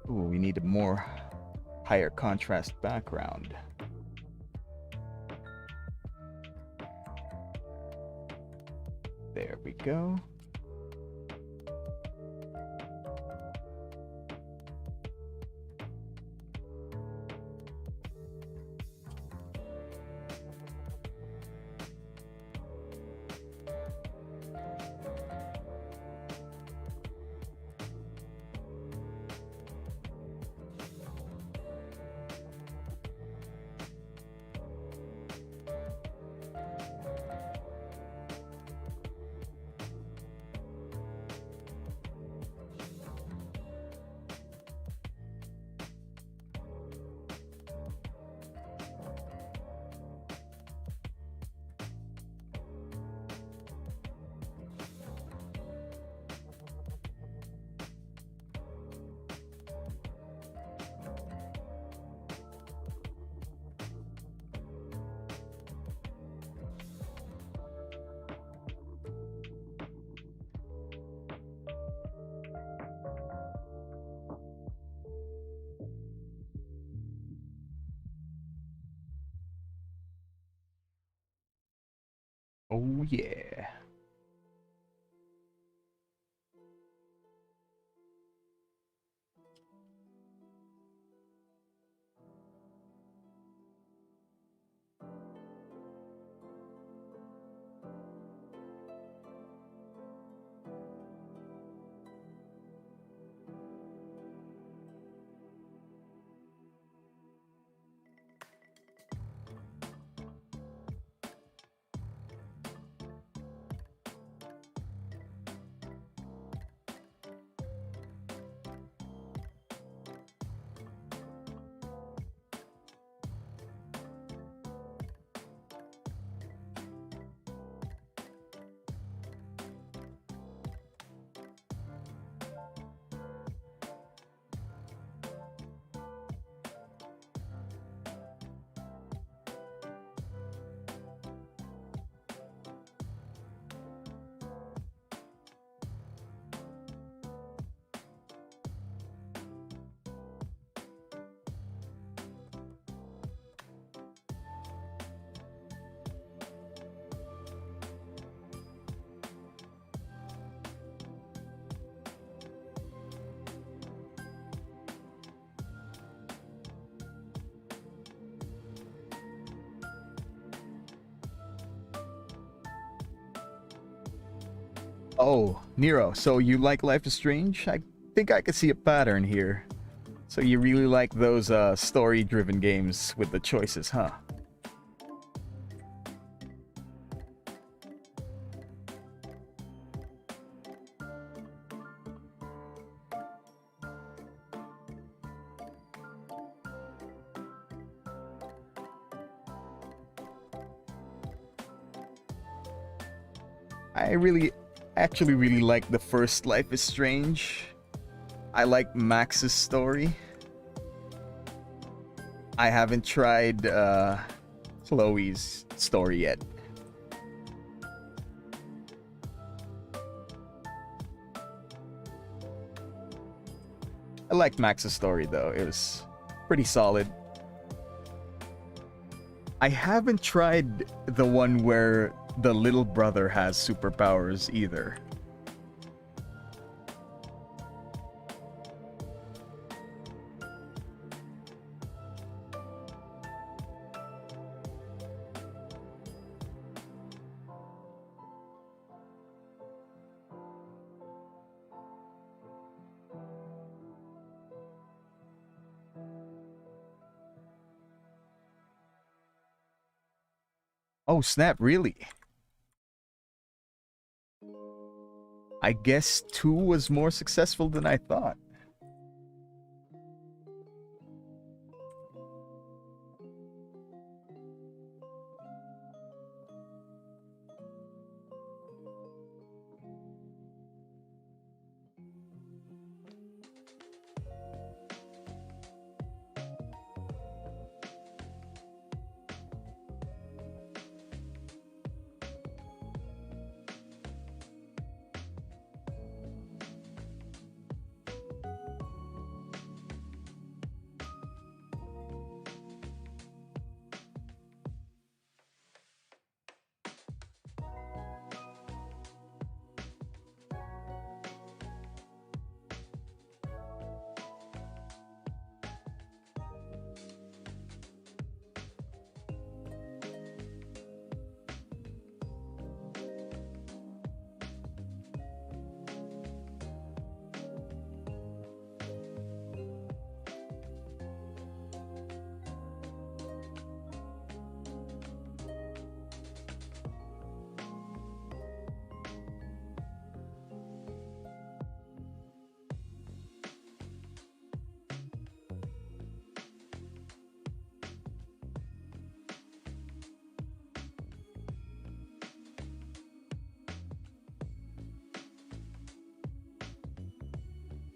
Ooh, we need a more higher contrast background. There we go. Oh yeah. Oh, Nero, so you like Life is Strange? I think I could see a pattern here. So you really like those story-driven games with the choices, huh? I really, actually really like the first Life is Strange. I like Max's story. I haven't tried Chloe's story yet. I liked Max's story though. It was pretty solid. I haven't tried the one where the little brother has superpowers either. Oh snap, really? I guess 2 was more successful than I thought.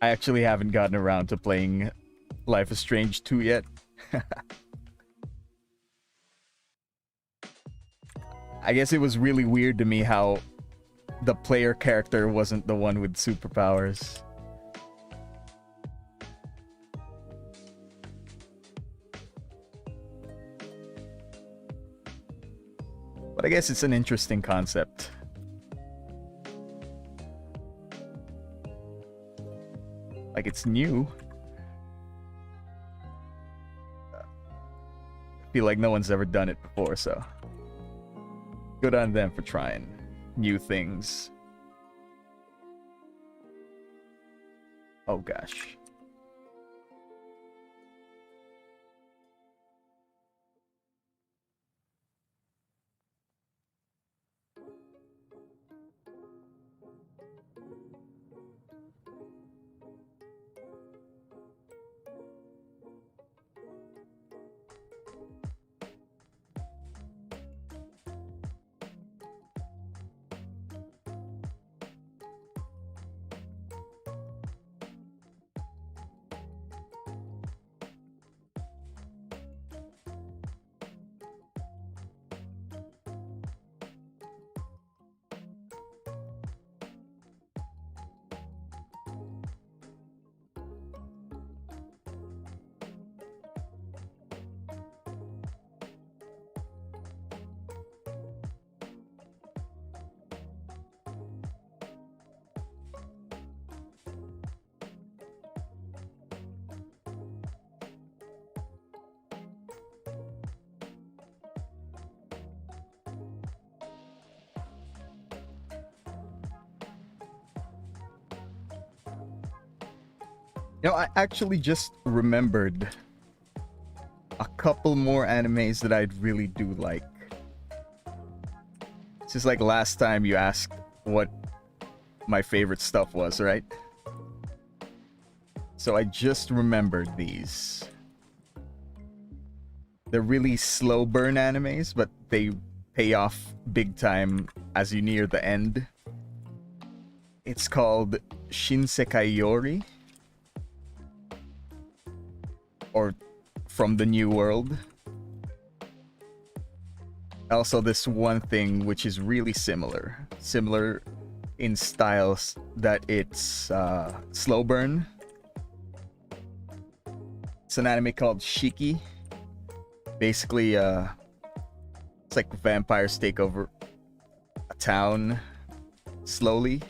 I actually haven't gotten around to playing Life is Strange 2 yet. I guess it was really weird to me how the player character wasn't the one with superpowers. But I guess it's an interesting concept. Like, it's new. I feel like no one's ever done it before, so good on them for trying new things. Oh gosh. I actually just remembered a couple more animes that I really do like. It's just like last time you asked what my favorite stuff was, right? So I just remembered these. They're really slow burn animes, but they pay off big time as you near the end. It's called Shinsekai Yori, or From the New World. Also, this one thing which is really similar in styles, that it's slow burn. It's an anime called Shiki. Basically, it's like vampires take over a town slowly.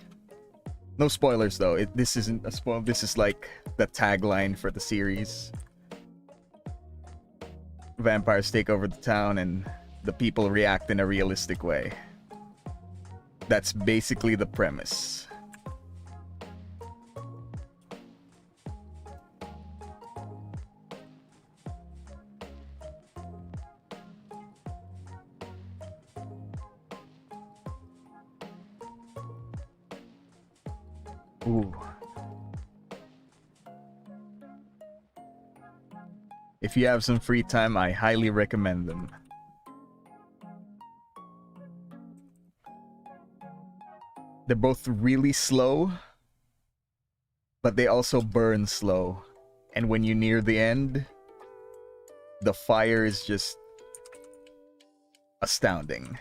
No spoilers though. This isn't a spoil. This is like the tagline for the series. Vampires take over the town and the people react in a realistic way. That's basically the premise. Ooh. If you have some free time, I highly recommend them. They're both really slow, but they also burn slow. And when you near the end, the fire is just astounding.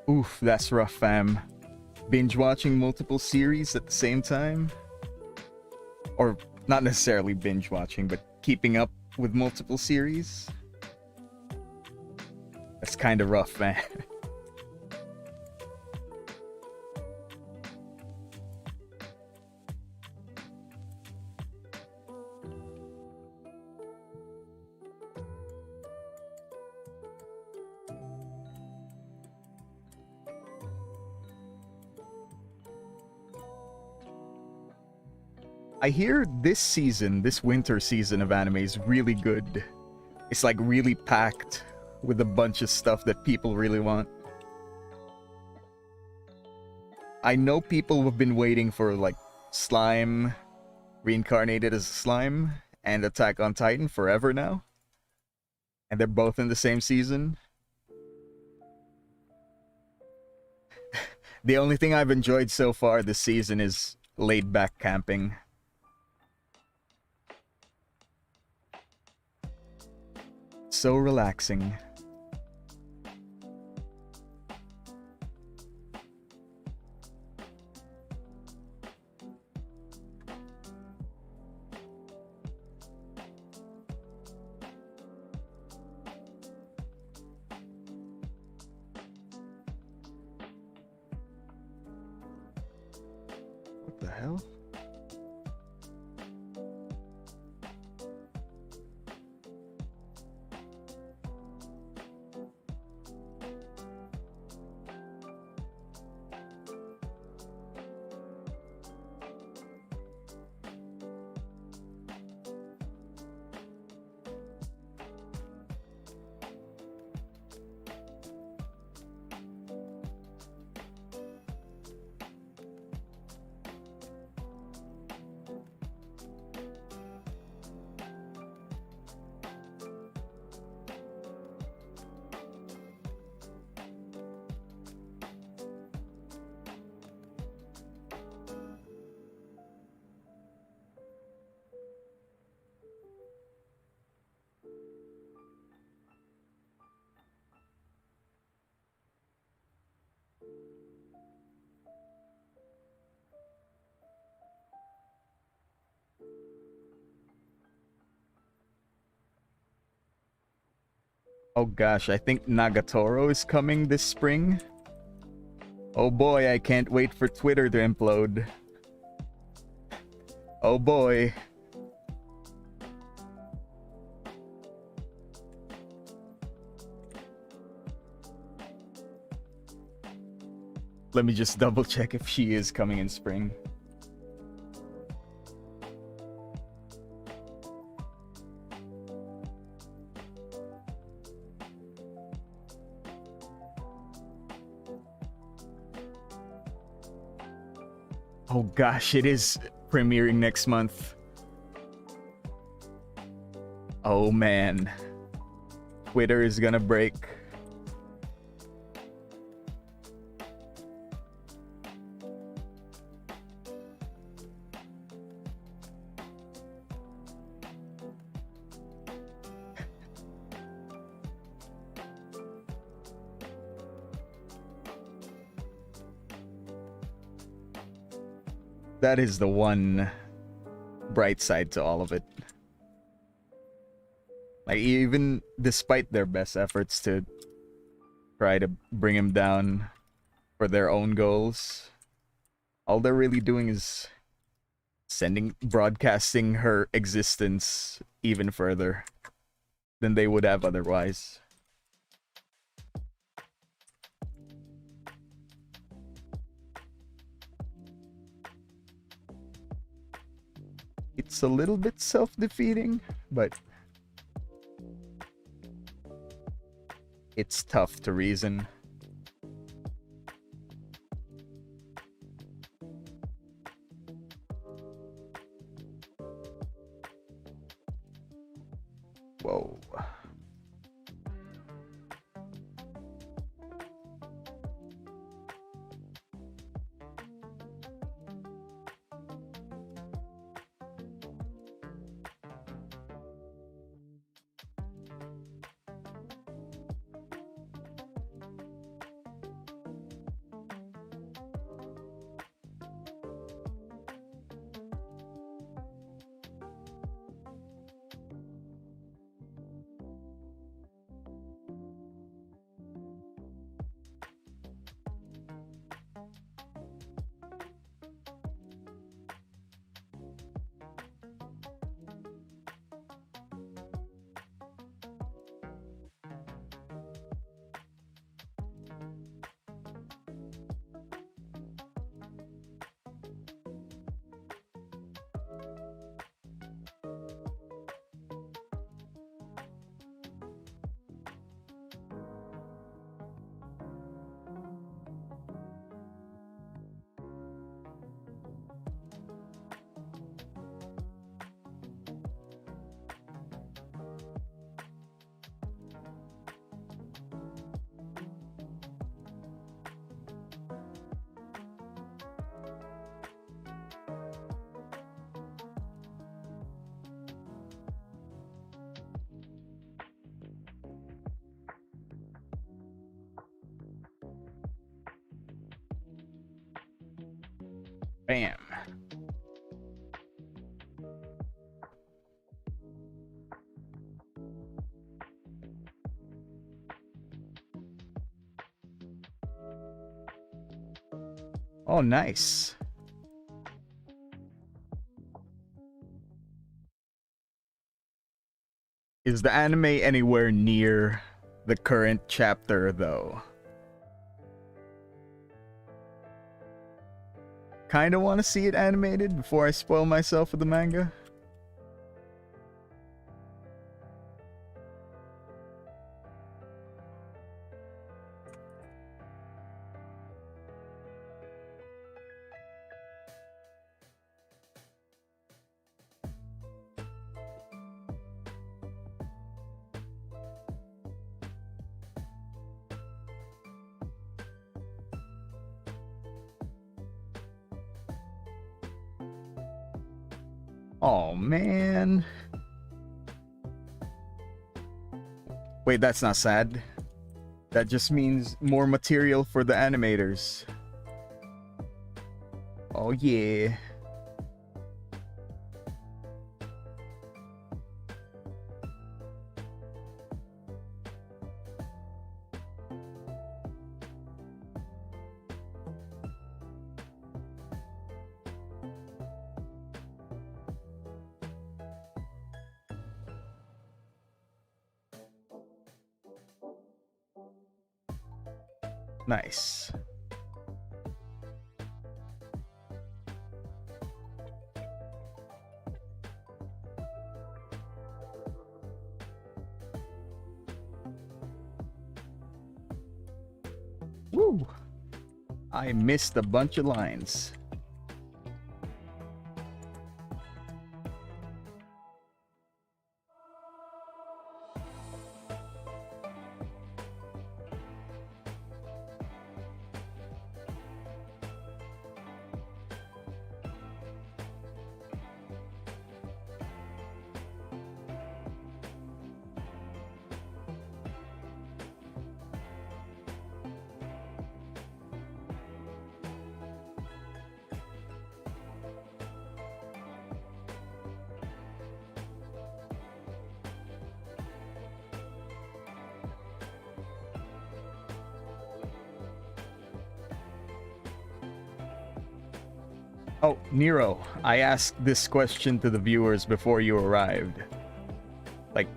Oof, that's rough, fam. Binge watching multiple series at the same time? Or not necessarily binge watching, but keeping up with multiple series? That's kind of rough, man. I hear this winter season of anime is really good. It's like really packed with a bunch of stuff that people really want. I know people have been waiting for like Slime, Reincarnated as a Slime, and Attack on Titan forever now. And they're both in the same season. The only thing I've enjoyed so far this season is laid back camping. so relaxing. What the hell? Oh gosh, I think Nagatoro is coming this spring. Oh boy, I can't wait for Twitter to implode. Oh boy. Let me just double check if she is coming in spring. Oh gosh, it is premiering next month. Oh man. Twitter is gonna break. That is the one bright side to all of it. Like, even despite their best efforts to try to bring him down for their own goals, all they're really doing is broadcasting her existence even further than they would have otherwise. It's a little bit self-defeating, but it's tough to reason. Whoa. Bam. Oh, nice. Is the anime anywhere near the current chapter, though? Kinda want to see it animated before I spoil myself with the manga. Oh, man. Wait, that's not sad. That just means more material for the animators. Oh, yeah. Nice. Woo! I missed a bunch of lines. Oh, Nero, I asked this question to the viewers before you arrived. Like,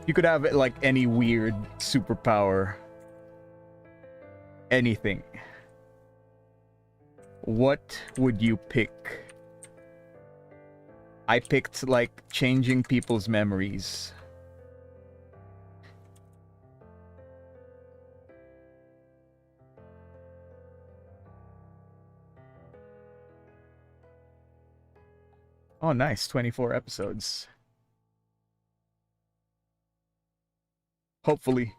you could have like any weird superpower. Anything. What would you pick? I picked like changing people's memories. Oh, nice. 24 episodes. Hopefully.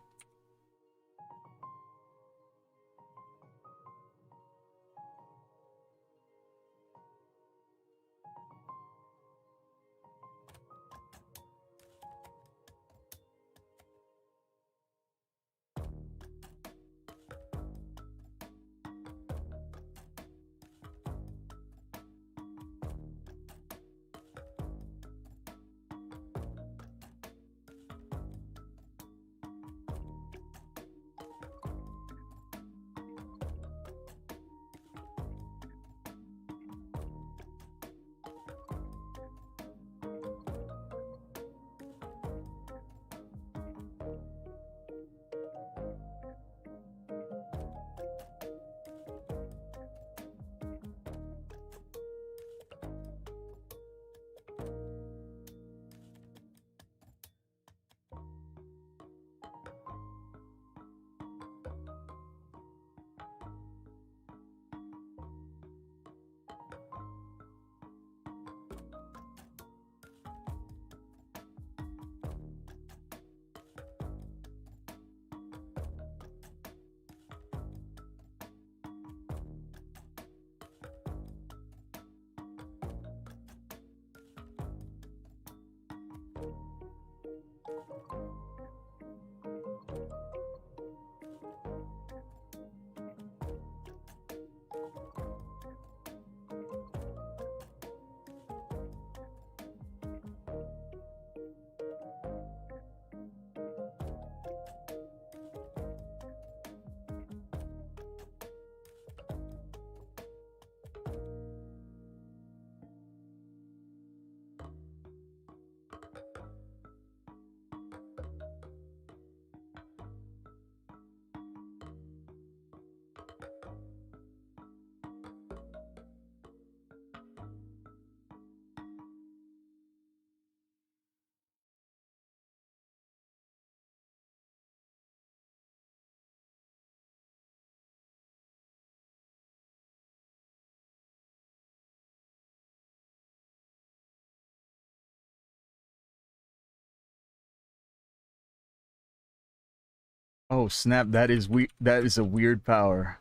Oh snap! That is a weird power,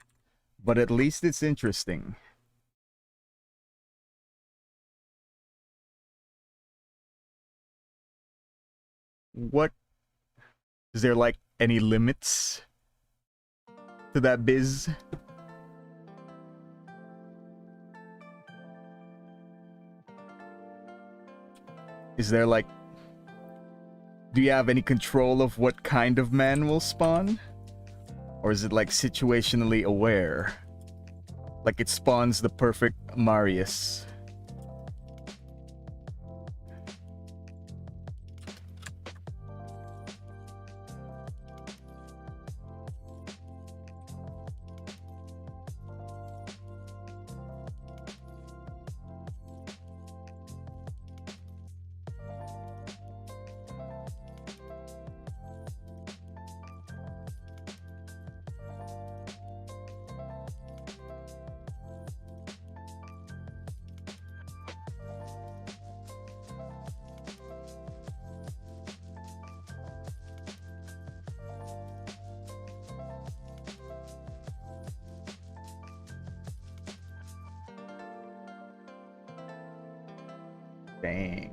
but at least it's interesting. What is there like any limits to that biz? Is there like, do you have any control of what kind of man will spawn? Or is it like situationally aware? Like it spawns the perfect Marius. Dang.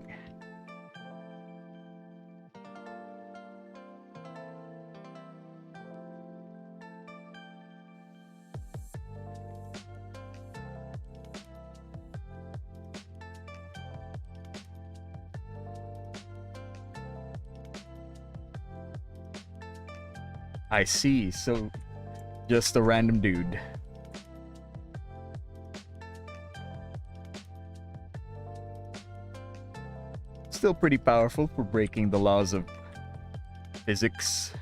I see, so just a random dude. Still pretty powerful for breaking the laws of physics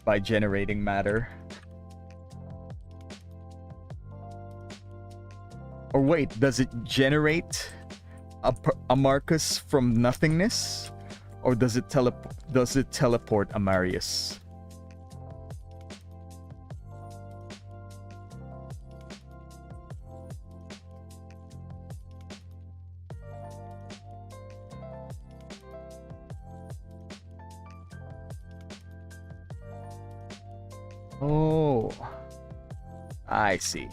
by generating matter. Or wait, does it generate a Marcus from nothingness? Or does it teleport a Marius? Oh, I see.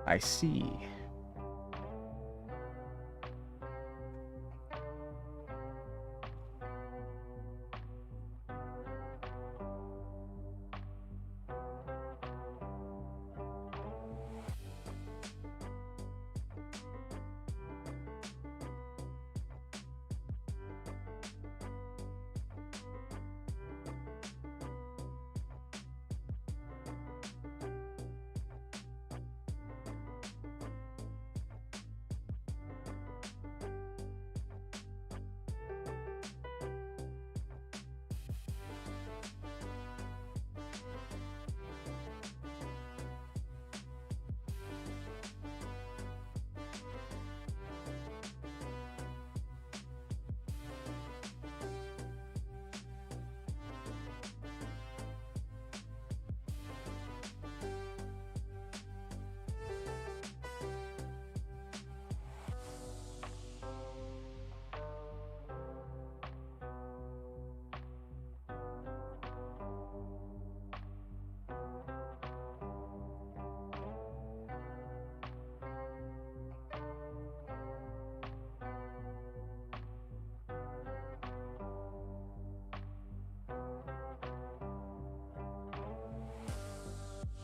I see.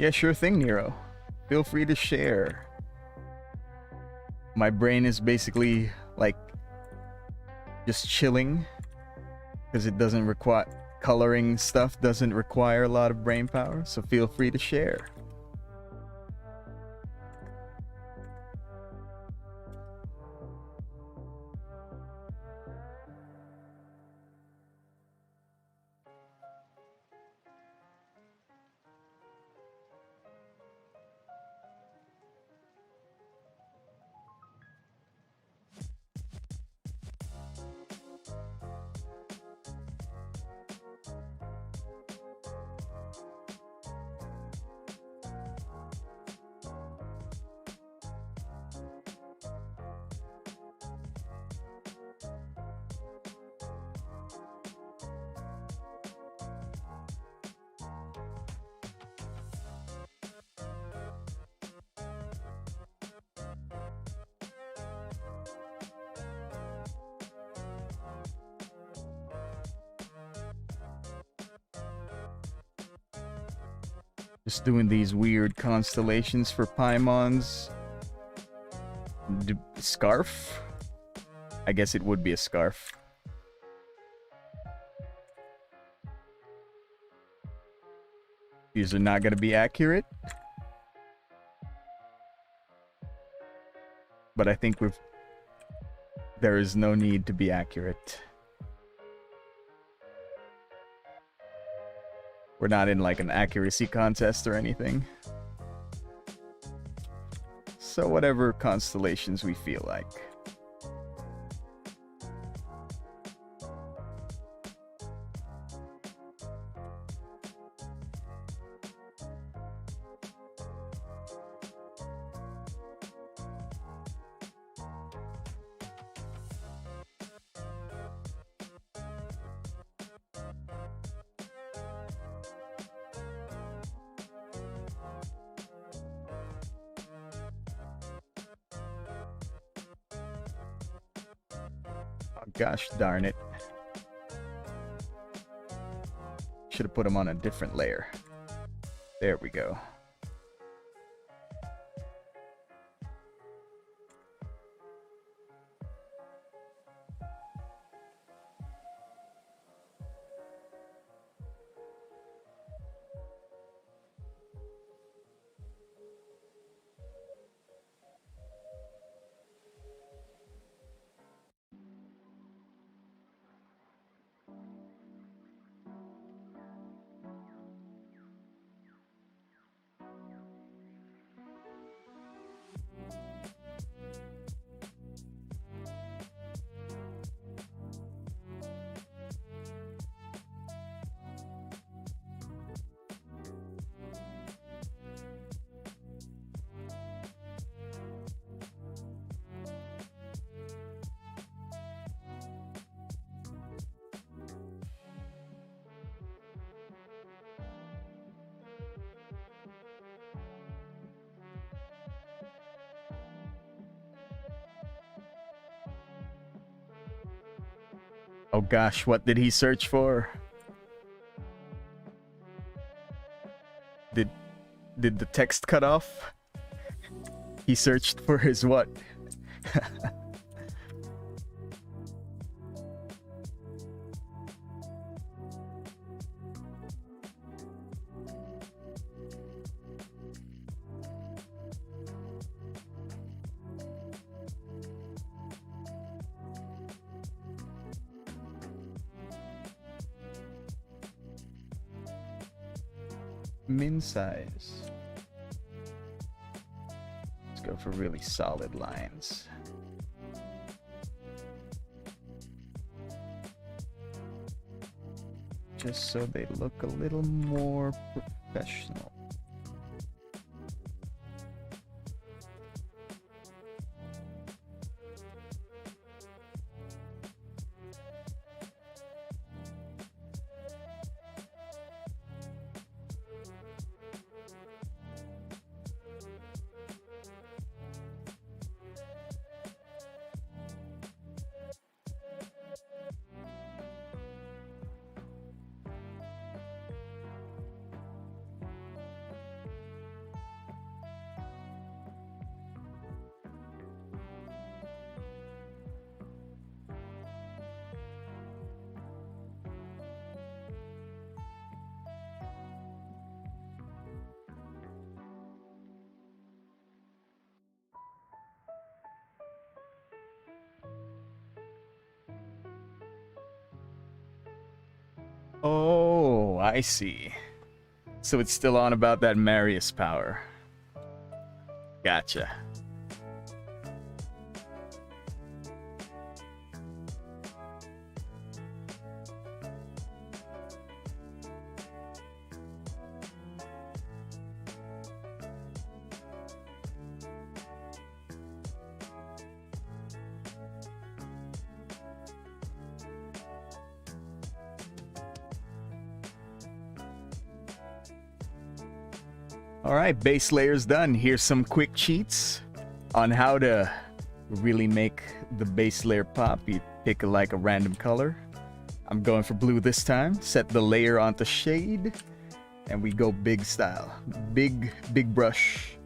Yeah, sure thing, Nero. Feel free to share. My brain is basically like just chilling because it doesn't require coloring stuff doesn't require a lot of brain power, so feel free to share. Just doing these weird constellations for Paimons. Scarf? I guess it would be a scarf. These are not going to be accurate. But I think there is no need to be accurate. We're not in like an accuracy contest or anything. So whatever constellations we feel like. Gosh darn it. Should have put them on a different layer. There we go. Oh gosh, what did he search for? Did the text cut off? He searched for his what? Min size. Let's go for really solid lines. Just so they look a little more professional. Oh, I see. So it's still on about that Marius power. Gotcha. Alright, base layer's done. Here's some quick cheats on how to really make the base layer pop. You pick like a random color. I'm going for blue this time. Set the layer onto shade. And we go big style. Big brush.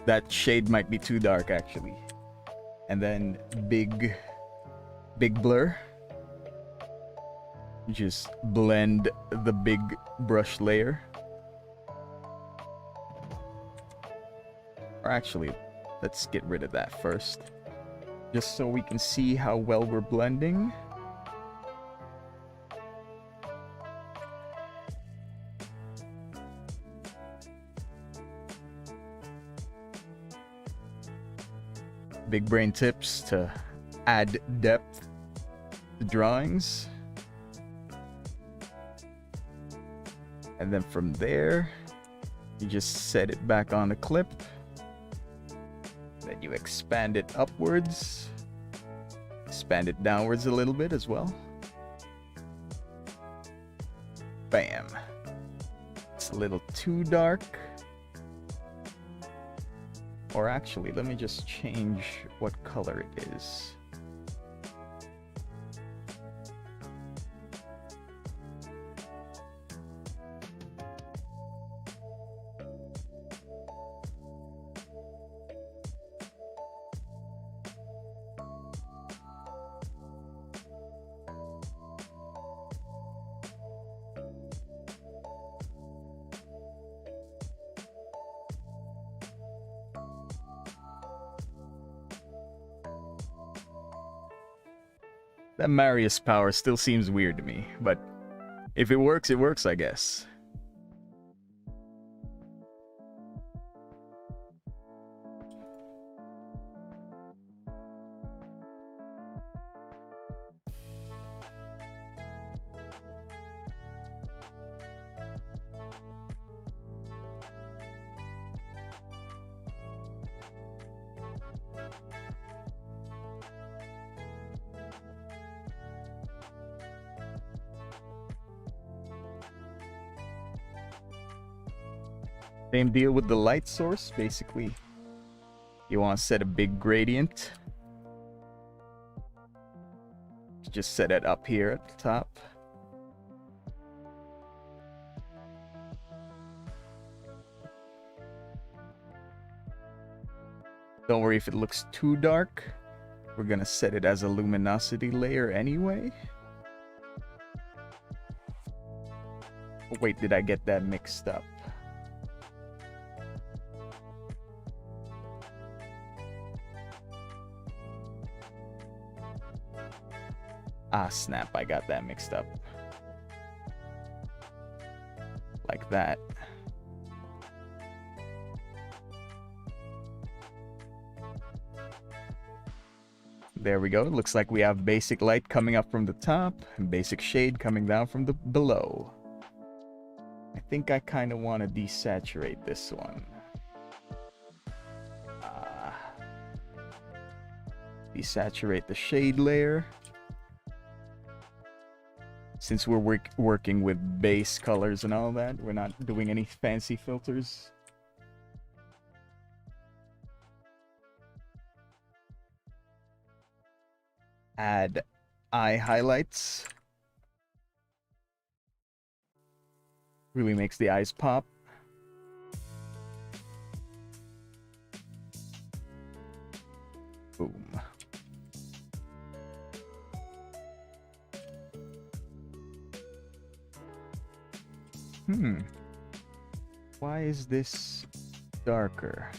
That shade might be too dark actually. And then big blur. Just blend the big brush layer. Or actually, let's get rid of that first. Just so we can see how well we're blending. Big brain tips to add depth to drawings. And then from there, you just set it back on the clip. Then you expand it upwards. Expand it downwards a little bit as well. Bam. It's a little too dark. Or actually, let me just change what color it is. That Marius power still seems weird to me, but if it works, I guess. Same deal with the light source. Basically, you want to set a big gradient. Just set it up here at the top. Don't worry if it looks too dark. We're gonna set it as a luminosity layer anyway. Oh, wait, did I get that mixed up? Ah, snap, I got that mixed up. Like that. There we go. Looks like we have basic light coming up from the top and basic shade coming down from the below. I think I kind of want to desaturate this one. Desaturate the shade layer. Since we're working with base colors and all that, we're not doing any fancy filters. Add eye highlights. Really makes the eyes pop. Boom. Why is this darker?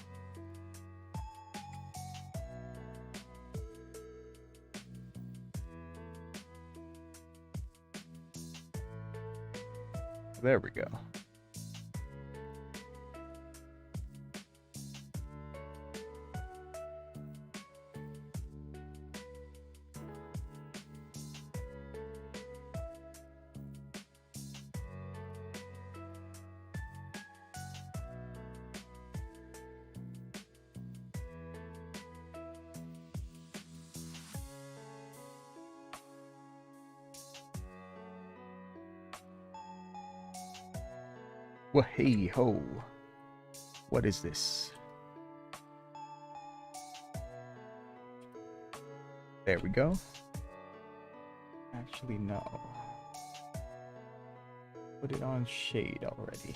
There we go. Well, hey ho. What is this? There we go. Actually, no. Put it on shade already.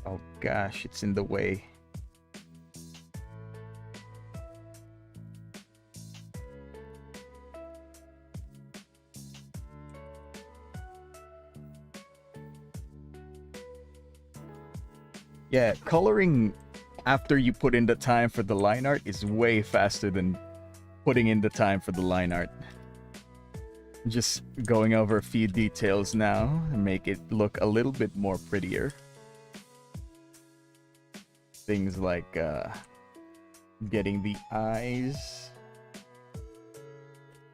Oh gosh, it's in the way. Yeah, coloring after you put in the time for the line art is way faster than putting in the time for the line art. Just going over a few details now and make it look a little bit more prettier. Things like getting the eyes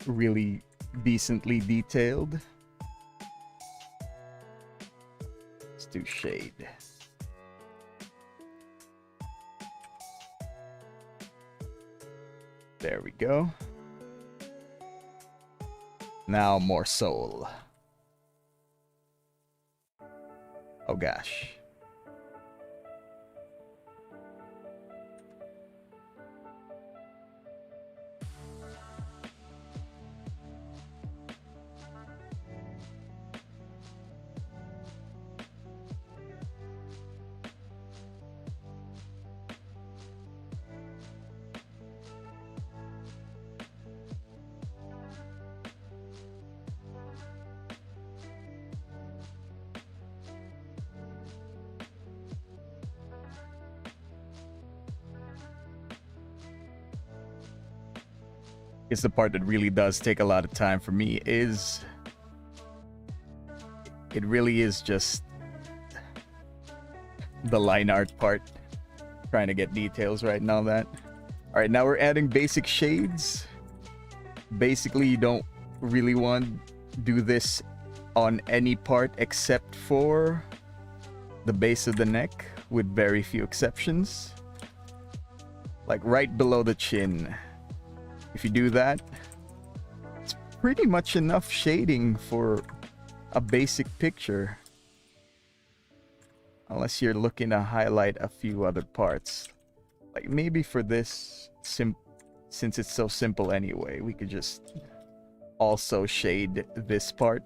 really decently detailed. Let's do shade. There we go. Now more soul. Oh gosh. Guess the part that really does take a lot of time for me is it really is just the line art part, trying to get details right and all that. All right, now we're adding basic shades. Basically, you don't really want to do this on any part except for the base of the neck, with very few exceptions, like right below the chin. If you do that, it's pretty much enough shading for a basic picture. Unless you're looking to highlight a few other parts. Like maybe for this, since it's so simple anyway, we could just also shade this part.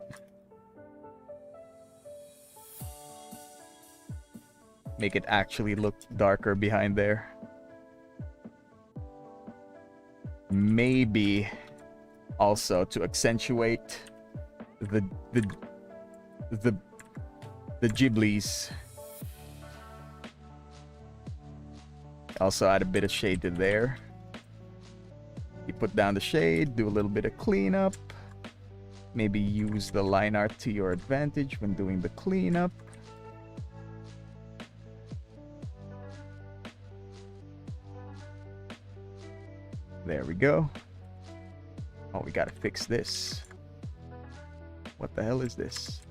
Make it actually look darker behind there. Maybe also to accentuate the Ghiblies. Also add a bit of shade to there. You put down the shade, do a little bit of cleanup. Maybe use the line art to your advantage when doing the cleanup. There we go. Oh, we gotta fix this. What the hell is this?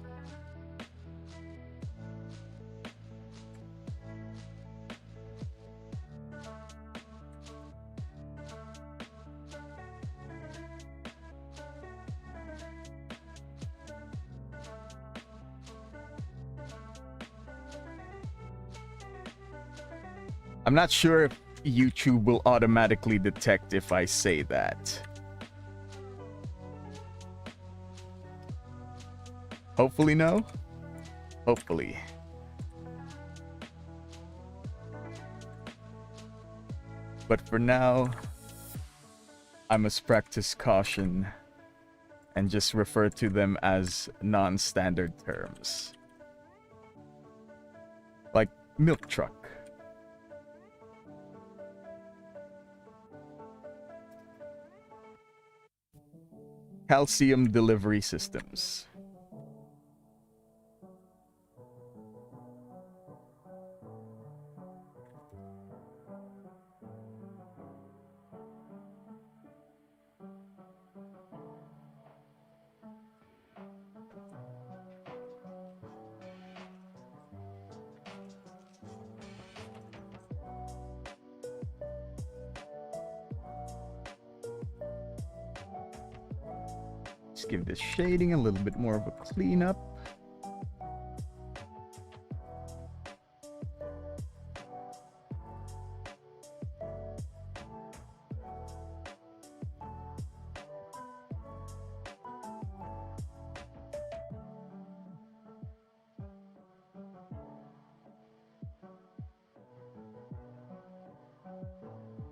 I'm not sure if YouTube will automatically detect if I say that. Hopefully no. Hopefully. But for now, I must practice caution and just refer to them as non-standard terms. Like milk truck. Calcium delivery systems. Just give this shading a little bit more of a cleanup.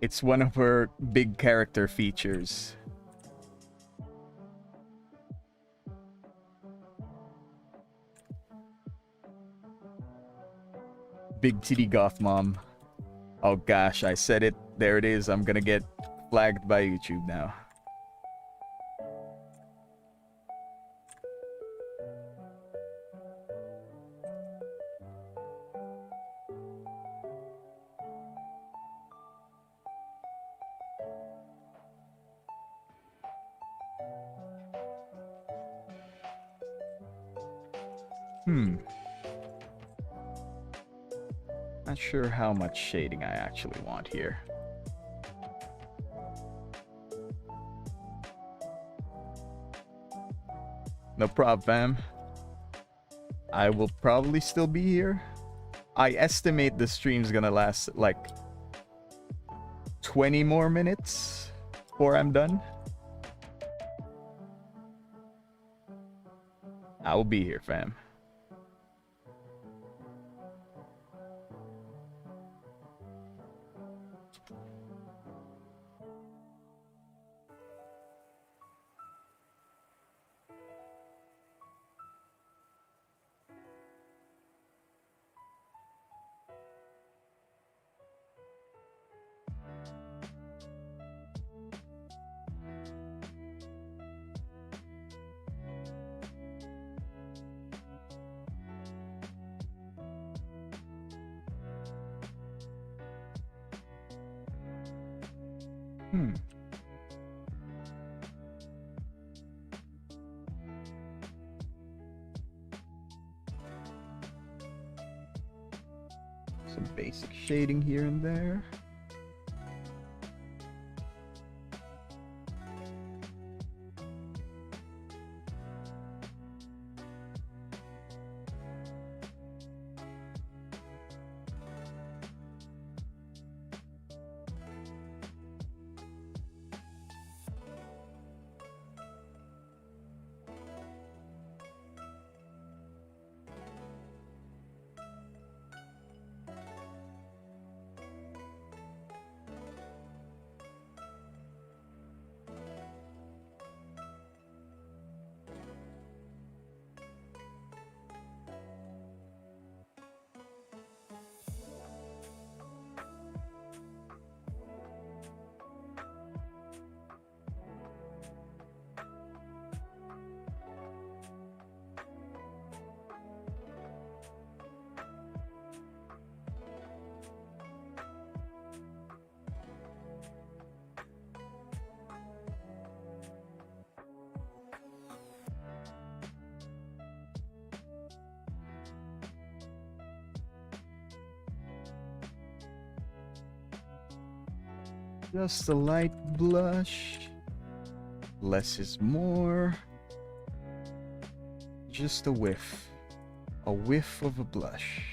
It's one of her big character features. Big titty goth mom. Oh gosh, I said it. There it is. I'm gonna get flagged by YouTube now. Not sure how much shading I actually want here. No prob, fam. I will probably still be here. I estimate the stream's gonna last like 20 more minutes before I'm done. I will be here, fam. Some basic shading here and there. Just a light blush. Less is more. Just a whiff. A whiff of a blush.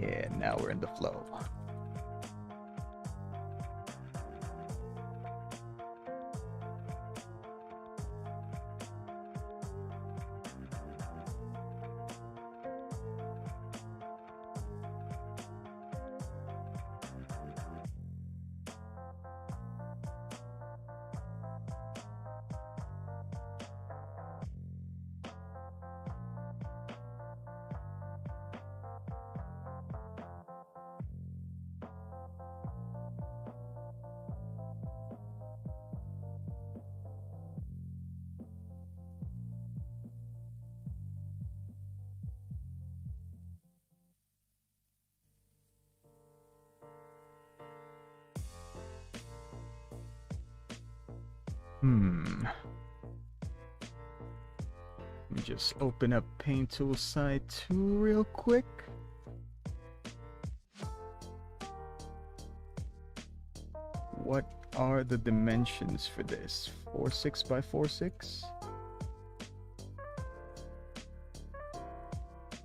Yeah, now we're in the flow. Let me just open up Paint Tool Side 2 real quick. What are the dimensions for this? 4.6 by 4.6?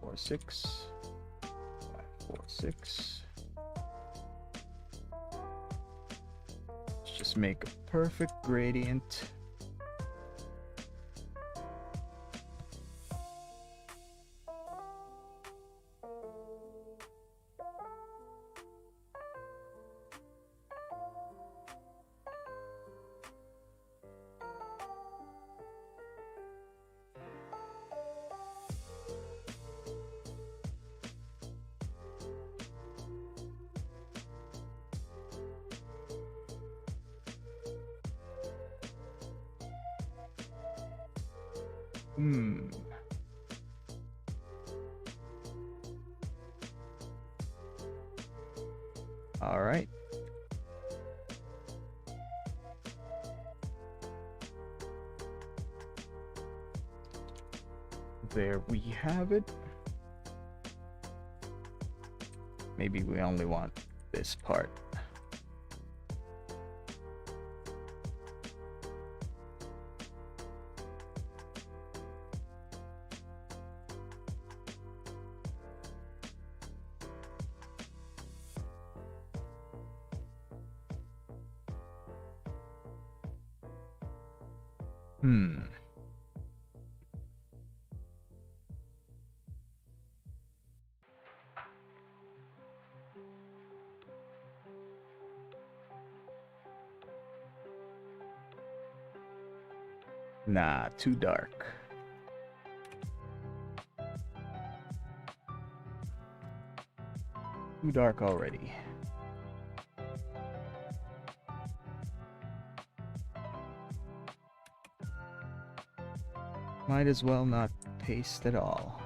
4.6 by 4.6. Let's just make a perfect gradient. All right. There we have it. Maybe we only want this part. Nah, too dark. Too dark already. Might as well not paste at all.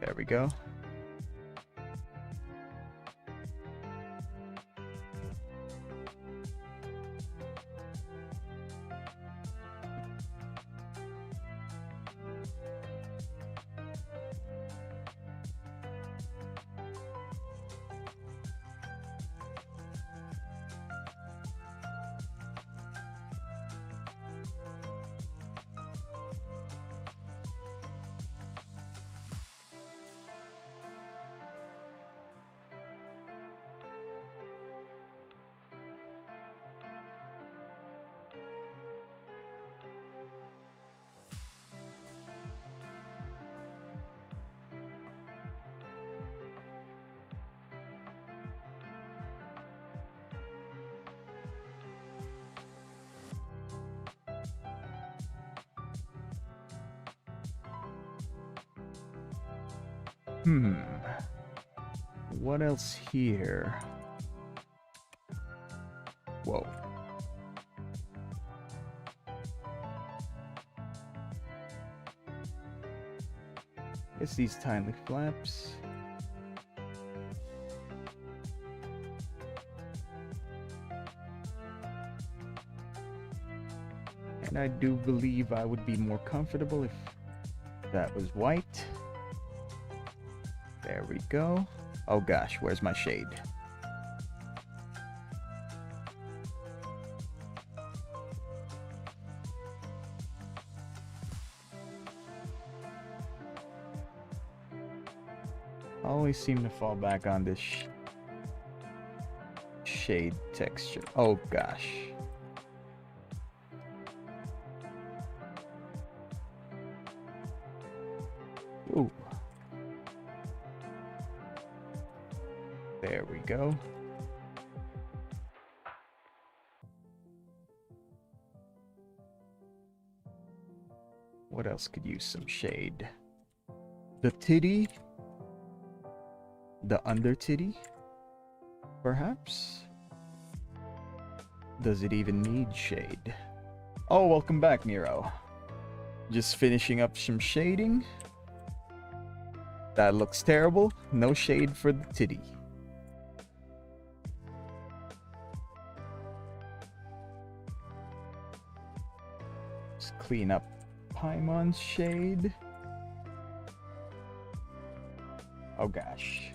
There we go. What else here? Whoa. It's these tiny flaps. And I do believe I would be more comfortable if that was white. There we go. Oh gosh, where's my shade? I always seem to fall back on this shade texture. Oh gosh. Ooh. There we go. What else could use some shade? The titty? The under titty? Perhaps? Does it even need shade? Oh, welcome back, Nero. Just finishing up some shading. That looks terrible. No shade for the titty. Just clean up Paimon's shade. Oh gosh.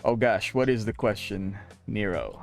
Oh gosh, what is the question, Nero?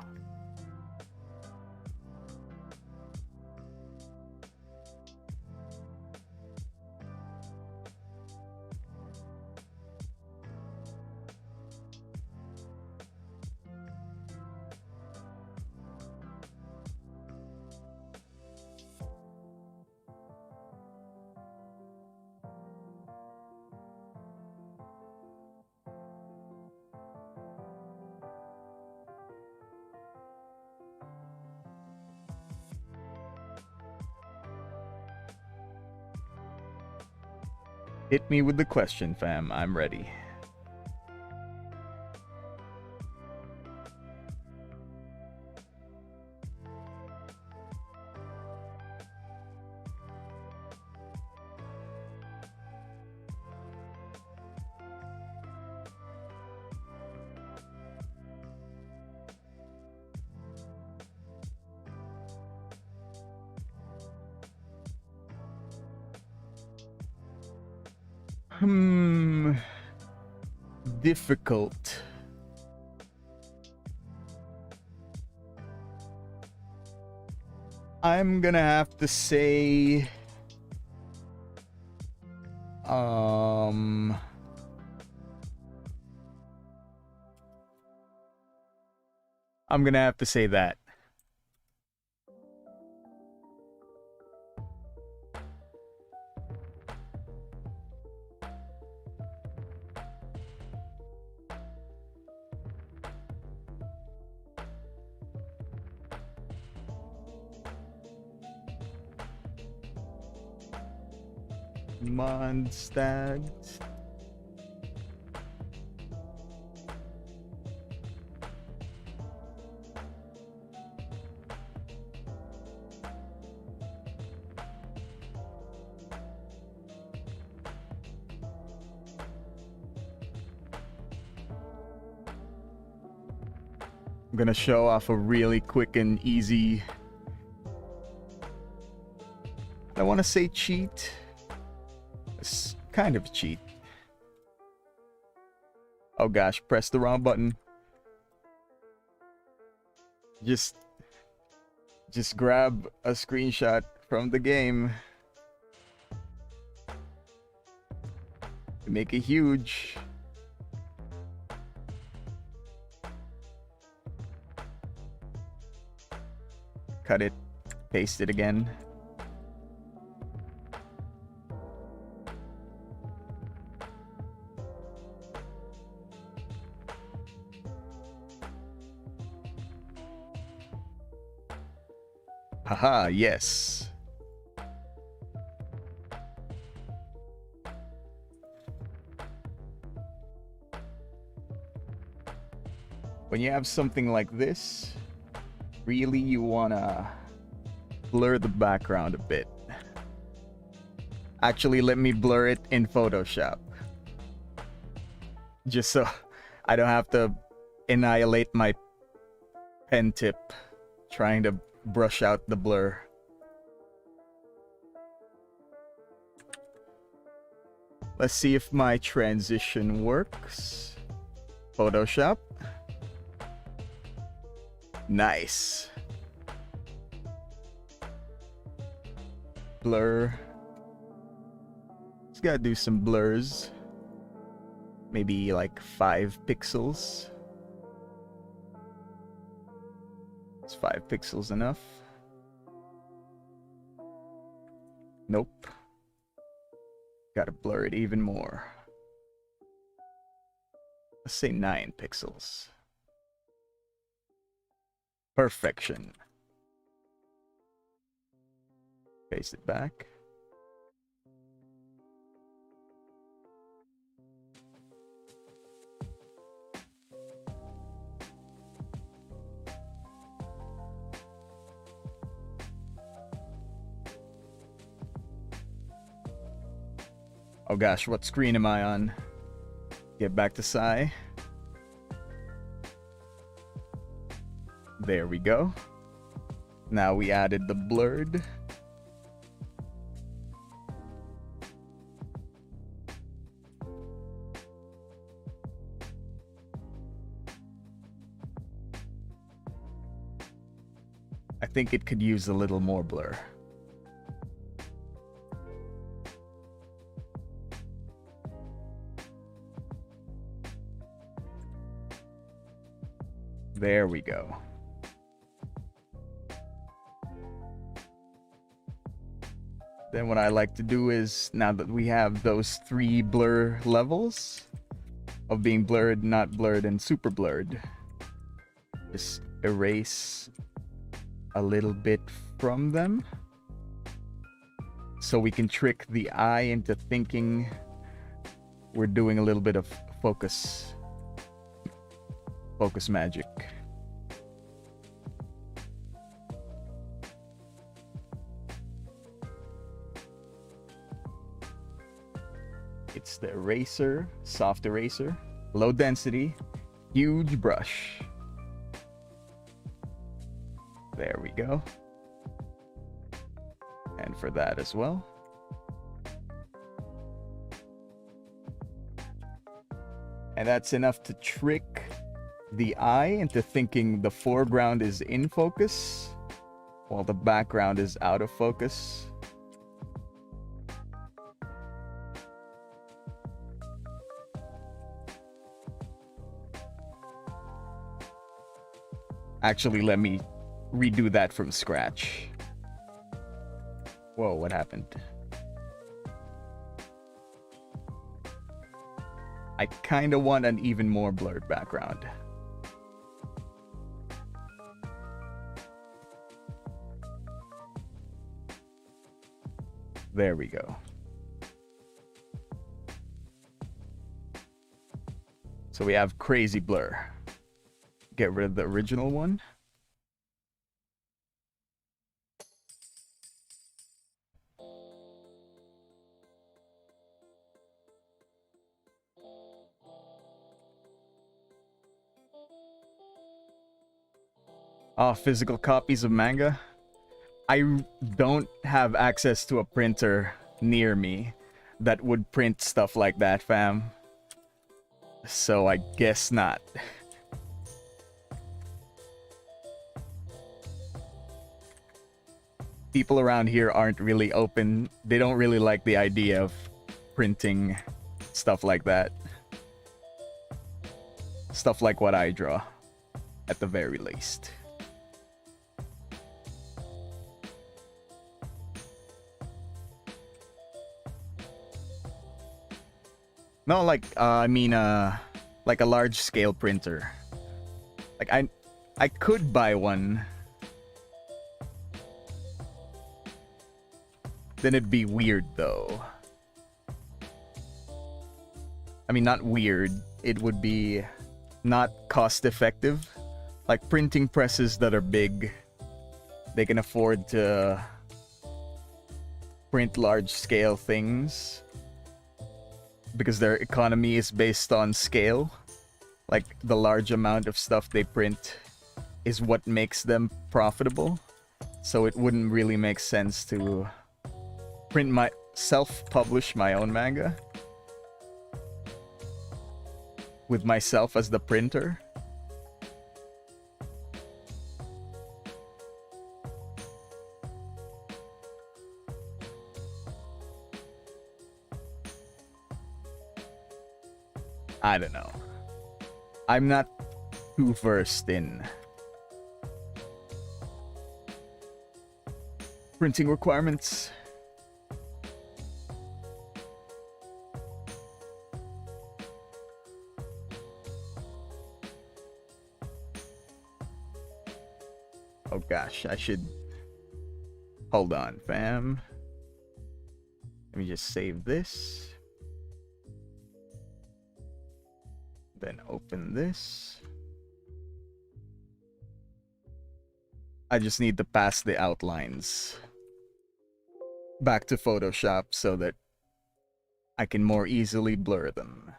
Hit me with the question, fam. I'm ready. Difficult. I'm gonna have to say I'm gonna have to say that. Mondstadt. I'm gonna show off a really quick and easy, I want to say cheat. It's kind of a cheat. Oh gosh, press the wrong button. Just grab a screenshot from the game. Make it huge. Cut it, paste it again. Haha, yes. When you have something like this, really you wanna blur the background a bit. Actually, let me blur it in Photoshop. Just so I don't have to annihilate my pen tip trying to brush out the blur. Let's see if my transition works. Photoshop. Nice. blur. Just gotta do some blurs. Maybe like 5 pixels. Is 5 pixels enough? Nope. Gotta blur it even more. Let's say 9 pixels. Perfection. Paste it back. Oh gosh, what screen am I on? Get back to Psy. There we go. Now we added the blurred. I think it could use a little more blur. There we go. Then what I like to do is, now that we have those 3 blur levels of being blurred, not blurred, and super blurred, just erase a little bit from them so we can trick the eye into thinking we're doing a little bit of focus magic. It's the eraser, soft eraser, low density, huge brush. There we go. And for that as well. And that's enough to trick the eye into thinking the foreground is in focus while the background is out of focus. Actually, let me redo that from scratch. Whoa, what happened? I kinda want an even more blurred background. There we go. So we have crazy blur. Get rid of the original one. Oh, physical copies of manga. I don't have access to a printer near me that would print stuff like that, fam. So I guess not. People around here aren't really open. They don't really like the idea of printing stuff like that. Stuff like what I draw, at the very least. No, like, I mean, like a large scale printer. Like, I could buy one. Then it'd be weird, though. I mean, not weird. It would be not cost effective. Like, printing presses that are big, they can afford to print large scale things because their economy is based on scale. Like, the large amount of stuff they print is what makes them profitable. So it wouldn't really make sense to self-publish my own manga with myself as the printer. I don't know. I'm not too versed in printing requirements. Oh gosh, I should... Hold on, fam. Let me just save this. Then open this. I just need to pass the outlines back to Photoshop so that I can more easily blur them.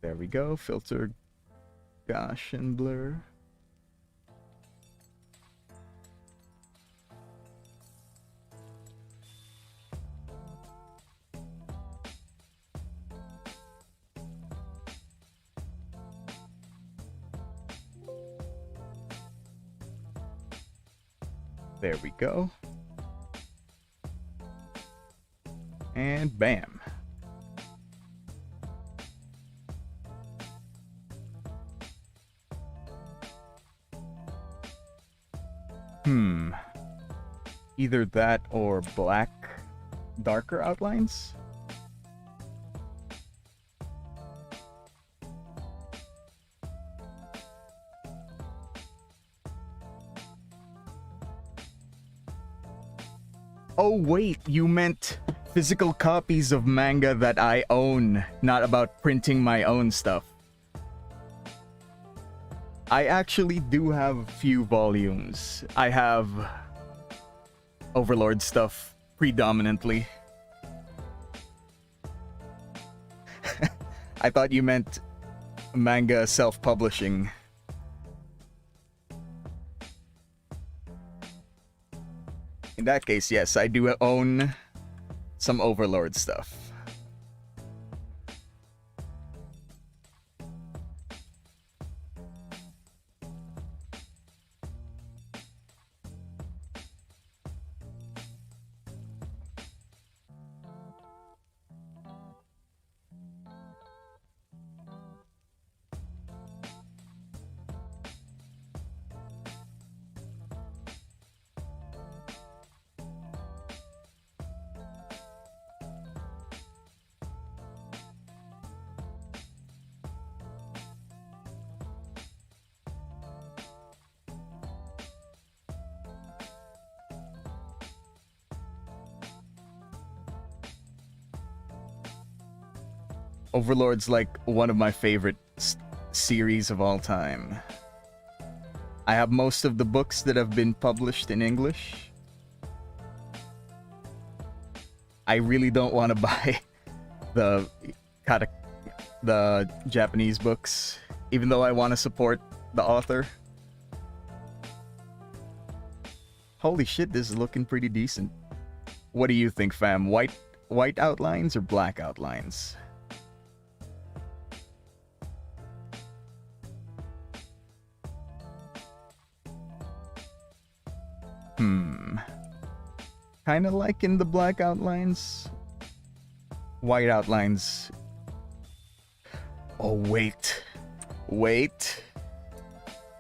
There we go. Filter Gaussian blur. There we go. And bam. Either that or black, darker outlines. Oh wait, you meant physical copies of manga that I own, not about printing my own stuff. I actually do have a few volumes. I have Overlord stuff predominantly. I thought you meant manga self-publishing. In that case, yes, I do own some Overlord stuff. Overlord's like one of my favorite series of all time. I have most of the books that have been published in English. I really don't want to buy the Japanese books, even though I want to support the author. Holy shit, this is looking pretty decent. What do you think, fam? White outlines or black outlines? Kind of like in the black outlines. White outlines. Oh, wait. Wait.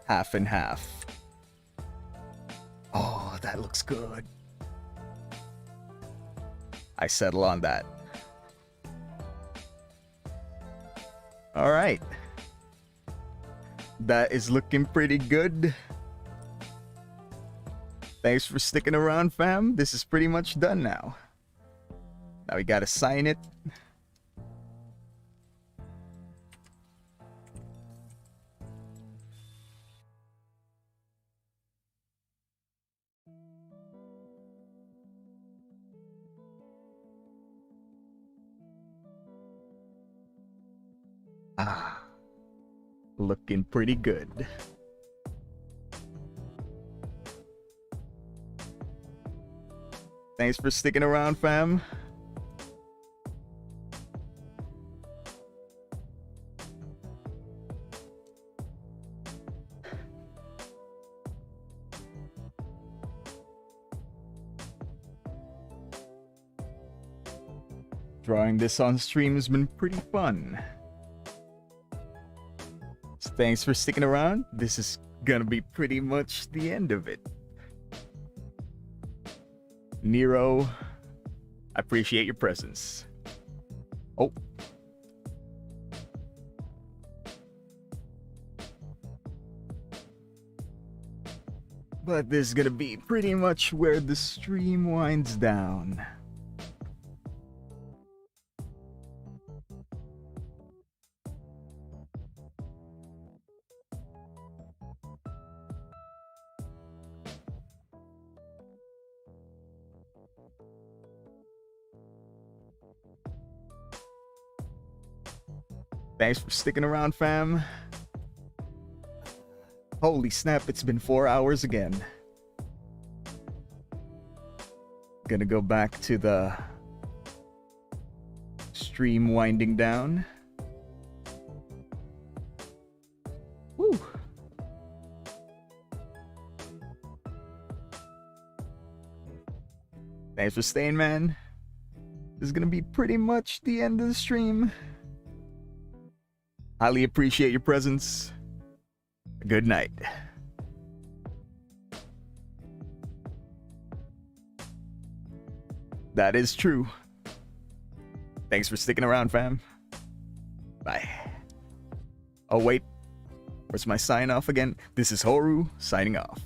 Half and half. Oh, that looks good. I settle on that. All right. That is looking pretty good. Thanks for sticking around, fam. This is pretty much done now. Now we gotta sign it. Ah, looking pretty good. Thanks for sticking around, fam. Drawing this on stream has been pretty fun. So thanks for sticking around. This is gonna be pretty much the end of it. Nero, I appreciate your presence. Oh. But this is gonna be pretty much where the stream winds down. Thanks for sticking around, fam. Holy snap, it's been 4 hours again. Gonna go back to the stream winding down. Woo. Thanks for staying, man. This is gonna be pretty much the end of the stream. Highly appreciate your presence. Good night. That is true. Thanks for sticking around, fam. Bye. Oh, wait. Where's my sign off again? This is Horu, signing off.